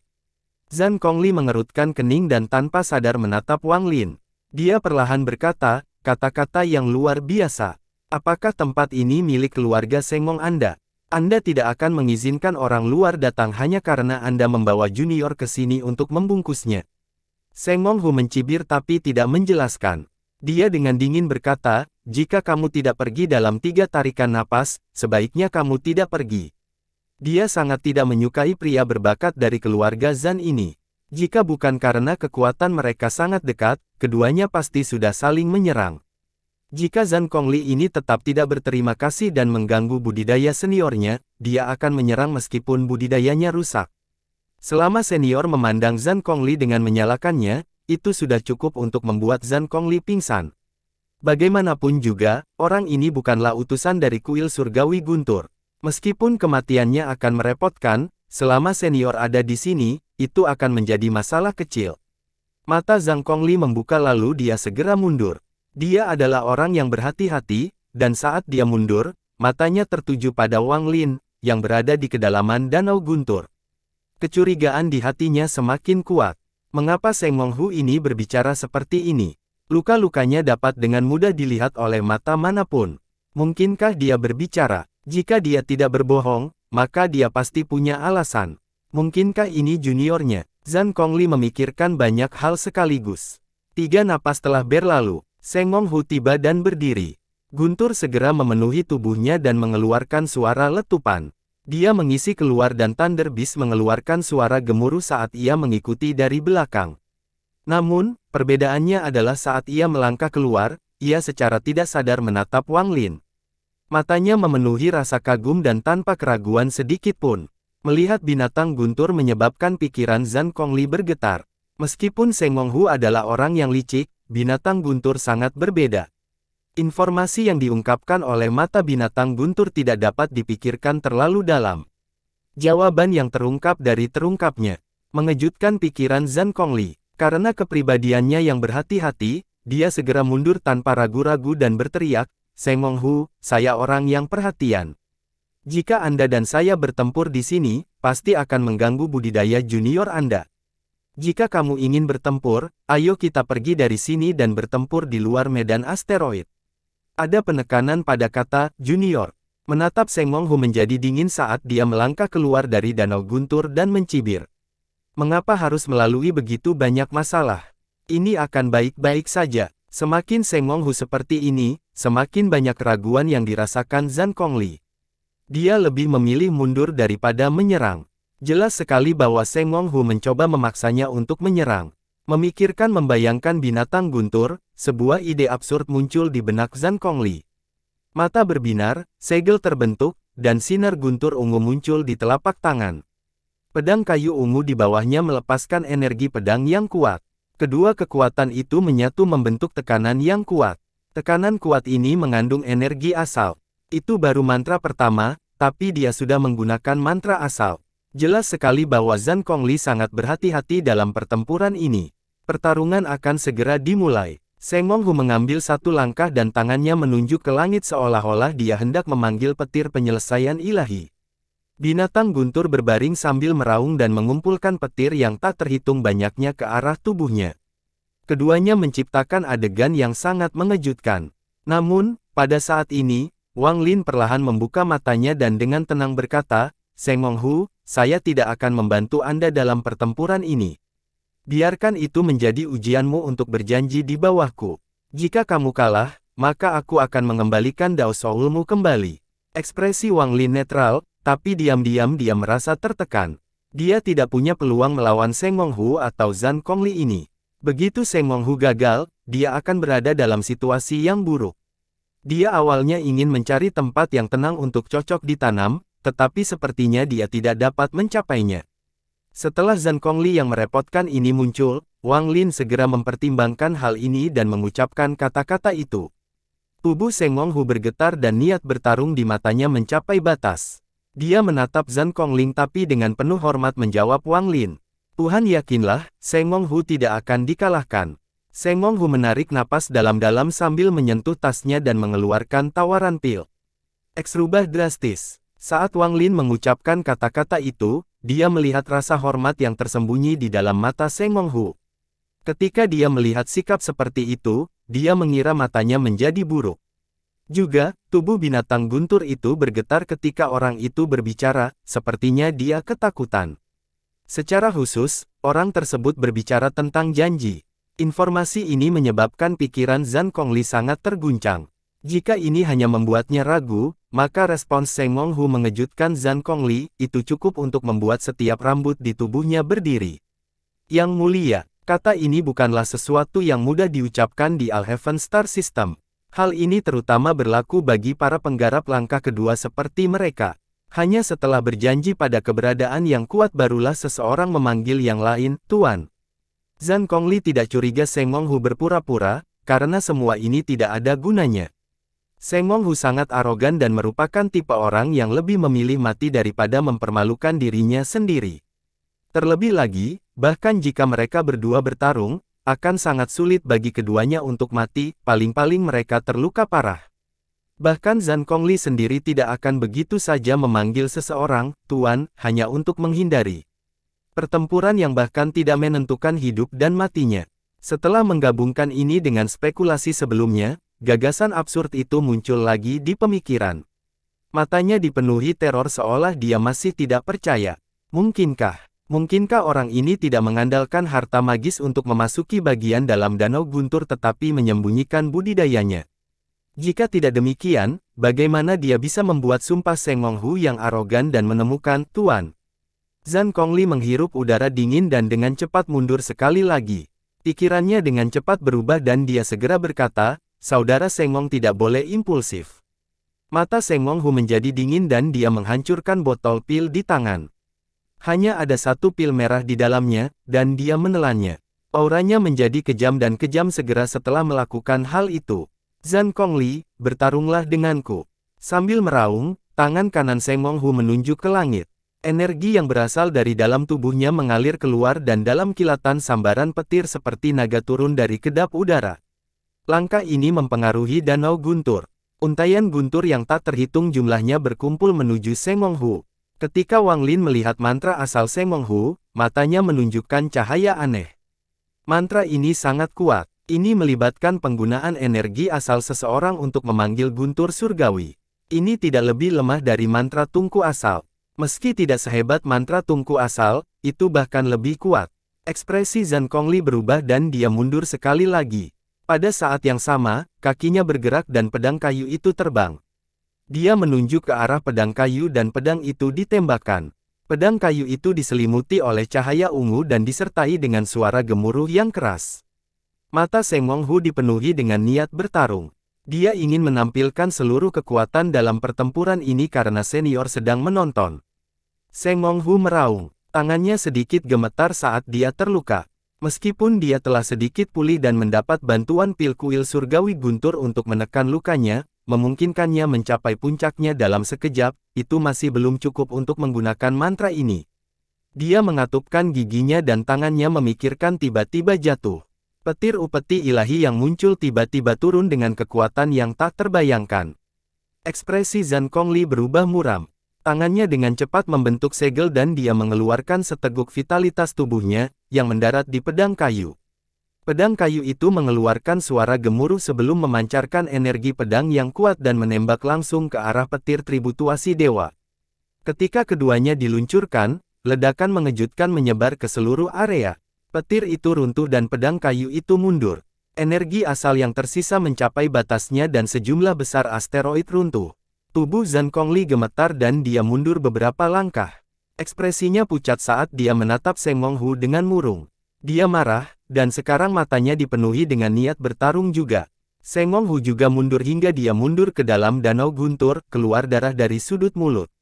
Zhang Kongli mengerutkan kening dan tanpa sadar menatap Wang Lin. Dia perlahan berkata, kata-kata yang luar biasa. Apakah tempat ini milik keluarga Sengong Anda? Anda tidak akan mengizinkan orang luar datang hanya karena Anda membawa junior ke sini untuk membungkusnya. Sengong Hu mencibir tapi tidak menjelaskan. Dia dengan dingin berkata, jika kamu tidak pergi dalam 3 tarikan napas, sebaiknya kamu tidak pergi. Dia sangat tidak menyukai pria berbakat dari keluarga Zhan ini. Jika bukan karena kekuatan mereka sangat dekat, keduanya pasti sudah saling menyerang. Jika Zhang Kongli ini tetap tidak berterima kasih dan mengganggu budidaya seniornya, dia akan menyerang meskipun budidayanya rusak. Selama senior memandang Zhang Kongli dengan menyalakannya, itu sudah cukup untuk membuat Zhang Kongli pingsan. Bagaimanapun juga, orang ini bukanlah utusan dari kuil surgawi Guntur. Meskipun kematiannya akan merepotkan, selama senior ada di sini, itu akan menjadi masalah kecil. Mata Zhang Kongli membuka lalu dia segera mundur. Dia adalah orang yang berhati-hati, dan saat dia mundur, matanya tertuju pada Wang Lin, yang berada di kedalaman Danau Guntur. Kecurigaan di hatinya semakin kuat. Mengapa Sengong Hu ini berbicara seperti ini? Luka-lukanya dapat dengan mudah dilihat oleh mata manapun. Mungkinkah dia berbicara? Jika dia tidak berbohong, maka dia pasti punya alasan. Mungkinkah ini juniornya? Zhang Kongli memikirkan banyak hal sekaligus. 3 napas telah berlalu. Sengong Hu tiba dan berdiri. Guntur segera memenuhi tubuhnya dan mengeluarkan suara letupan. Dia mengisi keluar dan Thunder Beast mengeluarkan suara gemuruh saat ia mengikuti dari belakang. Namun, perbedaannya adalah saat ia melangkah keluar, ia secara tidak sadar menatap Wang Lin. Matanya memenuhi rasa kagum dan tanpa keraguan sedikit pun. Melihat binatang guntur menyebabkan pikiran Zhang Kongli bergetar. Meskipun Sengong Hu adalah orang yang licik, binatang guntur sangat berbeda. Informasi yang diungkapkan oleh mata binatang guntur tidak dapat dipikirkan terlalu dalam. Jawaban yang terungkap dari terungkapnya mengejutkan pikiran Zhang Kongli. Karena kepribadiannya yang berhati-hati, dia segera mundur tanpa ragu-ragu dan berteriak, Sengong Hu, saya orang yang perhatian. Jika Anda dan saya bertempur di sini, pasti akan mengganggu budidaya junior Anda. Jika kamu ingin bertempur, ayo kita pergi dari sini dan bertempur di luar medan asteroid. Ada penekanan pada kata junior. Menatap Sengong Hu menjadi dingin saat dia melangkah keluar dari danau guntur dan mencibir. Mengapa harus melalui begitu banyak masalah? Ini akan baik-baik saja. Semakin Sengong Hu seperti ini, semakin banyak keraguan yang dirasakan Zhang Kongli. Dia lebih memilih mundur daripada menyerang. Jelas sekali bahwa Sengong Hu mencoba memaksanya untuk menyerang. Memikirkan membayangkan binatang guntur, sebuah ide absurd muncul di benak Zhang Kongli. Mata berbinar, segel terbentuk, dan sinar guntur ungu muncul di telapak tangan. Pedang kayu ungu di bawahnya melepaskan energi pedang yang kuat. Kedua kekuatan itu menyatu membentuk tekanan yang kuat. Tekanan kuat ini mengandung energi asal. Itu baru mantra pertama, tapi dia sudah menggunakan mantra asal. Jelas sekali bahwa Zhang Kongli sangat berhati-hati dalam pertempuran ini. Pertarungan akan segera dimulai. Sengong Hu mengambil satu langkah dan tangannya menunjuk ke langit seolah-olah dia hendak memanggil petir penyelesaian ilahi. Binatang guntur berbaring sambil meraung dan mengumpulkan petir yang tak terhitung banyaknya ke arah tubuhnya. Keduanya menciptakan adegan yang sangat mengejutkan. Namun, pada saat ini, Wang Lin perlahan membuka matanya dan dengan tenang berkata, Sengong Hu, saya tidak akan membantu Anda dalam pertempuran ini. Biarkan itu menjadi ujianmu untuk berjanji di bawahku. Jika kamu kalah, maka aku akan mengembalikan Dao Soulmu kembali. Ekspresi Wang Lin netral, tapi diam-diam dia merasa tertekan. Dia tidak punya peluang melawan Sengong Hu atau Zhang Kongli ini. Begitu Sengong Hu gagal, dia akan berada dalam situasi yang buruk. Dia awalnya ingin mencari tempat yang tenang untuk cocok ditanam, tetapi sepertinya dia tidak dapat mencapainya. Setelah Zhang Kongli yang merepotkan ini muncul, Wang Lin segera mempertimbangkan hal ini dan mengucapkan kata-kata itu. Tubuh Sengong Hu bergetar dan niat bertarung di matanya mencapai batas. Dia menatap Zhang Kongli tapi dengan penuh hormat menjawab Wang Lin. Tuhan yakinlah, Sengong Hu tidak akan dikalahkan. Seng Monghu menarik napas dalam-dalam sambil menyentuh tasnya dan mengeluarkan tawaran pil. X rubah drastis. Saat Wang Lin mengucapkan kata-kata itu, dia melihat rasa hormat yang tersembunyi di dalam mata Seng Monghu. Ketika dia melihat sikap seperti itu, dia mengira matanya menjadi buruk. Juga, tubuh binatang guntur itu bergetar ketika orang itu berbicara, sepertinya dia ketakutan. Secara khusus, orang tersebut berbicara tentang janji. Informasi ini menyebabkan pikiran Zhan Gongli sangat terguncang. Jika ini hanya membuatnya ragu, maka respons Seng Monghu mengejutkan Zhan Gongli, itu cukup untuk membuat setiap rambut di tubuhnya berdiri. Yang mulia, kata ini bukanlah sesuatu yang mudah diucapkan di Alhaven Star System. Hal ini terutama berlaku bagi para penggarap langkah kedua seperti mereka. Hanya setelah berjanji pada keberadaan yang kuat barulah seseorang memanggil yang lain, Tuan. Zhan Gongli tidak curiga Seng Monghu berpura-pura, karena semua ini tidak ada gunanya. Seng Monghu sangat arogan dan merupakan tipe orang yang lebih memilih mati daripada mempermalukan dirinya sendiri. Terlebih lagi, bahkan jika mereka berdua bertarung, akan sangat sulit bagi keduanya untuk mati, paling-paling mereka terluka parah. Bahkan Zhan Gongli sendiri tidak akan begitu saja memanggil seseorang, Tuan, hanya untuk menghindari pertempuran yang bahkan tidak menentukan hidup dan matinya. Setelah menggabungkan ini dengan spekulasi sebelumnya, gagasan absurd itu muncul lagi di pemikiran. Matanya dipenuhi teror seolah dia masih tidak percaya. Mungkinkah orang ini tidak mengandalkan harta magis untuk memasuki bagian dalam danau guntur tetapi menyembunyikan budidayanya? Jika tidak demikian, bagaimana dia bisa membuat sumpah Seng Monghu yang arogan dan menemukan Tuan? Zhan Gongli menghirup udara dingin dan dengan cepat mundur sekali lagi. Pikirannya dengan cepat berubah dan dia segera berkata, Saudara Seng Mong tidak boleh impulsif. Mata Seng Monghu menjadi dingin dan dia menghancurkan botol pil di tangan. Hanya ada satu pil merah di dalamnya, dan dia menelannya. Auranya menjadi kejam dan kejam segera setelah melakukan hal itu. Zhan Gongli, bertarunglah denganku. Sambil meraung, tangan kanan Seng Monghu menunjuk ke langit. Energi yang berasal dari dalam tubuhnya mengalir keluar dan dalam kilatan sambaran petir seperti naga turun dari kedap udara. Langkah ini mempengaruhi danau guntur. Untaian guntur yang tak terhitung jumlahnya berkumpul menuju Seng Monghu. Ketika Wang Lin melihat mantra asal Seng Monghu, matanya menunjukkan cahaya aneh. Mantra ini sangat kuat. Ini melibatkan penggunaan energi asal seseorang untuk memanggil guntur surgawi. Ini tidak lebih lemah dari mantra tungku asal. Meski tidak sehebat mantra tungku asal, itu bahkan lebih kuat. Ekspresi Zhan Gongli berubah dan dia mundur sekali lagi. Pada saat yang sama, kakinya bergerak dan pedang kayu itu terbang. Dia menunjuk ke arah pedang kayu dan pedang itu ditembakkan. Pedang kayu itu diselimuti oleh cahaya ungu dan disertai dengan suara gemuruh yang keras. Mata Seng Monghu dipenuhi dengan niat bertarung. Dia ingin menampilkan seluruh kekuatan dalam pertempuran ini karena senior sedang menonton. Seng Monghu meraung. Tangannya sedikit gemetar saat dia terluka. Meskipun dia telah sedikit pulih dan mendapat bantuan pil kuil surgawi guntur untuk menekan lukanya, memungkinkannya mencapai puncaknya dalam sekejap, itu masih belum cukup untuk menggunakan mantra ini. Dia mengatupkan giginya dan tangannya memikirkan tiba-tiba jatuh. Petir upeti ilahi yang muncul tiba-tiba turun dengan kekuatan yang tak terbayangkan. Ekspresi Zhan Gongli berubah muram. Tangannya dengan cepat membentuk segel dan dia mengeluarkan seteguk vitalitas tubuhnya, yang mendarat di pedang kayu. Pedang kayu itu mengeluarkan suara gemuruh sebelum memancarkan energi pedang yang kuat dan menembak langsung ke arah petir tributuasi dewa. Ketika keduanya diluncurkan, ledakan mengejutkan menyebar ke seluruh area. Petir itu runtuh dan pedang kayu itu mundur. Energi asal yang tersisa mencapai batasnya dan sejumlah besar asteroid runtuh. Tubuh Zhan Gongli gemetar dan dia mundur beberapa langkah. Ekspresinya pucat saat dia menatap Seng Monghu dengan murung. Dia marah, dan sekarang matanya dipenuhi dengan niat bertarung juga. Seng Monghu juga mundur hingga dia mundur ke dalam danau guntur, keluar darah dari sudut mulut.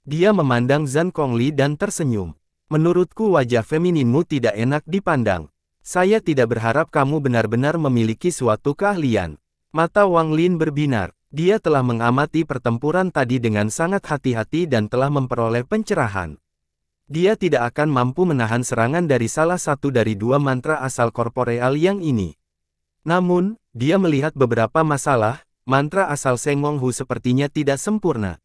Dia memandang Zhan Gongli dan tersenyum. Menurutku wajah femininmu tidak enak dipandang. Saya tidak berharap kamu benar-benar memiliki suatu keahlian. Mata Wang Lin berbinar. Dia telah mengamati pertempuran tadi dengan sangat hati-hati dan telah memperoleh pencerahan. Dia tidak akan mampu menahan serangan dari salah satu dari dua mantra asal korporeal yang ini. Namun, dia melihat beberapa masalah, mantra asal Seng Wong-hu sepertinya tidak sempurna.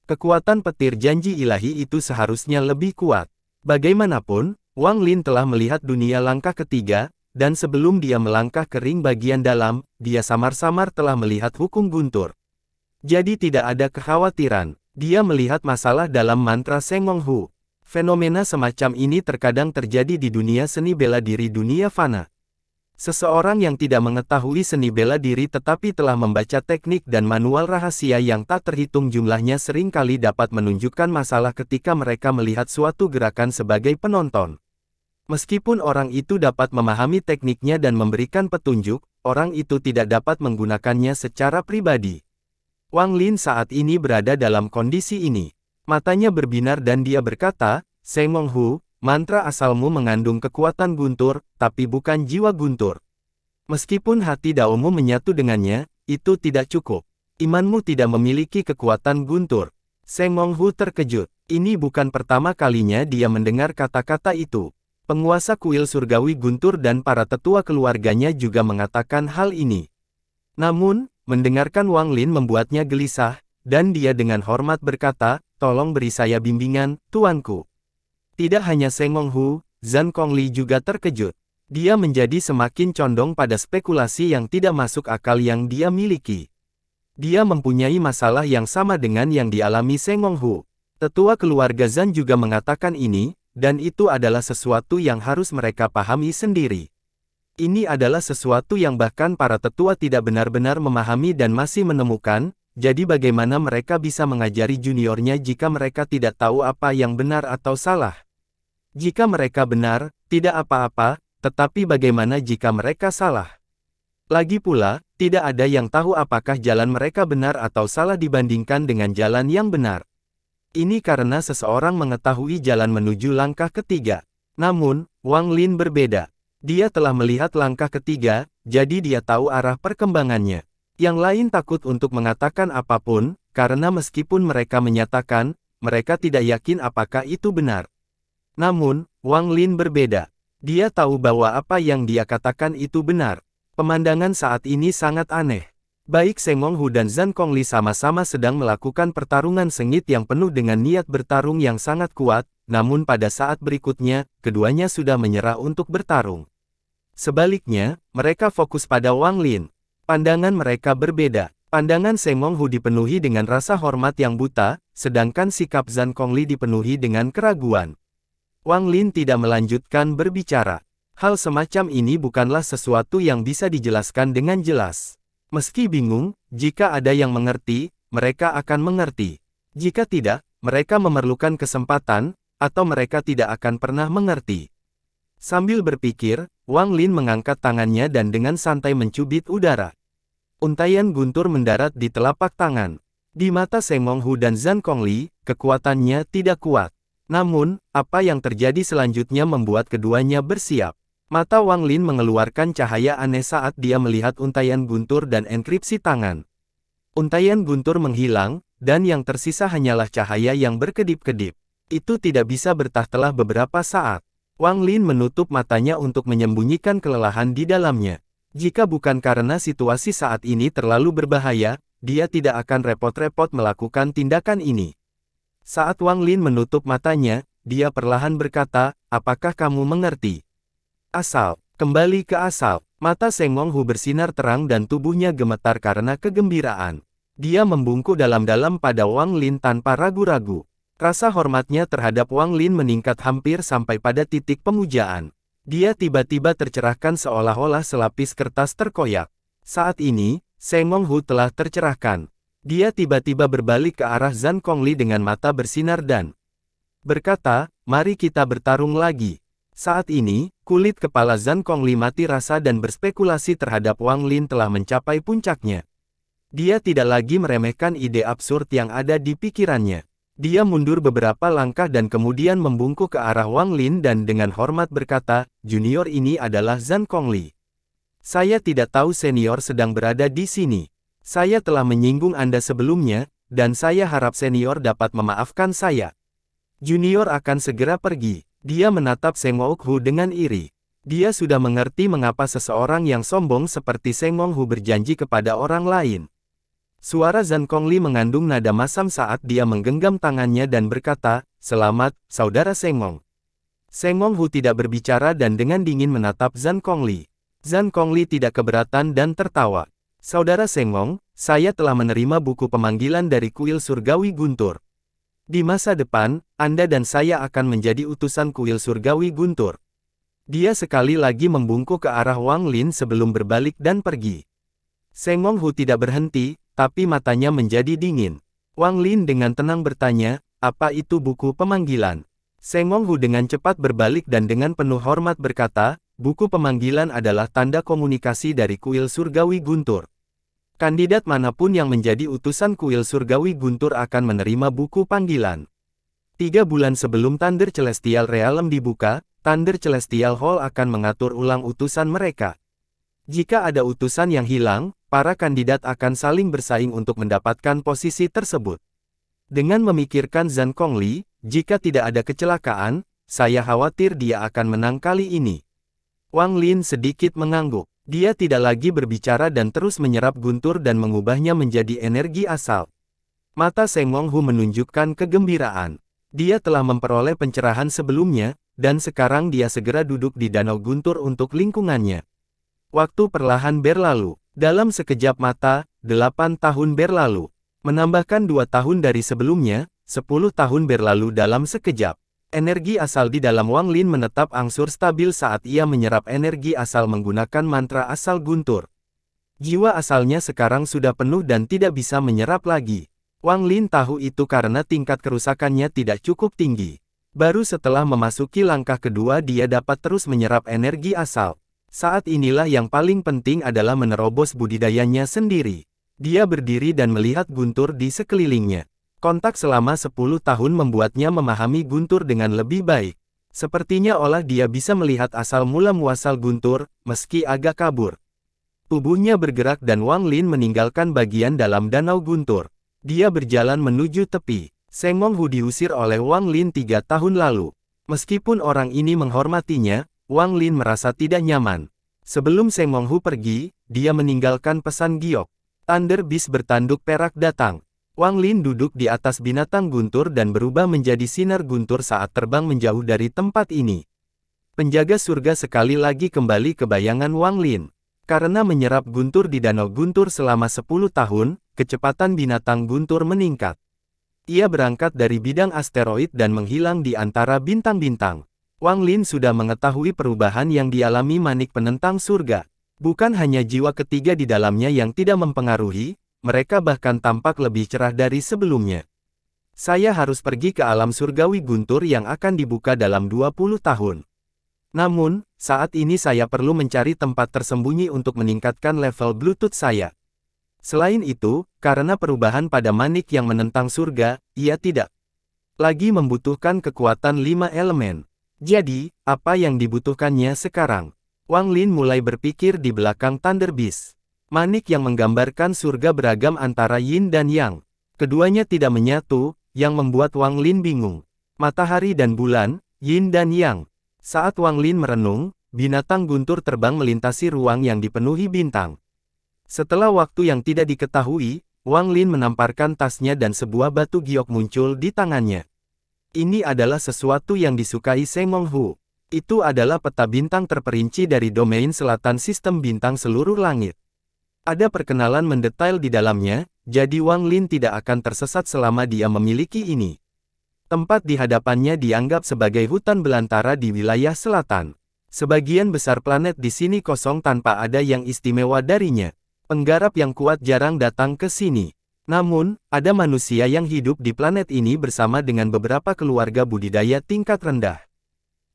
Kekuatan petir janji ilahi itu seharusnya lebih kuat. Bagaimanapun, Wang Lin telah melihat dunia langkah ketiga, dan sebelum dia melangkah ke ring bagian dalam, dia samar-samar telah melihat hukum guntur. Jadi tidak ada kekhawatiran, dia melihat masalah dalam mantra Seng Wong-hu. Fenomena semacam ini terkadang terjadi di dunia seni bela diri dunia fana. Seseorang yang tidak mengetahui seni bela diri tetapi telah membaca teknik dan manual rahasia yang tak terhitung jumlahnya seringkali dapat menunjukkan masalah ketika mereka melihat suatu gerakan sebagai penonton. Meskipun orang itu dapat memahami tekniknya dan memberikan petunjuk, orang itu tidak dapat menggunakannya secara pribadi. Wang Lin saat ini berada dalam kondisi ini. Matanya berbinar dan dia berkata, Seng Wong-hu, mantra asalmu mengandung kekuatan guntur, tapi bukan jiwa guntur. Meskipun hati daomu menyatu dengannya, itu tidak cukup. Imanmu tidak memiliki kekuatan guntur. Seng Wong-hu terkejut. Ini bukan pertama kalinya dia mendengar kata-kata itu. Penguasa kuil surgawi guntur dan para tetua keluarganya juga mengatakan hal ini. Namun, mendengarkan Wang Lin membuatnya gelisah, dan dia dengan hormat berkata, tolong beri saya bimbingan, tuanku. Tidak hanya Seng Wong-hu, Zhan Gongli juga terkejut. Dia menjadi semakin condong pada spekulasi yang tidak masuk akal yang dia miliki. Dia mempunyai masalah yang sama dengan yang dialami Seng Wong-hu. Tetua keluarga Zhan juga mengatakan ini, dan itu adalah sesuatu yang harus mereka pahami sendiri. Ini adalah sesuatu yang bahkan para tetua tidak benar-benar memahami dan masih menemukan, jadi bagaimana mereka bisa mengajari juniornya jika mereka tidak tahu apa yang benar atau salah? Jika mereka benar, tidak apa-apa, tetapi bagaimana jika mereka salah? Lagi pula, tidak ada yang tahu apakah jalan mereka benar atau salah dibandingkan dengan jalan yang benar. Ini karena seseorang mengetahui jalan menuju langkah ketiga. Namun, Wang Lin berbeda. Dia telah melihat langkah ketiga, jadi dia tahu arah perkembangannya. Yang lain takut untuk mengatakan apapun, karena meskipun mereka menyatakan, mereka tidak yakin apakah itu benar. Namun, Wang Lin berbeda. Dia tahu bahwa apa yang dia katakan itu benar. Pemandangan saat ini sangat aneh. Baik Seng Wong-hu dan Zhan Gongli sama-sama sedang melakukan pertarungan sengit yang penuh dengan niat bertarung yang sangat kuat, namun pada saat berikutnya, keduanya sudah menyerah untuk bertarung. Sebaliknya, mereka fokus pada Wang Lin. Pandangan mereka berbeda. Pandangan Seng Wong-hu dipenuhi dengan rasa hormat yang buta, sedangkan sikap Zhan Gongli dipenuhi dengan keraguan. Wang Lin tidak melanjutkan berbicara. Hal semacam ini bukanlah sesuatu yang bisa dijelaskan dengan jelas. Meski bingung, jika ada yang mengerti, mereka akan mengerti. Jika tidak, mereka memerlukan kesempatan, atau mereka tidak akan pernah mengerti. Sambil berpikir, Wang Lin mengangkat tangannya dan dengan santai mencubit udara. Untaian guntur mendarat di telapak tangan. Di mata Seng Wong-hu dan Zhan Gongli, kekuatannya tidak kuat. Namun, apa yang terjadi selanjutnya membuat keduanya bersiap. Mata Wang Lin mengeluarkan cahaya aneh saat dia melihat untaian guntur dan enkripsi tangan. Untaian guntur menghilang, dan yang tersisa hanyalah cahaya yang berkedip-kedip. Itu tidak bisa bertahtelah beberapa saat. Wang Lin menutup matanya untuk menyembunyikan kelelahan di dalamnya. Jika bukan karena situasi saat ini terlalu berbahaya, dia tidak akan repot-repot melakukan tindakan ini. Saat Wang Lin menutup matanya, dia perlahan berkata, apakah kamu mengerti? Asal, kembali ke asal. Mata Seng Wong-hu bersinar terang dan tubuhnya gemetar karena kegembiraan. Dia membungkuk dalam-dalam pada Wang Lin tanpa ragu-ragu. Rasa hormatnya terhadap Wang Lin meningkat hampir sampai pada titik pemujaan. Dia tiba-tiba tercerahkan seolah-olah selapis kertas terkoyak. Saat ini, Seng Wong-hu telah tercerahkan. Dia tiba-tiba berbalik ke arah Zhan Gongli dengan mata bersinar dan berkata, mari kita bertarung lagi. Saat ini, kulit kepala Zhan Gongli mati rasa dan berspekulasi terhadap Wang Lin telah mencapai puncaknya. Dia tidak lagi meremehkan ide absurd yang ada di pikirannya. Dia mundur beberapa langkah dan kemudian membungkuk ke arah Wang Lin dan dengan hormat berkata, junior ini adalah Zhan Gongli. Saya tidak tahu senior sedang berada di sini. Saya telah menyinggung Anda sebelumnya, dan saya harap senior dapat memaafkan saya. Junior akan segera pergi. Dia menatap Seng Wong-hu dengan iri. Dia sudah mengerti mengapa seseorang yang sombong seperti Seng Monghu berjanji kepada orang lain. Suara Zhang Kongli mengandung nada masam saat dia menggenggam tangannya dan berkata, "Selamat, Saudara Seng Mong." Seng Monghu tidak berbicara dan dengan dingin menatap Zhang Kongli. Zhang Kongli tidak keberatan dan tertawa. "Saudara Seng Mong, saya telah menerima buku pemanggilan dari kuil surgawi Guntur. Di masa depan, Anda dan saya akan menjadi utusan kuil surgawi Guntur." Dia sekali lagi membungkuk ke arah Wang Lin sebelum berbalik dan pergi. Seng Monghu tidak berhenti, tapi matanya menjadi dingin. Wang Lin dengan tenang bertanya, "Apa itu buku pemanggilan?" Seng Monghu dengan cepat berbalik dan dengan penuh hormat berkata, "Buku pemanggilan adalah tanda komunikasi dari kuil surgawi Guntur. Kandidat manapun yang menjadi utusan kuil surgawi Guntur akan menerima buku panggilan. 3 bulan sebelum Thunder Celestial Realm dibuka, Thunder Celestial Hall akan mengatur ulang utusan mereka. Jika ada utusan yang hilang, para kandidat akan saling bersaing untuk mendapatkan posisi tersebut. Dengan memikirkan Zhang Kongli, jika tidak ada kecelakaan, saya khawatir dia akan menang kali ini." Wang Lin sedikit mengangguk. Dia tidak lagi berbicara dan terus menyerap guntur dan mengubahnya menjadi energi asal. Mata Seng Monghu menunjukkan kegembiraan. Dia telah memperoleh pencerahan sebelumnya, dan sekarang dia segera duduk di danau guntur untuk lingkungannya. Waktu perlahan berlalu. Dalam sekejap mata, 8 tahun berlalu. Menambahkan 2 tahun dari sebelumnya, 10 tahun berlalu dalam sekejap. Energi asal di dalam Wang Lin menetap angsur stabil saat ia menyerap energi asal menggunakan mantra asal guntur. Jiwa asalnya sekarang sudah penuh dan tidak bisa menyerap lagi. Wang Lin tahu itu karena tingkat kerusakannya tidak cukup tinggi. Baru setelah memasuki langkah kedua dia dapat terus menyerap energi asal. Saat inilah yang paling penting adalah menerobos budidayanya sendiri. Dia berdiri dan melihat guntur di sekelilingnya. Kontak selama 10 tahun membuatnya memahami guntur dengan lebih baik. Sepertinya olah dia bisa melihat asal mula muasal guntur, meski agak kabur. Tubuhnya bergerak dan Wang Lin meninggalkan bagian dalam danau guntur. Dia berjalan menuju tepi. Seng Monghu diusir oleh Wang Lin 3 tahun lalu. Meskipun orang ini menghormatinya, Wang Lin merasa tidak nyaman. Sebelum Seng Monghu pergi, dia meninggalkan pesan giok. Thunder Beast bertanduk perak datang. Wang Lin duduk di atas binatang guntur dan berubah menjadi sinar guntur saat terbang menjauh dari tempat ini. Penjaga surga sekali lagi kembali ke bayangan Wang Lin. Karena menyerap guntur di danau guntur selama 10 tahun, kecepatan binatang guntur meningkat. Ia berangkat dari bidang asteroid dan menghilang di antara bintang-bintang. Wang Lin sudah mengetahui perubahan yang dialami manik penentang surga. Bukan hanya jiwa ketiga di dalamnya yang tidak mempengaruhi, mereka bahkan tampak lebih cerah dari sebelumnya. Saya harus pergi ke alam surgawi guntur yang akan dibuka dalam 20 tahun. Namun, saat ini saya perlu mencari tempat tersembunyi untuk meningkatkan level Bluetooth saya. Selain itu, karena perubahan pada manik yang menentang surga, ia tidak lagi membutuhkan kekuatan 5 elemen. Jadi, apa yang dibutuhkannya sekarang? Wang Lin mulai berpikir di belakang Thunder Beast. Manik yang menggambarkan surga beragam antara yin dan yang. Keduanya tidak menyatu, yang membuat Wang Lin bingung. Matahari dan bulan, yin dan yang. Saat Wang Lin merenung, binatang guntur terbang melintasi ruang yang dipenuhi bintang. Setelah waktu yang tidak diketahui, Wang Lin menamparkan tasnya dan sebuah batu giok muncul di tangannya. Ini adalah sesuatu yang disukai Seng Monghu. Itu adalah peta bintang terperinci dari domain selatan sistem bintang seluruh langit. Ada perkenalan mendetail di dalamnya, jadi Wang Lin tidak akan tersesat selama dia memiliki ini. Tempat di hadapannya dianggap sebagai hutan belantara di wilayah selatan. Sebagian besar planet di sini kosong tanpa ada yang istimewa darinya. Penggarap yang kuat jarang datang ke sini. Namun, ada manusia yang hidup di planet ini bersama dengan beberapa keluarga budidaya tingkat rendah.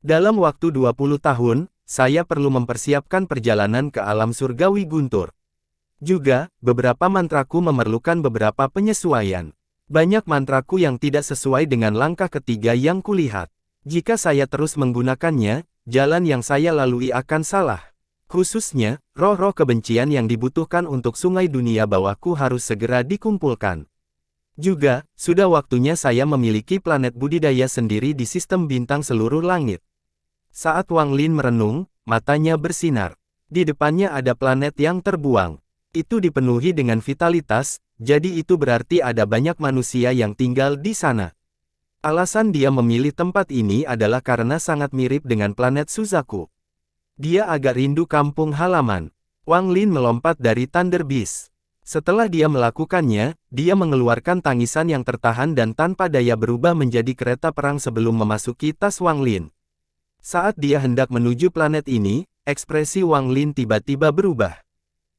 Dalam waktu 20 tahun, saya perlu mempersiapkan perjalanan ke alam surgawi guntur. Juga, beberapa mantraku memerlukan beberapa penyesuaian. Banyak mantraku yang tidak sesuai dengan langkah ketiga yang kulihat. Jika saya terus menggunakannya, jalan yang saya lalui akan salah. Khususnya, roh-roh kebencian yang dibutuhkan untuk sungai dunia bawahku harus segera dikumpulkan. Juga, sudah waktunya saya memiliki planet budidaya sendiri di sistem bintang seluruh langit. Saat Wang Lin merenung, matanya bersinar. Di depannya ada planet yang terbuang. Itu dipenuhi dengan vitalitas, jadi itu berarti ada banyak manusia yang tinggal di sana. Alasan dia memilih tempat ini adalah karena sangat mirip dengan planet Suzaku. Dia agak rindu kampung halaman. Wang Lin melompat dari Thunder Beast. Setelah dia melakukannya, dia mengeluarkan tangisan yang tertahan dan tanpa daya berubah menjadi kereta perang sebelum memasuki tas Wang Lin. Saat dia hendak menuju planet ini, ekspresi Wang Lin tiba-tiba berubah.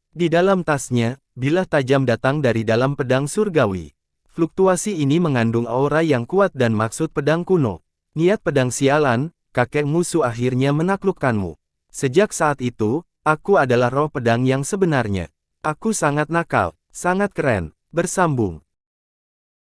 Di dalam tasnya, bilah tajam datang dari dalam pedang surgawi. Fluktuasi ini mengandung aura yang kuat dan maksud pedang kuno. Niat pedang sialan, kakek musuh akhirnya menaklukkanmu. Sejak saat itu, aku adalah roh pedang yang sebenarnya. Aku sangat nakal, sangat keren. Bersambung.